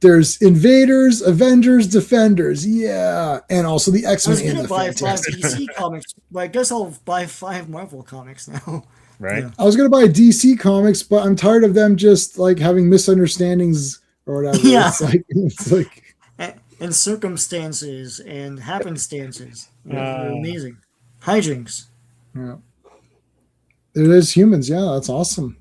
There's Invaders, Avengers, Defenders. Yeah. And also the I X-Men was and gonna the buy 5 Fantastic. DC comics, but I guess I'll buy 5 Marvel comics now. Right. Yeah. I was gonna buy DC comics, but I'm tired of them just like having misunderstandings or whatever. Yeah. It's like And circumstances and happenstances. They're Uh. amazing. Hijinks. yeah. It is humans, yeah, that's awesome.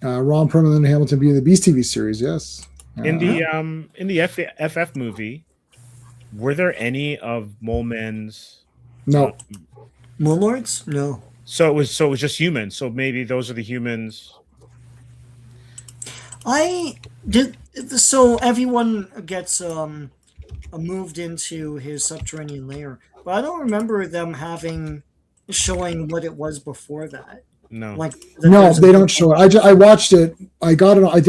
Ron Perlman and Hamilton being the Beast TV series, yes. In the FF movie, were there any of Mole Man's? No. Warlords? No. So it was just humans. So maybe those are the humans. I did so everyone gets moved into his subterranean lair, but I don't remember them showing what it was before that. No. Like No, there's they a- don't show it. I watched it. I got it. I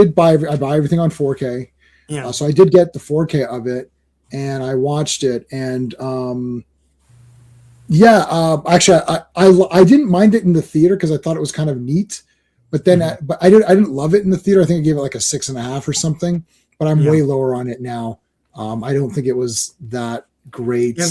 buy everything on 4K. Yeah. So I did get the 4K of it, and I watched it. And actually, I didn't mind it in the theater because I thought it was kind of neat. But then, but I didn't love it in the theater. I think I gave it like a 6.5 or something. But I'm Yeah. way lower on it now. I don't think it was that great. Have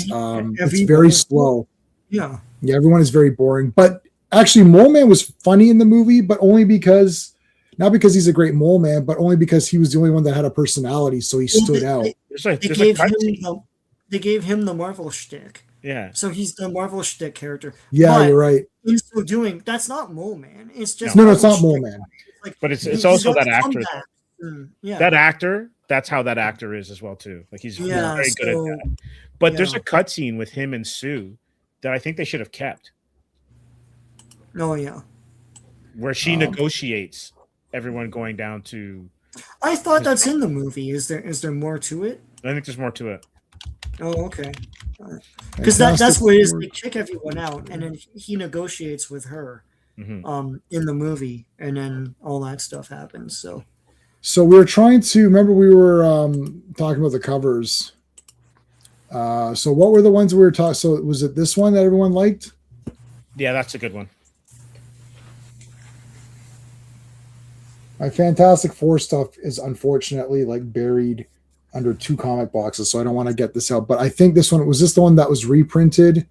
It's you very watched it? slow. Yeah. Yeah, everyone is very boring. But actually, Mole Man was funny in the movie, but only because, not because he's a great mole man, but only because he was the only one that had a personality, so he stood out. There's a They there's a gave him cutscene. they gave him the Marvel shtick. Yeah. So he's the Marvel shtick character. Yeah, But you're right. in so doing, that's not Mole Man. It's just No, it's not Marvel Mole shtick. Man. Like, But it's he's also got that actor. comebacks. Yeah. That actor, that's how that actor is as well too. Like he's Yeah, very good so- at that. But there's yeah. a cutscene with him and Sue that I think they should have kept, Oh yeah. where she negotiates everyone going down to. I thought that's in the movie. Is there more to it? I think there's more to it. Oh, okay. Because that's Fantastic what it is. Four. They kick everyone out, and then he negotiates with her, Mhm. in the movie, and then all that stuff happens. So So we were trying to remember we were talking about the covers. So what were the ones we were talking? So was it this one that everyone liked? Yeah, that's a good one. My Fantastic Four stuff is unfortunately like buried under 2 comic boxes, so I don't want to get this out. But I think this one was this the one that was reprinted.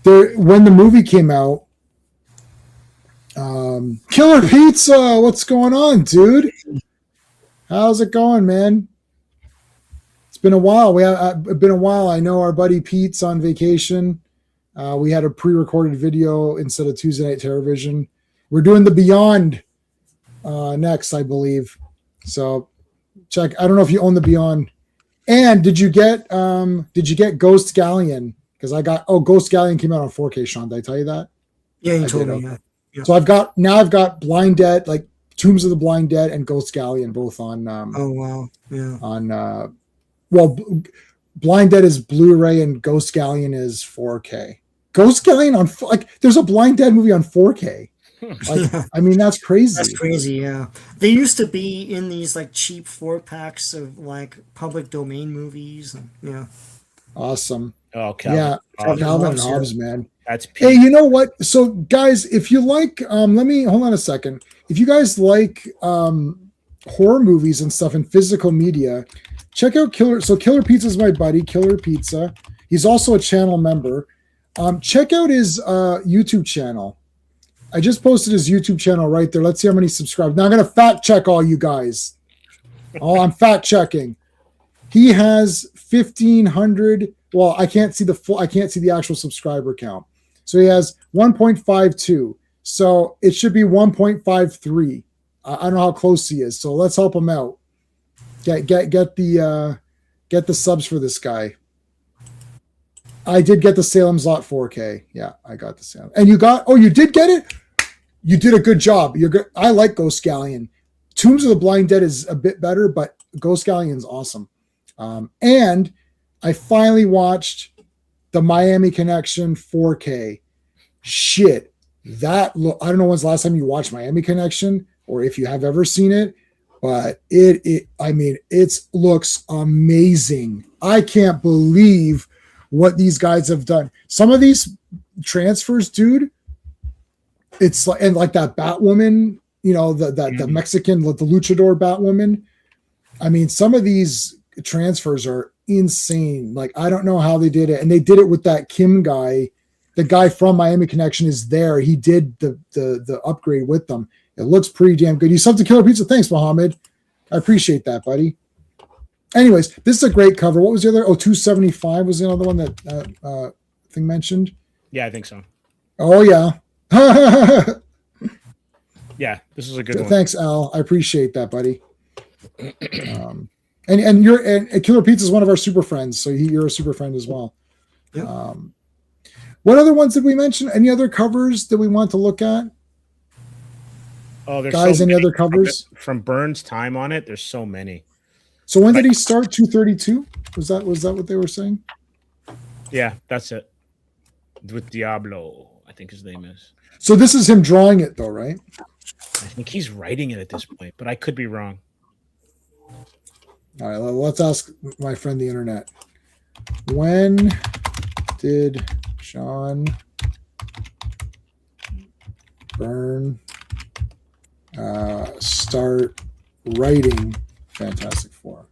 There, when the movie came out, Killer Pizza, what's going on, dude? How's it going, man? It's been a while. Been a while. I know our buddy Pete's on vacation. We had a pre-recorded video instead of Tuesday Night Television. We're doing the Beyond next, I believe. So check. I don't know if you own the Beyond. And did you get Ghost Galleon? Because Ghost Galleon came out on 4K. Sean, did I tell you that? yeah, you I told did, me. okay. Yeah. So I've got Blind Dead, like Tombs of the Blind Dead, and Ghost Galleon both on Oh wow. Yeah. Blind Dead is Blu-ray and Ghost Galleon is 4K. Ghost Galleon on there's a Blind Dead movie on 4K. Like, I mean, that's crazy. That's crazy. Yeah. They used to be in these like cheap 4-packs of like public domain movies. And, yeah. Awesome. Oh, Calvin. Yeah, Hobbes. Calvin and Hobbes, Hobbes, man. That's Hey, Pete. you know what? So, guys, if you like, let me hold on a second. If you guys like horror movies and stuff in physical media, check out Killer. So, Killer Pizza is my buddy, Killer Pizza. He's also a channel member. Check out his YouTube channel. I just posted his YouTube channel right there. Let's see how many subscribers. Now I'm going to fact check all you guys. Oh, I'm fact checking. He has 1,500. Well, I can't see the actual subscriber count. So he has 1.52. So it should be 1.53. I don't know how close he is. So let's help him out. Get the subs for this guy. I did get the Salem's Lot 4K. Yeah, I got the Salem. And you did get it? You did a good job. You're good. I like Ghost Galleon. Tombs of the Blind Dead is a bit better, but Ghost Galleon's awesome. And I finally watched the Miami Connection 4K. shit, that look, I don't know when's the last time you watched Miami Connection or if you have ever seen it, but it looks amazing. I can't believe what these guys have done. Some of these transfers, dude, it's like, and like that Batwoman, you know, the Mexican, the luchador Batwoman. I mean, some of these transfers are insane. Like, I don't know how they did it. And they did it with that Kim guy. The guy from Miami Connection is there. He did the upgrade with them. It looks pretty damn good. You subbed to Killer Pizza. Thanks, Mohammed. I appreciate that, buddy. Anyways, this is a great cover. What was the other? Oh, 275 was the other one that thing mentioned. Yeah, I think so. Oh, yeah. Yeah, this is a good one. Thanks, Al. I appreciate that, buddy. And Killer Pizza is one of our super friends, so you're a super friend as well. Yep. What other ones did we mention? Any other covers that we want to look at? Oh, there's Guys, so any many other covers? from Burns' time on it? There's so many. So when did he start? 232? Was that what they were saying? Yeah, that's it. With Diablo, I think his name is. So this is him drawing it, though, right? I think he's writing it at this point, but I could be wrong. All right, let's ask my friend the internet. When did Sean Byrne start writing Fantastic Four?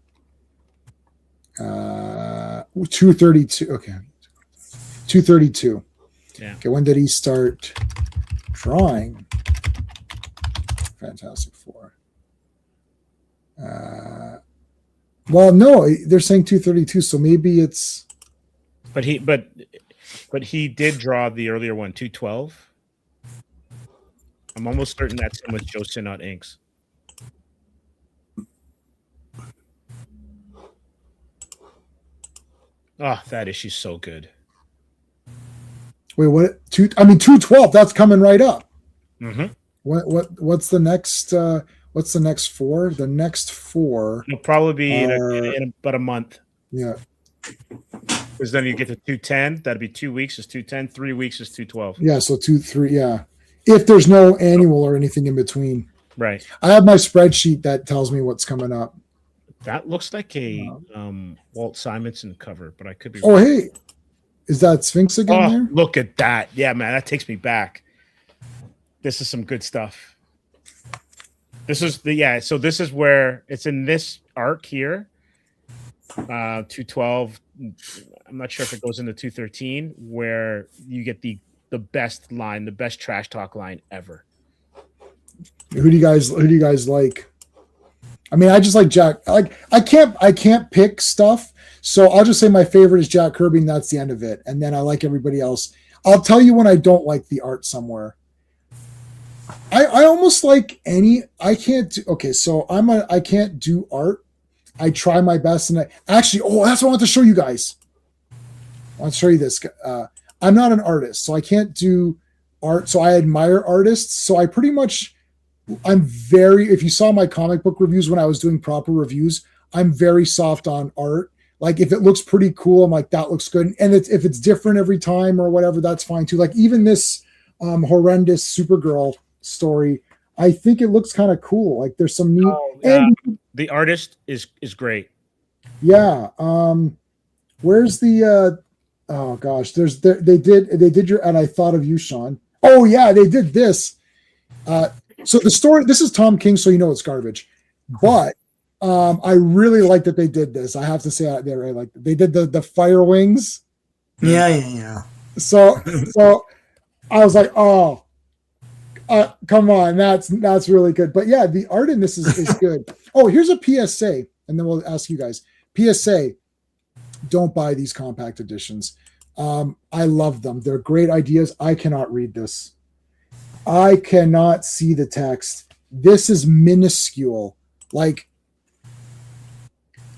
232. Okay. 232. Yeah. Okay, when did he start drawing Fantastic Four? Well, no, they're saying 232, so maybe it's. But he did draw the earlier one, 212. I'm almost certain that's him with Joe Sinnott inks. Oh, that issue's so good. Wait, what? 212. That's coming right up. Mm-hmm. What's the next? What's the next four? The next four. It'll probably be in about a month. Yeah. Because then you get to 210. That'd be 2 weeks is 210. 3 weeks is 212. Yeah. So 2, 3. Yeah. If there's no annual or anything in between. Right. I have my spreadsheet that tells me what's coming up. That looks like a Walt Simonson cover, but I could be Oh, wrong. hey. Is that Sphinx again there? Look at that. Yeah, man, that takes me back. This is some good stuff. This is so this is where it's in this arc here. 212. I'm not sure if it goes into 213, where you get the best line, the best trash talk line ever. Who do you guys like? I mean, I just like Jack. I can't pick stuff, so I'll just say my favorite is Jack Kirby, and that's the end of it. And then I like everybody else. I'll tell you when I don't like the art somewhere. I almost like any. I can't do. Okay, so I can't do art. I try my best, and that's what I want to show you guys. I want to show you this. I'm not an artist, so I can't do art. So I admire artists. So I pretty much. If you saw my comic book reviews when I was doing proper reviews, I'm very soft on art. Like if it looks pretty cool, I'm like, that looks good. And if it's different every time or whatever, that's fine too. Like even this horrendous Supergirl story, I think it looks kind of cool. Like there's some neat. And the artist is great. Yeah. Where's the oh gosh, they did your, and I thought of you, Sean. Oh yeah, they did this. So the story, this is Tom King, so you know it's garbage. But I really like that they did this. I have to say out there, like they did the fire wings. Yeah. So I was like, oh, come on, that's really good. But yeah, the art in this is good. Oh, here's a PSA, and then we'll ask you guys. PSA, don't buy these compact editions. I love them. They're great ideas. I cannot read this. I cannot see the text. This is minuscule. Like,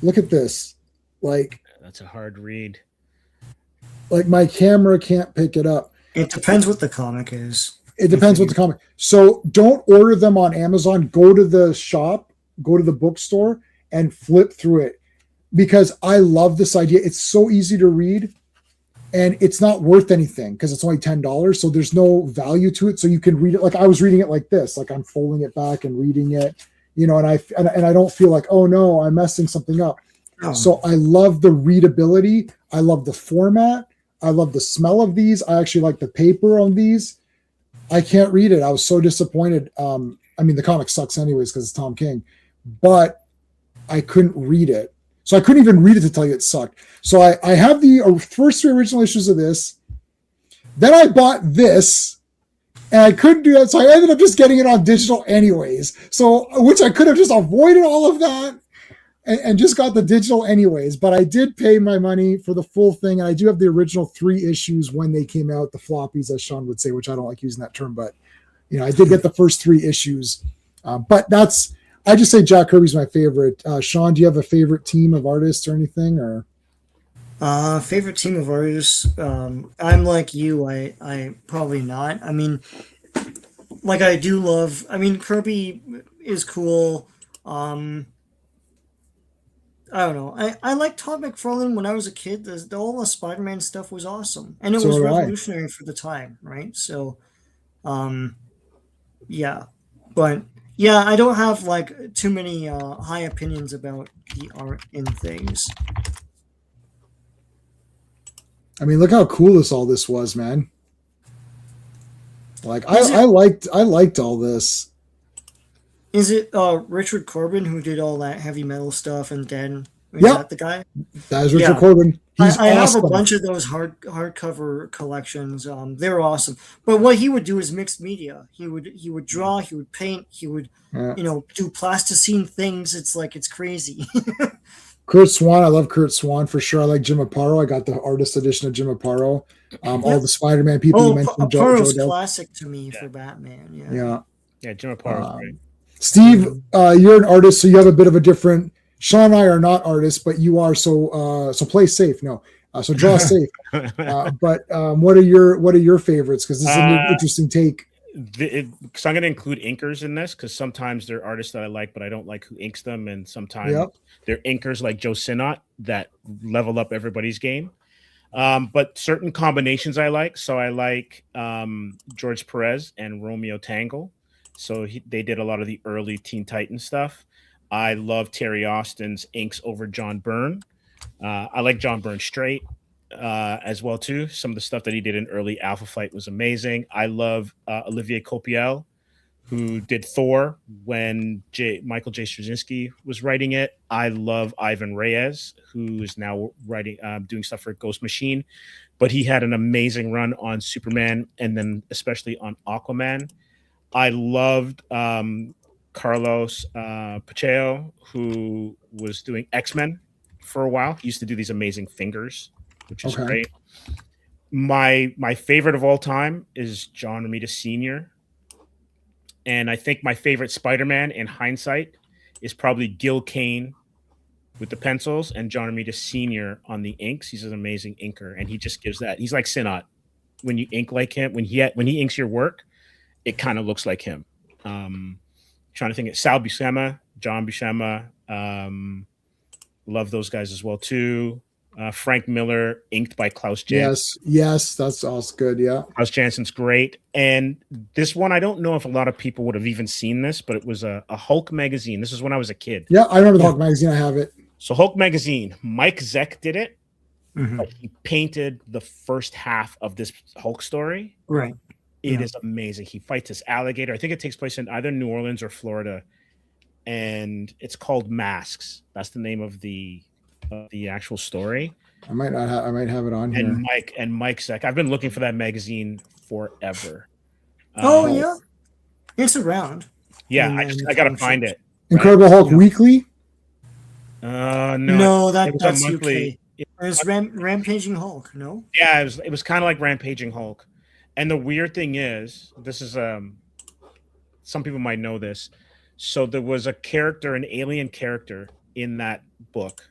look at this. Like, that's a hard read. Like my camera can't pick it up. It depends what the comic is. It depends what the comic. So don't order them on Amazon. Go to the shop, go to the bookstore, and flip through it, because I love this idea. It's so easy to read, and it's not worth anything because it's only $10. So there's no value to it. So you can read it like I was reading it like this, like I'm folding it back and reading it, and I don't feel like, oh no, I'm messing something up. Oh. So I love the readability. I love the format. I love the smell of these. I actually like the paper on these. I can't read it. I was so disappointed. I mean, the comic sucks anyways because it's Tom King, but I couldn't read it. So I couldn't even read it to tell you it sucked. So I have the first 3 original issues of this. Then I bought this, and I couldn't do that. So I ended up just getting it on digital anyways. So, which I could have just avoided all of that and just got the digital anyways. But I did pay my money for the full thing. And I do have the original 3 issues when they came out, the floppies, as Sean would say, which I don't like using that term. But, I did get the first 3 issues. But I just say Jack Kirby's my favorite. Sean, do you have a favorite team of artists or anything? Or favorite team of artists? I'm like you. I probably not. I mean, like I do love. I mean, Kirby is cool. I don't know. I liked Todd McFarlane when I was a kid. All the Spider-Man stuff was awesome, and it So was did I. revolutionary for the time, right? So, yeah, but yeah, I don't have like too many high opinions about the art in things. I mean, look how cool all this was, man. Like Is it- I liked all this. Is it Richard Corbin who did all that heavy metal stuff and then is Yep. that the guy? That is Richard Yeah. Corbin. He's I have awesome. a bunch of those hardcover collections. They're awesome. But what he would do is mixed media. He would draw, he would paint, he would Yeah. do plasticine things. It's like it's crazy. Kurt Swan, I love Kurt Swan for sure. I like Jim Aparo. I got the artist edition of Jim Aparo. All the Spider-Man people you mentioned. Aparo's Joe Del- classic to me for Batman. Yeah. Yeah. Yeah, Jim Aparo. Great. Steve, you're an artist, so you have a bit of a different. Sean and I are not artists, but you are. So play safe. No, so draw safe. But what are your favorites? Because this is an interesting take. Because I'm going to include inkers in this, because sometimes they're artists that I like, but I don't like who inks them, and sometimes they're inkers like Joe Sinnott that level up everybody's game. But certain combinations I like. So I like George Perez and Romeo Tango. So they did a lot of the early Teen Titans stuff. I love Terry Austin's inks over John Byrne. I like John Byrne straight as well too. Some of the stuff that he did in early Alpha Flight was amazing. I love Olivier Copiel, who did Thor when Michael J. Straczynski was writing it. I love Ivan Reyes, who is now writing, doing stuff for Ghost Machine, but he had an amazing run on Superman and then especially on Aquaman. I loved Carlos Pacheco, who was doing X-Men for a while. He used to do these amazing fingers, which is great. My favorite of all time is John Romita Sr., and I think my favorite Spider-Man in hindsight is probably Gil Kane with the pencils and John Romita Sr. on the inks. He's an amazing inker, and he just gives that. He's like Sinnott. When you ink like him, when he inks your work, it kind of looks like him. Trying to think of Sal Buscema, John Buscema. Love those guys as well too. Frank Miller, inked by Klaus Janson. Yes, that's also good. Yeah, Klaus Janson's great. And this one, I don't know if a lot of people would have even seen this, but it was a Hulk magazine. This is when I was a kid. Yeah, I remember the Hulk magazine. I have it. So Hulk magazine, Mike Zeck did it. Mhm. But he painted the first half of this Hulk story. Right. It is amazing. He fights this alligator. I think it takes place in either New Orleans or Florida, and it's called Masks. That's the name of the actual story. I might have it on here. And Mike Zeck. I've been looking for that magazine forever. Yeah, it's around. Yeah, And I gotta find it. Incredible Hulk Weekly. No, No, it was a that's monthly. UK. It's Rampaging Hulk. No. Yeah, it was kind of like Rampaging Hulk. And the weird thing is, this is some people might know this. So there was a character, an alien character in that book,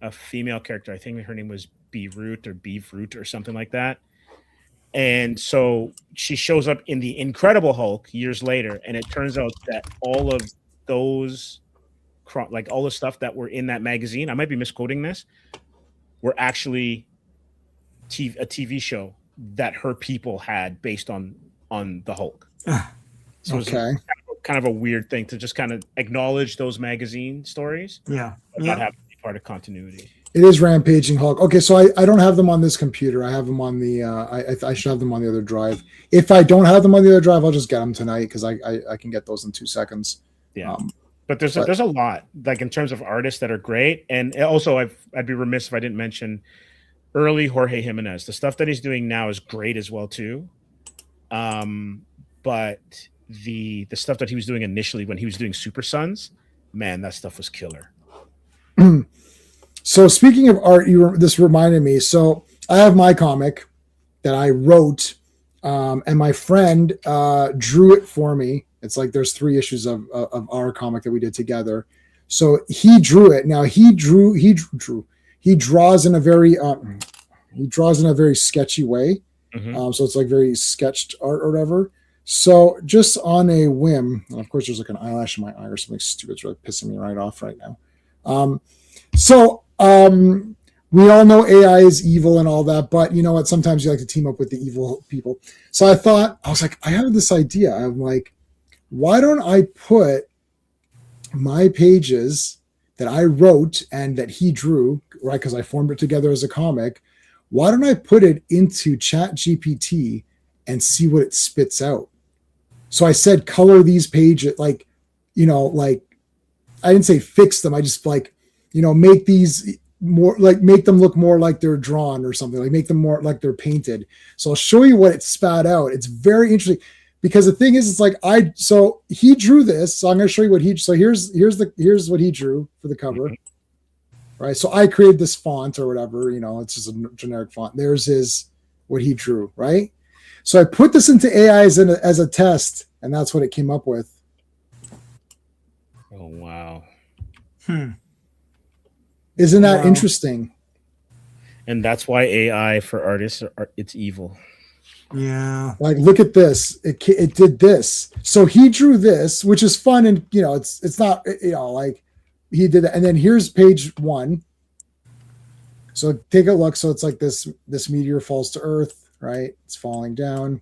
a female character. I think her name was Beirut or Beirut or something like that. And so she shows up in the Incredible Hulk years later, and it turns out that all of those, like all the stuff that were in that magazine, I might be misquoting this, were actually a TV show that her people had based on the Hulk. So it was Okay. kind of a weird thing to just kind of acknowledge those magazine stories, Yeah. but not have to be part of continuity. It is Rampaging Hulk. Okay, so I don't have them on this computer. I have them on the I should have them on the other drive. If I don't have them on the other drive, I'll just get them tonight because I can get those in 2 seconds. Yeah. But there's a lot, like in terms of artists that are great, and also I'd be remiss if I didn't mention early Jorge Jimenez. The stuff that he's doing now is great as well too. But the stuff that he was doing initially when he was doing Super Sons, man, that stuff was killer. So speaking of art, this reminded me. So I have my comic that I wrote, and my friend drew it for me. It's like there's 3 issues of our comic that we did together. So he drew it. Now he draws in a very sketchy way. So it's like very sketched art or whatever. So just on a whim, and of course there's like an eyelash in my eye or something stupid. It's really pissing me right off right now. We all know AI is evil and all that, but you know what? Sometimes you like to team up with the evil people. So I was like, I have this idea. I'm like, why don't I put my pages that I wrote and that he drew, right? Because I formed it together as a comic. Why don't I put it into ChatGPT and see what it spits out? So I said, color these pages, like, I didn't say fix them. I just make these more like, make them look more like they're drawn or something, like make them more like they're painted. So I'll show you what it spat out. It's very interesting because the thing is, it's like, so he drew this. So I'm going to show you what here's what he drew for the cover. Right. So I created this font or whatever, it's just a generic font. There's what he drew. Right. So I put this into AI as a test, and that's what it came up with. Oh, wow. Isn't that interesting? And that's why AI for artists, it's evil. Yeah. Like, look at this. It did this. So he drew this, which is fun. And, it's not, like he did that. And then here's page 1. So take a look. So it's like this meteor falls to Earth, right? It's falling down,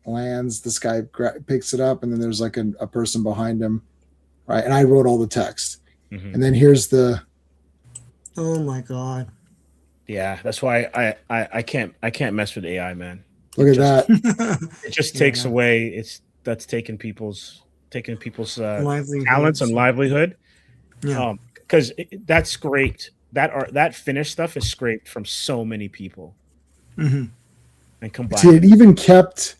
lands. This guy picks it up. And then there's like a person behind him. Right. And I wrote all the text. And then here's Oh my God. Yeah, that's why I can't mess with AI, man. Look at that. It just takes away. That's taking people's Livelihoods. talents and livelihood. Yeah. Because that's great. That finished stuff is scraped from so many people. And combined. See, it even kept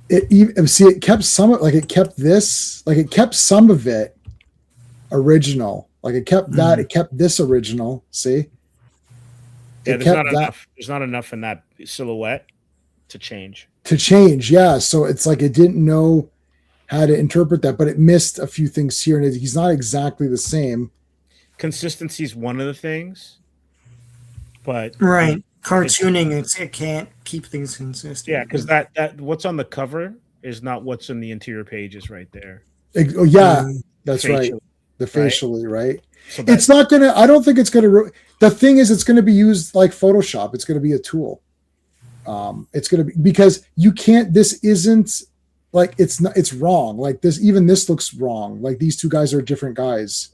it kept some of it kept some of it original. Like it kept that, it kept this original. See? Yeah, there's not enough in that silhouette to change. Yeah. So it's like it didn't know how to interpret that, but it missed a few things here, and he's not exactly the same. Consistency is one of the things, but right, cartooning it can't keep things consistent. Yeah, because that what's on the cover is not what's in the interior pages right there. Oh yeah, that's facially, right. The facially, right? So it's not gonna. I don't think it's gonna. The thing is, it's gonna be used like Photoshop. It's gonna be a tool. It's gonna be because you can't. This isn't like it's not. It's wrong. Like this. Even this looks wrong. Like these two guys are different guys,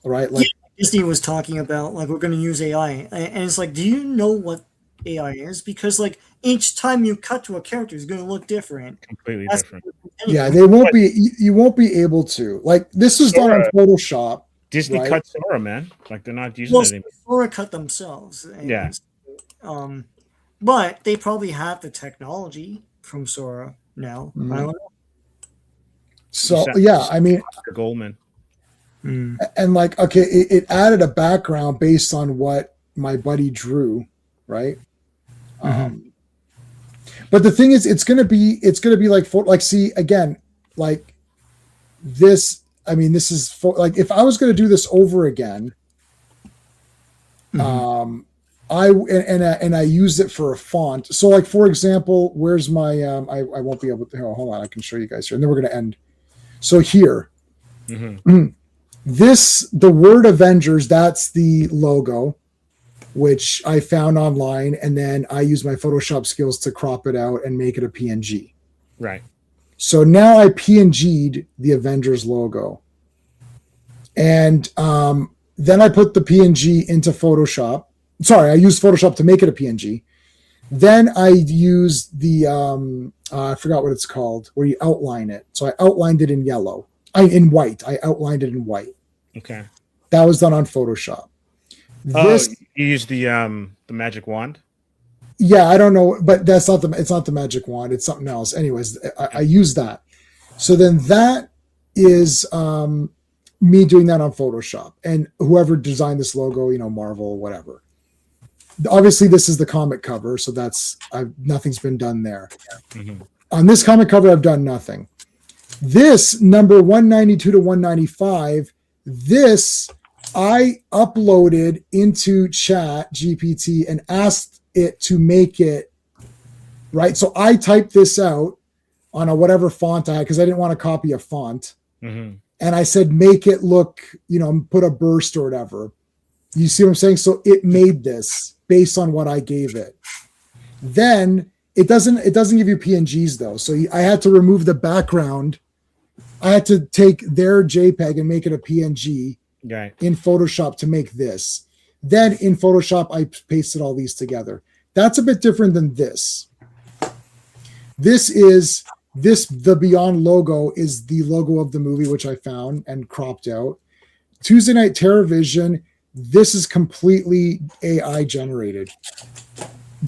right? Like Disney was talking about, like we're gonna use AI, and it's like, do you know what AI is? Because like each time you cut to a character, it's gonna look different. Completely different. Yeah, they won't be. You won't be able to. Like this was done on Photoshop. Disney right? cut Sora, man. Like they're not using it anymore. Sora cut themselves. Yeah. But they probably have the technology from Sora now. I don't know. So yeah, I mean, Goldman. and like okay, it added a background based on what my buddy drew, right? But the thing is, it's gonna be like see again, like this. I mean, this is like if I was gonna do this over again, I used it for a font. So like for example, where's my I won't be able to hold on, I can show you guys here, and then we're gonna end. So here, the word Avengers, that's the logo. which I found online, and then I use my Photoshop skills to crop it out and make it a PNG. Right. So now I PNG'd the Avengers logo. And then I put the PNG into Photoshop. Sorry, I used Photoshop to make it a PNG. Then I used the, I forgot what it's called, where you outline it. So I outlined it in yellow. In white. I outlined it in white. Okay. That was done on Photoshop. This, you use the magic wand? yeah, I don't know, but it's not the magic wand. It's something else. Anyways, I use that. So then that is me doing that on Photoshop, and whoever designed this logo, Marvel, whatever. Obviously, this is the comic cover, so nothing's been done there. Mm-hmm. On this comic cover, I've done nothing. This number 192 to 195, this I uploaded into Chat GPT and asked it to make it right. So I typed this out on a whatever font I had because I didn't want to copy a font. Mm-hmm. And I said, make it look, put a burst or whatever. You see what I'm saying? So it made this based on what I gave it. Then it doesn't give you PNGs though. So I had to remove the background. I had to take their JPEG and make it a PNG in Photoshop to make this. Then in Photoshop, I pasted all these together. That's a bit different than this. The Beyond logo is the logo of the movie, which I found and cropped out. Tuesday Night TerrorVision, this is completely AI generated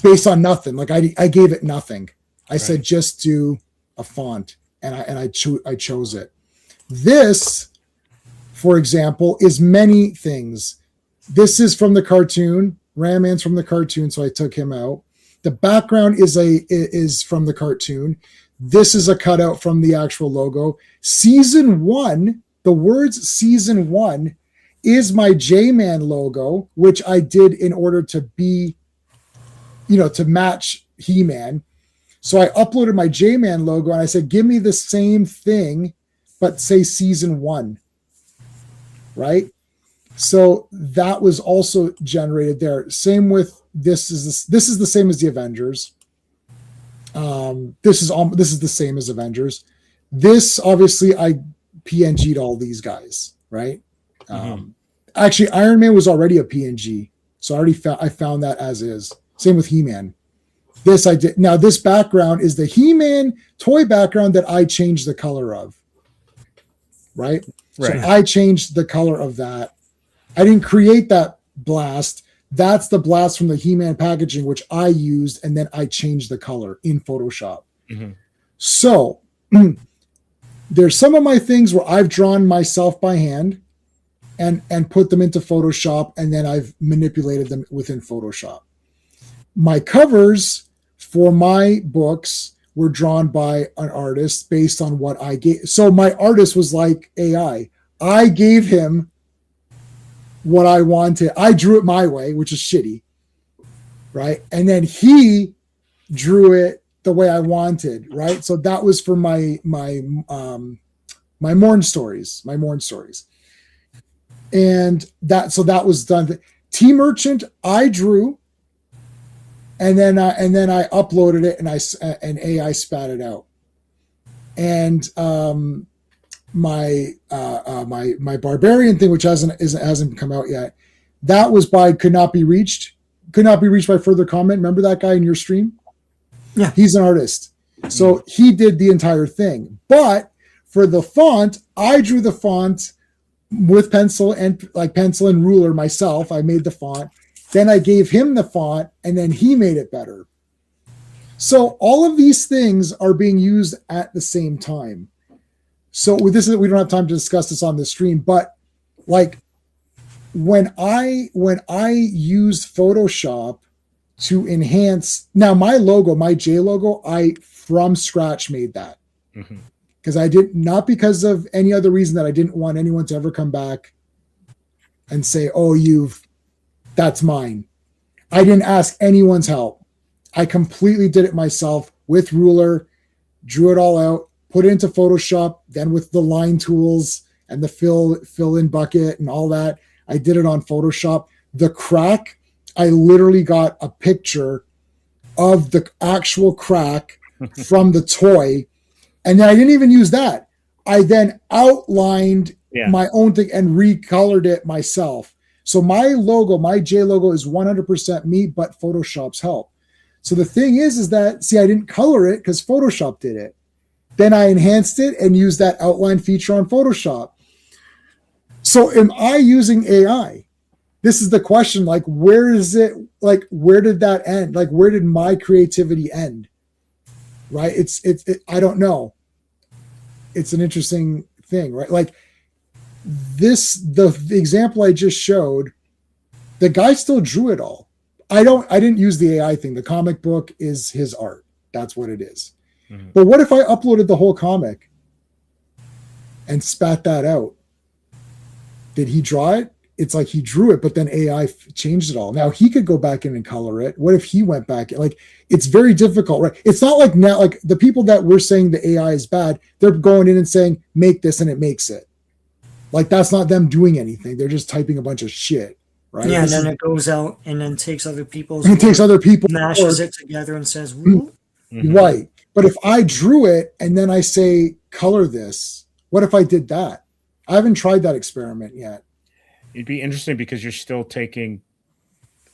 based on nothing. Like I gave it nothing. I said, just do a font, and I chose it. This, for example, is many things. This is from the cartoon. Ram-Man's from the cartoon, so I took him out. The background is from the cartoon. This is a cutout from the actual logo. Season 1, the words Season 1 is my J-Man logo, which I did in order to be, to match He-Man. So I uploaded my J-Man logo and I said, give me the same thing, but say Season 1, right? So that was also generated there. Same with this is the same as the Avengers. This is the same as Avengers. This obviously I PNG'd all these guys, right? Actually, Iron Man was already a PNG, so I found that as is. Same with He-Man. This I did. Now this background is the He-Man toy background that I changed the color of. Right. So I changed the color of that. I didn't create that blast. That's the blast from the He-Man packaging, which I used, and then I changed the color in Photoshop. Mm-hmm. So there's some of my things where I've drawn myself by hand and put them into Photoshop, and then I've manipulated them within Photoshop. My covers for my books were drawn by an artist based on what I gave. So my artist was like AI. I gave him what I wanted. I drew it my way, which is shitty, right? And then he drew it the way I wanted, right? So that was for my Morn stories, and that was done. T-Merchant, I drew, and then I uploaded it, and AI spat it out, and my Barbarian thing, which hasn't come out yet, that was by could not be reached by further comment. Remember that guy in your stream? Yeah, he's an artist, so he did the entire thing. But for the font, I drew the font with pencil and ruler myself. I made the font, then I gave him the font, and then he made it better. So all of these things are being used at the same time. So with this, we don't have time to discuss this on the stream, but like when I used Photoshop to enhance, now my logo, my J logo, I from scratch made that. Mm-hmm. Because I did not because of any other reason that I didn't want anyone to ever come back and say, oh, that's mine. I didn't ask anyone's help. I completely did it myself with ruler, drew it all out, put it into Photoshop, then with the line tools and the fill in bucket and all that, I did it on Photoshop. The crack, I literally got a picture of the actual crack from the toy. And then I didn't even use that. I then outlined my own thing and recolored it myself. So my logo, my J logo is 100% me, but Photoshop's help. So the thing is that, see, I didn't color it because Photoshop did it. Then I enhanced it and used that outline feature on Photoshop. So am I using AI? This is the question. Like, where is it? Like, where did that end? Like, where did my creativity end? Right? I don't know. It's an interesting thing, right? Like the example I just showed, the guy still drew it all. I didn't use the AI thing. The comic book is his art. That's what it is. Mm-hmm. But what if I uploaded the whole comic and spat that out? Did he draw it? It's like he drew it, but then AI changed it all. Now he could go back in and color it. What if he went back? Like, it's very difficult, right? It's not like now, like the people that we're saying the AI is bad, they're going in and saying, make this, and it makes it. Like, that's not them doing anything. They're just typing a bunch of shit, right? Yeah, and then it goes out and then takes other people's mashes it together and says, mm-hmm. Right. But if I drew it and then I say, color this, what if I did that? I haven't tried that experiment yet. It'd be interesting because you're still it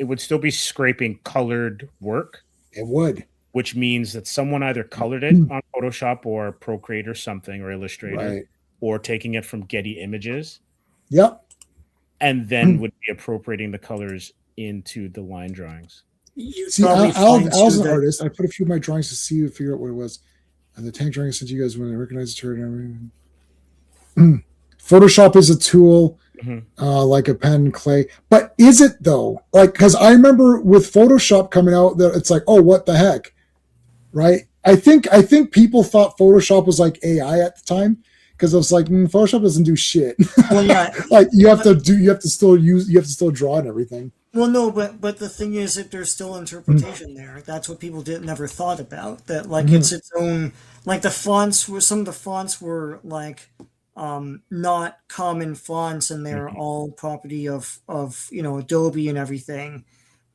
would still be scraping colored work. It would. Which means that someone either colored it on Photoshop or Procreate or something, or Illustrator, right, or taking it from Getty Images. Yep. And then would be appropriating the colors into the line drawings. See, Al's an artist. I put a few of my drawings to figure out what it was. And the tank drawing since you guys when I recognize the turret and everything. Photoshop is a tool. Mm-hmm. Like a pen and clay, but is it though? Like, because I remember with Photoshop coming out that it's like, oh, what the heck, right? I think people thought Photoshop was like AI at the time because it was like Photoshop doesn't do shit. Well, yeah, like you have to still draw and everything. Well, no, but the thing is that there's still interpretation there. That's what people never thought about. That like it's its own. Like the fonts some of the fonts were like. Not common fonts, and they're all property of Adobe and everything,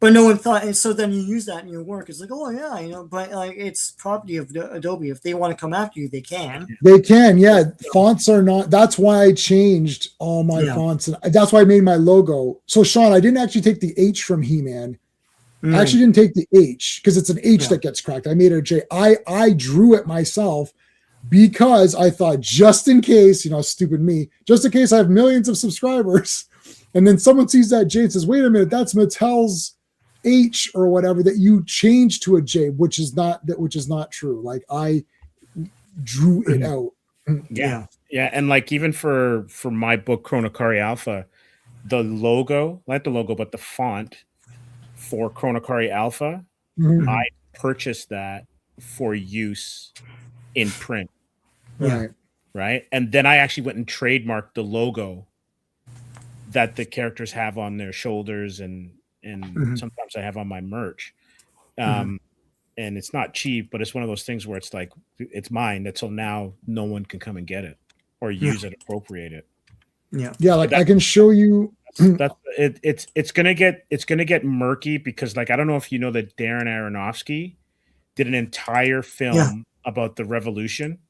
but no one thought. And so then you use that in your work. It's like, oh yeah, but like it's property of Adobe. If they want to come after you, they can. They can, yeah. Fonts are not. That's why I changed all my fonts, and that's why I made my logo. So Sean, I didn't actually take the H from He-Man. I actually didn't take the H because it's an H that gets cracked. I made it a J. I drew it myself. Because I thought, just in case, stupid me, just in case I have millions of subscribers, and then someone sees that J and says, wait a minute, that's Mattel's H or whatever, that you changed to a J, which is not true. Like I drew it out. Yeah. And like even for my book, Chronocari Alpha, the logo, not the logo, but the font for Chronocari Alpha, I purchased that for use in print. Right. And then I actually went and trademarked the logo that the characters have on their shoulders and sometimes I have on my merch. And it's not cheap, but it's one of those things where it's like, it's mine. Until now, no one can come and get it or use it, appropriate it. Yeah. Like I can show you. It's gonna get murky because like, I don't know if you know that Darren Aronofsky did an entire film about the revolution.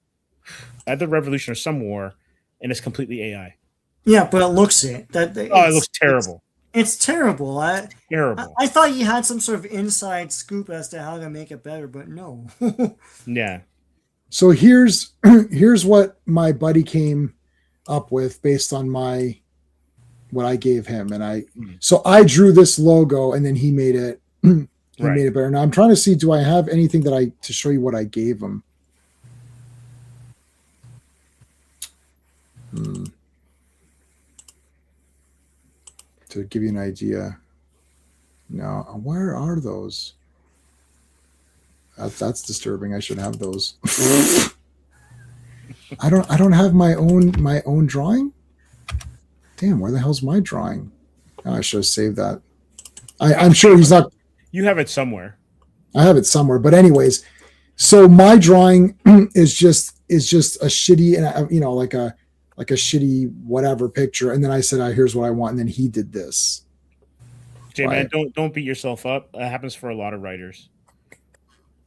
Either revolution or some war, and it's completely AI. Yeah, but it looks it looks terrible. It's terrible. Terrible. I thought you had some sort of inside scoop as to how to make it better, but no. Yeah. So here's what my buddy came up with based on what I gave him, and so I drew this logo, and then he made it. Made it better. Now I'm trying to see, do I have anything to show you what I gave him? To give you an idea. No, where are those? That's disturbing. I should have those. I don't have my own drawing. Damn, where the hell's my drawing? Oh, I should have saved that. I'm sure he's not. You have it somewhere. I have it somewhere, but anyways, so my drawing is just a shitty, and like a shitty whatever picture, and then I said, here's what I want, and then he did this. Jay, man, Right. don't beat yourself up. That happens for a lot of writers,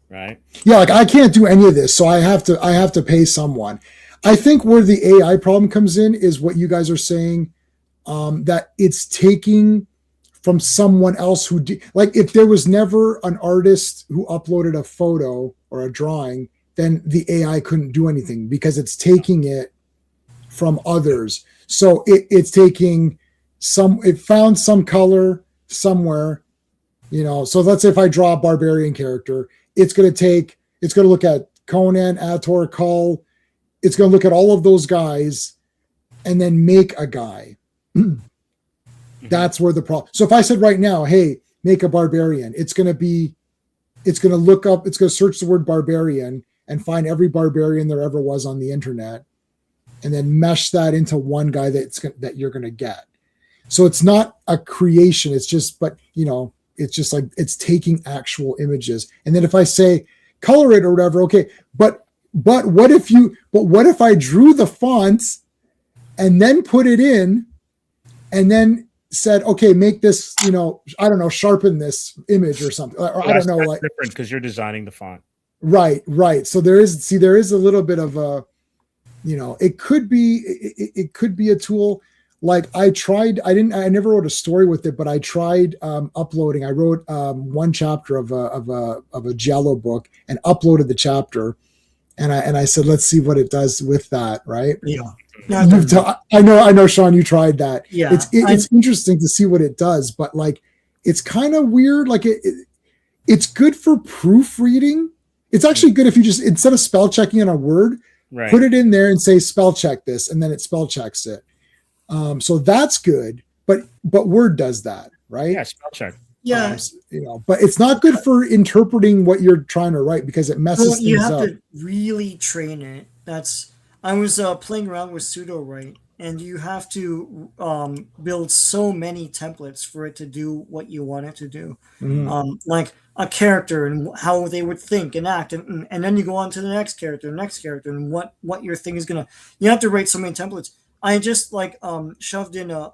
right? Yeah, like I can't do any of this, so I have to pay someone. I think where the AI problem comes in is what you guys are saying, that it's taking from someone else who like if there was never an artist who uploaded a photo or a drawing, then the AI couldn't do anything because it's taking it from others. So it's taking it found some color somewhere, so let's say if I draw a barbarian character, it's going to look at Conan, Ator, Kull, it's going to look at all of those guys and then make a guy. That's where the problem. So if I said right now, hey, make a barbarian, it's going to look up, it's going to search the word barbarian and find every barbarian there ever was on the internet and then mesh that into one guy that you're going to get. So it's not a creation. It's just, it's just like it's taking actual images. And then if I say color it or whatever, okay, but what if I drew the fonts and then put it in and then said, okay, make this, I don't know, sharpen this image or something. Or I don't know, that's like different because you're designing the font. Right. So there is a little bit of a, it could be a tool. Like I never wrote a story with it, but I tried uploading. I wrote one chapter of a Jello book and uploaded the chapter, and I said, let's see what it does with that. Right? Yeah. I know, Sean, you tried that. Yeah. It's interesting to see what it does, but like, it's kind of weird. Like it's good for proofreading. It's actually good if you just instead of spell checking in a word, Right. put it in there and say spell check this, and then it spell checks it. So that's good, but Word does that, right? Yeah, spell check. Yeah. But it's not good for interpreting what you're trying to write because it messes Well, you things have up. to really train it. I was playing around with pseudo-write, and you have to build so many templates for it to do what you want it to do. Like a character and how they would think and act, and then you go on to the next character, and what your thing is gonna. You have to write so many templates. I just shoved in a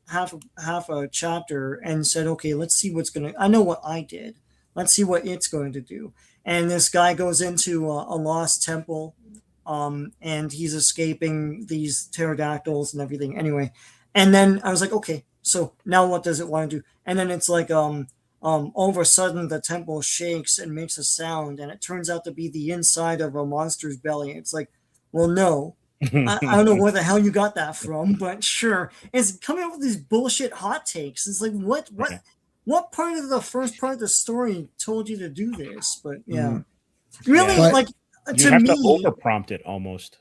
half a chapter and said, okay, let's see what's gonna. I know what I did. Let's see what it's going to do. And this guy goes into a lost temple, and he's escaping these pterodactyls and everything. Anyway, and then I was like, okay, so now what does it want to do? And then it's like all of a sudden the temple shakes and makes a sound, and it turns out to be the inside of a monster's belly. It's like, well, no. I don't know where the hell you got that from, but sure. It's coming up with these bullshit hot takes. It's like, what part of the first part of the story told you to do this? But yeah, really, But like You to have me, to over prompt it almost.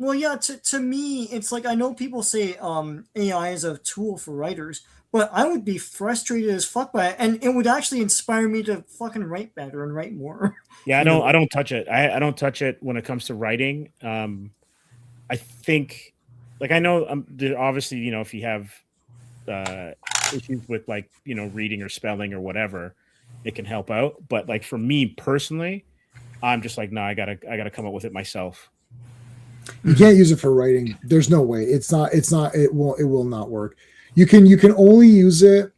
well, yeah, to me, it's like I know people say AI is a tool for writers, but I would be frustrated as fuck by it, and it would actually inspire me to fucking write better and write more. Yeah, I don't touch it. I don't touch it when it comes to writing. I think, like, I know obviously, if you have issues with reading or spelling or whatever, it can help out. But like for me personally, I'm just like, no, I gotta come up with it myself. You can't use it for writing. There's no way. It will not work. You can only use it.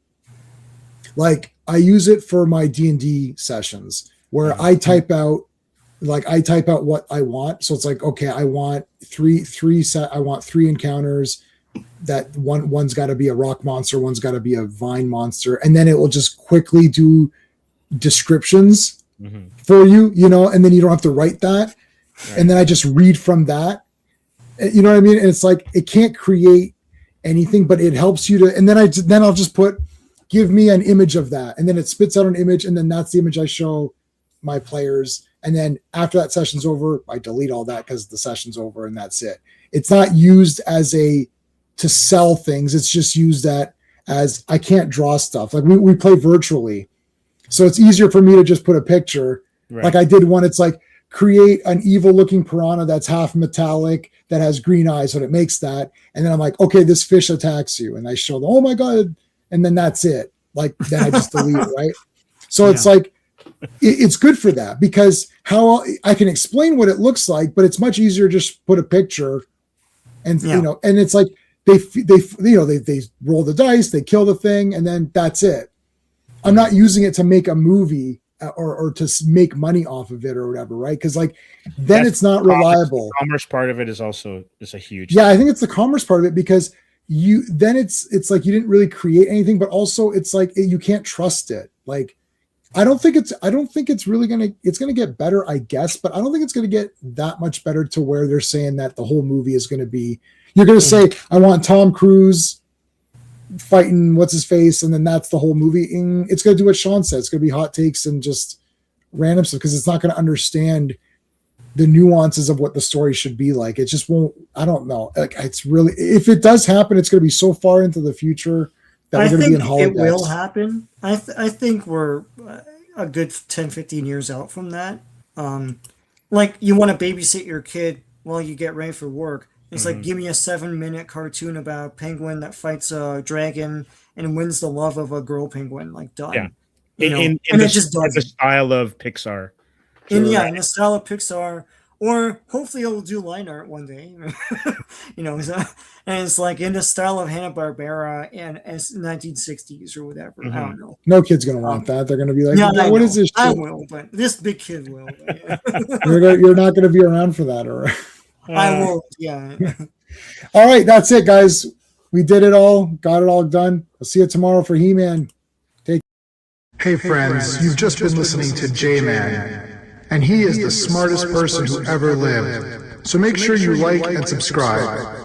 Like I use it for my D&D sessions where I type out what I want. So it's like, okay, I want three encounters that one's got to be a rock monster, one's got to be a vine monster. And then it will just quickly do descriptions for you, and then you don't have to write that. Right. And then I just read from that, you know what I mean? And it's like, it can't create anything, but it helps you to, and then I'll just give me an image of that. And then it spits out an image. And then that's the image I show my players. And then after that session's over, I delete all that because the session's over and that's it. It's not used to sell things. It's just used as I can't draw stuff. Like we play virtually. So it's easier for me to just put a picture. Right. Like I did one, it's like create an evil looking piranha that's half metallic that has green eyes. So it makes that. And then I'm like, okay, this fish attacks you. And I show them, oh my God. And then that's it. Like then I just delete it. Right. So it's like, it's good for that because how I can explain what it looks like, but it's much easier to just put a picture and, and it's like, they roll the dice, they kill the thing, and then that's it. I'm not using it to make a movie or to make money off of it or whatever, right? Because like then That's it's not the reliable. commerce part of it is also a huge. Yeah, I think it's the commerce part of it because it's like you didn't really create anything, but also it's like you can't trust it. Like I don't think it's really gonna get better, I guess, but I don't think it's gonna get that much better to where they're saying that the whole movie is gonna be. You're gonna say, I want Tom Cruise fighting what's his face, and then that's the whole movie. And it's gonna do what Sean said. It's gonna be hot takes and just random stuff because it's not gonna understand the nuances of what the story should be like. It just won't. I don't know. Like it's really, if it does happen, it's gonna be so far into the future that we're gonna be in it holodecks. will happen. I think we're a good 10, 15 years out from that. Like you want to babysit your kid while you get ready for work. It's like, give me a 7-minute cartoon about a penguin that fights a dragon and wins the love of a girl penguin. Like done. Yeah. You know? In and the, it just in the doesn't. style of Pixar. And yeah, in the style of Pixar, or hopefully it'll do line art one day. You know, and it's like in the style of Hanna-Barbera and 1960s or whatever. I don't know. No kid's gonna want that. They're gonna be like, Yeah, "What I is know. this I shit?" will, but this big kid will. You're not gonna be around for that, or I will. Yeah. all right, that's it, guys. We did it all, got it all done. I'll see you tomorrow for He-Man. Hey friends, you've just been listening to J-Man, and he is the smartest person who ever lived. So make sure you like and subscribe.